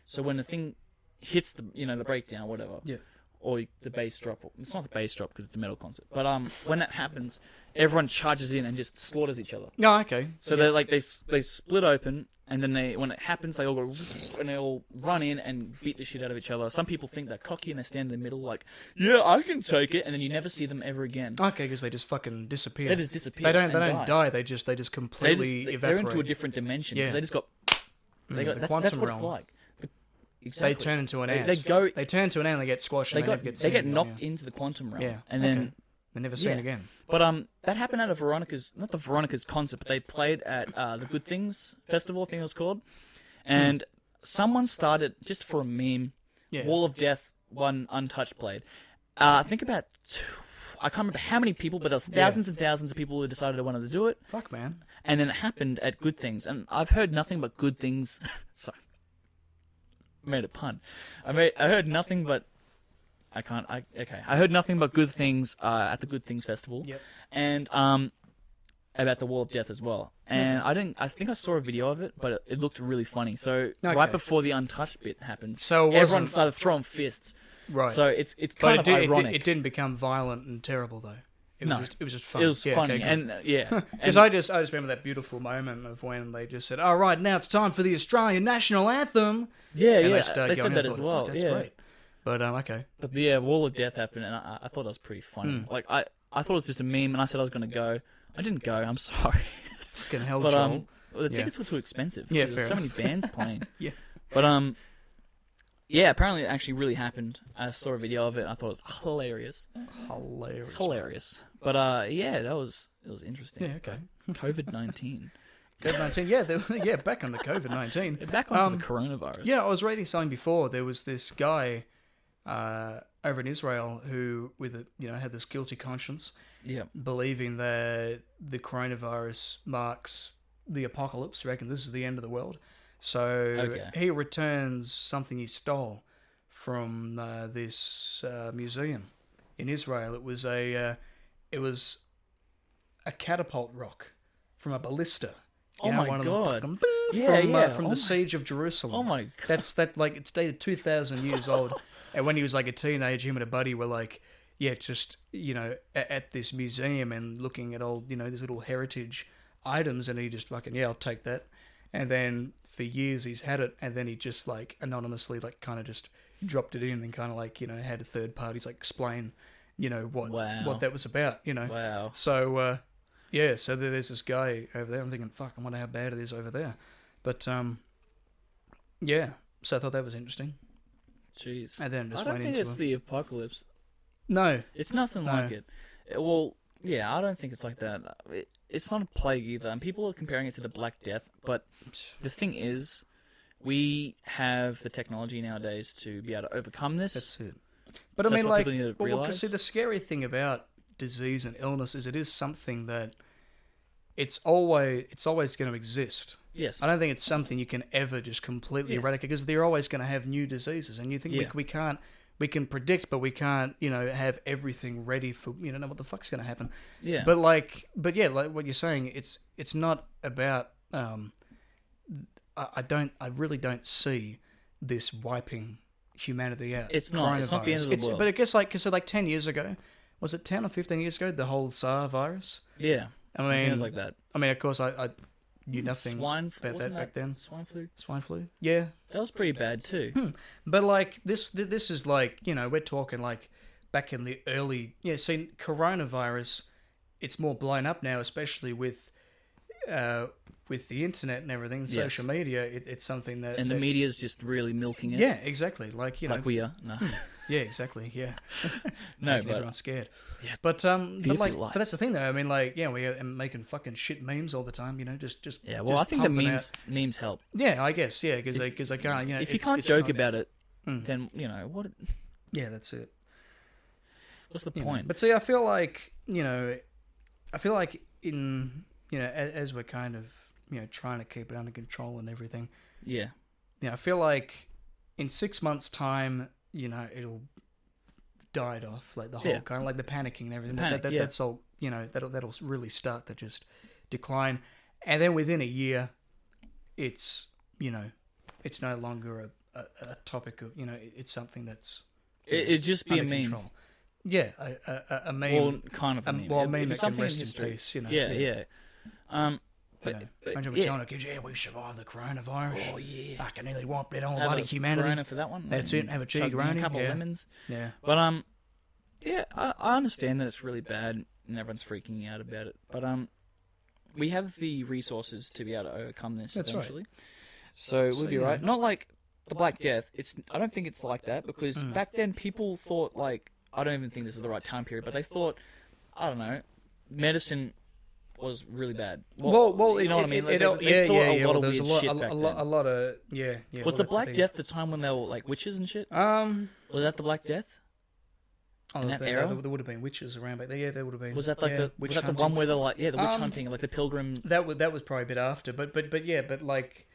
[SPEAKER 3] So when the thing hits the breakdown, whatever.
[SPEAKER 1] Yeah.
[SPEAKER 3] or the bass drop. It's not the bass drop because it's a metal concert. But when that happens, everyone charges in and just slaughters each other.
[SPEAKER 1] No, okay.
[SPEAKER 3] So they're like they split open, and then when it happens, they all go and they all run in and beat the shit out of each other. Some people think they're cocky and they stand in the middle, like, yeah, I can take it, and then you never see them ever again.
[SPEAKER 1] Okay, because they just fucking disappear.
[SPEAKER 3] They just disappear.
[SPEAKER 1] They don't
[SPEAKER 3] and
[SPEAKER 1] die. They just completely evaporate.
[SPEAKER 3] They're into a different dimension.
[SPEAKER 1] Yeah.
[SPEAKER 3] They just got. They got
[SPEAKER 1] the
[SPEAKER 3] that's
[SPEAKER 1] quantum
[SPEAKER 3] what it's
[SPEAKER 1] realm.
[SPEAKER 3] like. Exactly.
[SPEAKER 1] They turn into an ant.
[SPEAKER 3] They
[SPEAKER 1] turn into an ant and they get squashed. And
[SPEAKER 3] they get knocked into the quantum realm.
[SPEAKER 1] Yeah.
[SPEAKER 3] And then
[SPEAKER 1] okay. They're never seen
[SPEAKER 3] yeah.
[SPEAKER 1] again.
[SPEAKER 3] But that happened at not the Veronica's concert, but they played at the Good Things Festival, I think it was called. And someone started, just for a meme,
[SPEAKER 1] Yeah.
[SPEAKER 3] Wall of Death, one Untouched played. I think about, I can't remember how many people, but there was thousands and thousands of people who decided they wanted to do it.
[SPEAKER 1] Fuck, man.
[SPEAKER 3] And then it happened at Good Things. And I've heard nothing but good things. Sorry. Made a pun. I heard nothing but... I heard nothing but good things at the Good Things Festival.
[SPEAKER 1] Yep.
[SPEAKER 3] And about the Wall of Death as well. And I think I saw a video of it, but it looked really funny. So right before the Untouched bit happened,
[SPEAKER 1] so
[SPEAKER 3] everyone started throwing fists.
[SPEAKER 1] Right.
[SPEAKER 3] So it's kind of ironic.
[SPEAKER 1] It didn't become violent and terrible though. It was just fun.
[SPEAKER 3] It was funny,
[SPEAKER 1] okay,
[SPEAKER 3] and yeah,
[SPEAKER 1] because I just remember that beautiful moment of when they just said, "All right, now it's time for the Australian national anthem."
[SPEAKER 3] Yeah,
[SPEAKER 1] and
[SPEAKER 3] yeah,
[SPEAKER 1] they started
[SPEAKER 3] they
[SPEAKER 1] going,
[SPEAKER 3] said that
[SPEAKER 1] I
[SPEAKER 3] as
[SPEAKER 1] thought,
[SPEAKER 3] well.
[SPEAKER 1] "Fuck, that's
[SPEAKER 3] Yeah,
[SPEAKER 1] great. But okay.
[SPEAKER 3] but yeah, Wall of Death happened, and I thought it was pretty funny. Like I thought it was just a meme, and I said I was going to go. I didn't go. I'm sorry.
[SPEAKER 1] Fucking hell,
[SPEAKER 3] But
[SPEAKER 1] Joel.
[SPEAKER 3] well, the tickets were too expensive.
[SPEAKER 1] Yeah,
[SPEAKER 3] There were
[SPEAKER 1] fair
[SPEAKER 3] so many bands playing.
[SPEAKER 1] Yeah.
[SPEAKER 3] But yeah, apparently it actually really happened. I saw a video of it. And I thought it was hilarious. Hilarious. But yeah, it was interesting.
[SPEAKER 1] Yeah, okay.
[SPEAKER 3] COVID-19.
[SPEAKER 1] COVID-19. Yeah, back on the COVID-19.
[SPEAKER 3] Back onto the coronavirus.
[SPEAKER 1] Yeah, I was reading something before. There was this guy over in Israel who, had this guilty conscience,
[SPEAKER 3] Yeah.
[SPEAKER 1] believing that the coronavirus marks the apocalypse. Reckon this is the end of the world. So he returns something he stole from this museum in Israel. It was a catapult rock from a ballista.
[SPEAKER 3] Oh my God!
[SPEAKER 1] From
[SPEAKER 3] Yeah.
[SPEAKER 1] the siege of Jerusalem.
[SPEAKER 3] Oh my God!
[SPEAKER 1] It's dated 2,000 years old. And when he was like a teenager, him and a buddy were like, just at this museum and looking at all these little heritage items, and he just fucking I'll take that. And then for years he's had it, and then he just like anonymously like kind of just dropped it in and kind of like had a third parties like explain what that was about.
[SPEAKER 3] Wow.
[SPEAKER 1] So so there's this guy over there. I'm thinking, fuck, I wonder how bad it is over there. But yeah, so I thought that was interesting.
[SPEAKER 3] Jeez.
[SPEAKER 1] And then just
[SPEAKER 3] I don't
[SPEAKER 1] went
[SPEAKER 3] think
[SPEAKER 1] into
[SPEAKER 3] it's the apocalypse.
[SPEAKER 1] No,
[SPEAKER 3] It's nothing
[SPEAKER 1] No.
[SPEAKER 3] like it. Well, yeah, I don't think it's like that. It's not a plague either, and people are comparing it to the Black Death. But the thing is, we have the technology nowadays to be able to overcome this.
[SPEAKER 1] that's it. But
[SPEAKER 3] So
[SPEAKER 1] I
[SPEAKER 3] that's
[SPEAKER 1] mean,
[SPEAKER 3] what
[SPEAKER 1] like,
[SPEAKER 3] people need to realise.
[SPEAKER 1] see, the scary thing about disease and illness is it is something that it's always going to exist.
[SPEAKER 3] Yes.
[SPEAKER 1] I don't think it's something you can ever just completely eradicate, because they're always going to have new diseases, and you think we can predict, but we can't have everything ready for know what the fuck's going to happen.
[SPEAKER 3] Yeah.
[SPEAKER 1] But yeah, like what you're saying, it's not about I really don't see this wiping humanity out.
[SPEAKER 3] It's not. It's not the end of the world.
[SPEAKER 1] But I guess because 10 years ago, was it 10 or 15 years ago, the whole SARS virus?
[SPEAKER 3] Yeah.
[SPEAKER 1] I
[SPEAKER 3] I
[SPEAKER 1] mean,
[SPEAKER 3] think it was like that.
[SPEAKER 1] I mean, of course, I knew nothing
[SPEAKER 3] Swine
[SPEAKER 1] about that back then.
[SPEAKER 3] Swine flu.
[SPEAKER 1] Swine flu, yeah.
[SPEAKER 3] That was pretty bad too.
[SPEAKER 1] But like this is like we're talking like back in the early See, coronavirus, it's more blown up now, especially with the internet and everything, social media. It's something that
[SPEAKER 3] And the media's just really milking it.
[SPEAKER 1] Yeah, exactly. Like
[SPEAKER 3] Like we are. No.
[SPEAKER 1] Yeah, exactly. Yeah.
[SPEAKER 3] No,
[SPEAKER 1] Making
[SPEAKER 3] but
[SPEAKER 1] everyone's scared.
[SPEAKER 3] Yeah.
[SPEAKER 1] But
[SPEAKER 3] Fearful life.
[SPEAKER 1] but that's the thing though. I mean, like, we are making fucking shit memes all the time. Just
[SPEAKER 3] Yeah, well,
[SPEAKER 1] just
[SPEAKER 3] I think the
[SPEAKER 1] pumping out.
[SPEAKER 3] memes help.
[SPEAKER 1] Yeah, I guess. Yeah, because I can't.
[SPEAKER 3] If you
[SPEAKER 1] it's-
[SPEAKER 3] can't
[SPEAKER 1] it's
[SPEAKER 3] joke
[SPEAKER 1] not-
[SPEAKER 3] about it, then what?
[SPEAKER 1] Yeah, that's it.
[SPEAKER 3] What's the
[SPEAKER 1] You know.
[SPEAKER 3] point?
[SPEAKER 1] But see, I feel like in as we're kind of trying to keep it under control and everything.
[SPEAKER 3] Yeah.
[SPEAKER 1] I feel like in 6 months' time, it'll died off, like the whole kind of like the panicking and everything. That's all. That'll really start to just decline, and then within a year, it's it's no longer a topic of it's something that's
[SPEAKER 3] It'd just be a
[SPEAKER 1] under
[SPEAKER 3] meme.
[SPEAKER 1] control. Yeah, a meme.
[SPEAKER 3] Well, kind of a meme.
[SPEAKER 1] Well, a
[SPEAKER 3] It'd
[SPEAKER 1] meme
[SPEAKER 3] be
[SPEAKER 1] that can
[SPEAKER 3] something in
[SPEAKER 1] rest in
[SPEAKER 3] history.
[SPEAKER 1] peace, you know.
[SPEAKER 3] Yeah, yeah.
[SPEAKER 1] You know, imagine we're telling our kids, we survived the coronavirus.
[SPEAKER 3] Oh yeah.
[SPEAKER 1] Fucking nearly wiped out all
[SPEAKER 3] Have
[SPEAKER 1] bloody
[SPEAKER 3] a
[SPEAKER 1] humanity.
[SPEAKER 3] Corona for that one.
[SPEAKER 1] That's it. Have a
[SPEAKER 3] Chug
[SPEAKER 1] cheeky
[SPEAKER 3] a couple
[SPEAKER 1] Corona.
[SPEAKER 3] of lemons.
[SPEAKER 1] Yeah.
[SPEAKER 3] But yeah, I understand that it's really bad and everyone's freaking out about it. But we have the resources to be able to overcome this
[SPEAKER 1] That's right.
[SPEAKER 3] eventually. So we'll be
[SPEAKER 1] you
[SPEAKER 3] right.
[SPEAKER 1] know.
[SPEAKER 3] Not like the Black Death. I don't think it's like that because back then people thought like I don't even think this is the right time period, but they thought I don't know, medicine was really bad.
[SPEAKER 1] Well,
[SPEAKER 3] you know what I mean? Like,
[SPEAKER 1] yeah.
[SPEAKER 3] a lot of
[SPEAKER 1] There's
[SPEAKER 3] weird shit
[SPEAKER 1] a
[SPEAKER 3] back
[SPEAKER 1] lot of yeah.
[SPEAKER 3] then.
[SPEAKER 1] Well,
[SPEAKER 3] Was the
[SPEAKER 1] that's
[SPEAKER 3] Black
[SPEAKER 1] thing.
[SPEAKER 3] Death the time when they were like witches and shit? Was that the Black Death? In that era?
[SPEAKER 1] There would have been witches around back there. Yeah, there would have been.
[SPEAKER 3] Was that like
[SPEAKER 1] the
[SPEAKER 3] was that the one where they're like the witch hunting, like the pilgrim?
[SPEAKER 1] That was probably a bit after, but like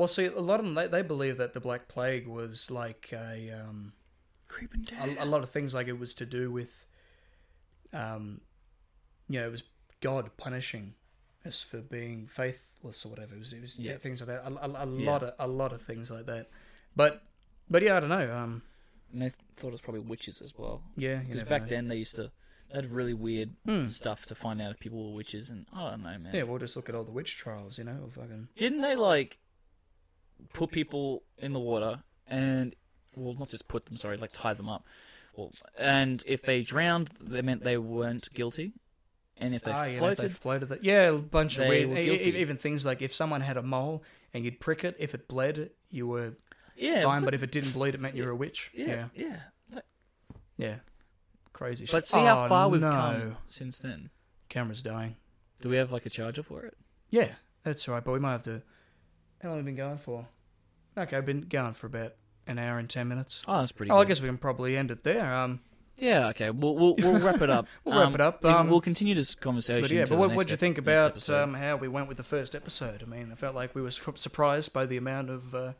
[SPEAKER 1] see, a lot of them they believe that the Black Plague was like
[SPEAKER 3] Creeping down.
[SPEAKER 1] a lot of things, like it was to do with it was God punishing us for being faithless or whatever. It was things like that. A lot of things like that. But yeah, I don't know.
[SPEAKER 3] And they thought it was probably witches as well.
[SPEAKER 1] Yeah,
[SPEAKER 3] Because back then they had really weird stuff to find out if people were witches, and I don't know, man.
[SPEAKER 1] Yeah, we'll just look at all the witch trials, or fucking.
[SPEAKER 3] Didn't they like put people in the water and not just put them, sorry, like tie them up. Well, and if they drowned, they meant they weren't guilty. And if they floated,
[SPEAKER 1] a bunch of
[SPEAKER 3] they
[SPEAKER 1] weird.
[SPEAKER 3] were guilty.
[SPEAKER 1] Even things like if someone had a mole and you'd prick it, if it bled, you were
[SPEAKER 3] yeah,
[SPEAKER 1] fine. But if it didn't bleed, it meant you were a witch.
[SPEAKER 3] yeah.
[SPEAKER 1] Yeah. Crazy shit.
[SPEAKER 3] But see how far we've
[SPEAKER 1] no.
[SPEAKER 3] come since then.
[SPEAKER 1] Camera's dying.
[SPEAKER 3] Do we have like a charger for it?
[SPEAKER 1] Yeah, that's all right. But we might have to. How long have we been going for? Okay, I've been going for about an hour and 10 minutes.
[SPEAKER 3] Oh, that's pretty.
[SPEAKER 1] Oh,
[SPEAKER 3] good.
[SPEAKER 1] I guess we can probably end it there.
[SPEAKER 3] Yeah, okay. We'll wrap it up.
[SPEAKER 1] We'll wrap it up.
[SPEAKER 3] We'll continue this conversation.
[SPEAKER 1] But yeah,
[SPEAKER 3] until
[SPEAKER 1] but
[SPEAKER 3] the
[SPEAKER 1] what'd you
[SPEAKER 3] next
[SPEAKER 1] think
[SPEAKER 3] next
[SPEAKER 1] about
[SPEAKER 3] episode.
[SPEAKER 1] how we went with the first episode? I mean, I felt like we were surprised by the amount of,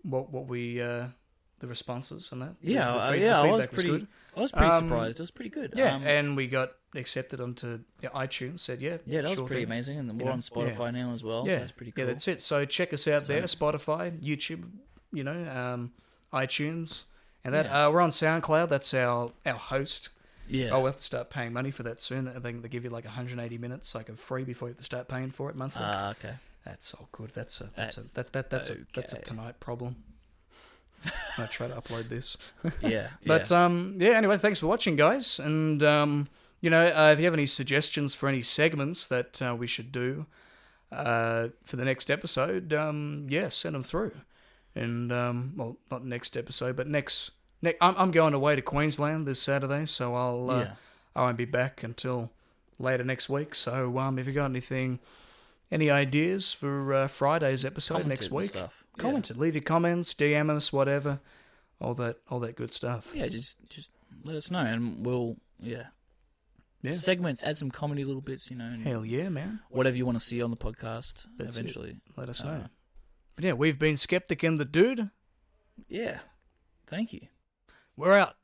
[SPEAKER 1] what we the responses and that.
[SPEAKER 3] Yeah,
[SPEAKER 1] the
[SPEAKER 3] yeah, I was
[SPEAKER 1] feedback
[SPEAKER 3] pretty.
[SPEAKER 1] good.
[SPEAKER 3] I was pretty surprised. It was pretty good.
[SPEAKER 1] Yeah, and we got accepted onto iTunes. Said
[SPEAKER 3] yeah, that was
[SPEAKER 1] sure
[SPEAKER 3] pretty
[SPEAKER 1] thing.
[SPEAKER 3] amazing, and
[SPEAKER 1] You
[SPEAKER 3] we're
[SPEAKER 1] know,
[SPEAKER 3] on Spotify now as well.
[SPEAKER 1] Yeah,
[SPEAKER 3] So that's pretty cool.
[SPEAKER 1] Yeah, that's it. So check us out there, Spotify, YouTube, iTunes, and that.
[SPEAKER 3] Yeah.
[SPEAKER 1] We're on SoundCloud. That's our host.
[SPEAKER 3] Yeah.
[SPEAKER 1] Oh, we'll have to start paying money for that soon. I think they give you like 180 minutes, like of free before you have to start paying for it monthly.
[SPEAKER 3] Okay.
[SPEAKER 1] That's all good. That's a
[SPEAKER 3] okay.
[SPEAKER 1] tonight problem. I try to upload this.
[SPEAKER 3] Yeah.
[SPEAKER 1] But anyway, thanks for watching, guys. And if you have any suggestions for any segments that we should do for the next episode, send them through. And not next episode, but next. I'm going away to Queensland this Saturday, so I won't be back until later next week. So if you got any ideas for Friday's episode next week, comment it. Leave your comments, DM us, whatever, all that good stuff.
[SPEAKER 3] Yeah, just let us know, and we'll segments, add some comedy little bits, and
[SPEAKER 1] Hell yeah, man.
[SPEAKER 3] whatever you want to see on the podcast.
[SPEAKER 1] That's
[SPEAKER 3] eventually,
[SPEAKER 1] Let us know. But yeah, we've been Skeptic and the Dude.
[SPEAKER 3] Yeah, thank you.
[SPEAKER 1] We're out.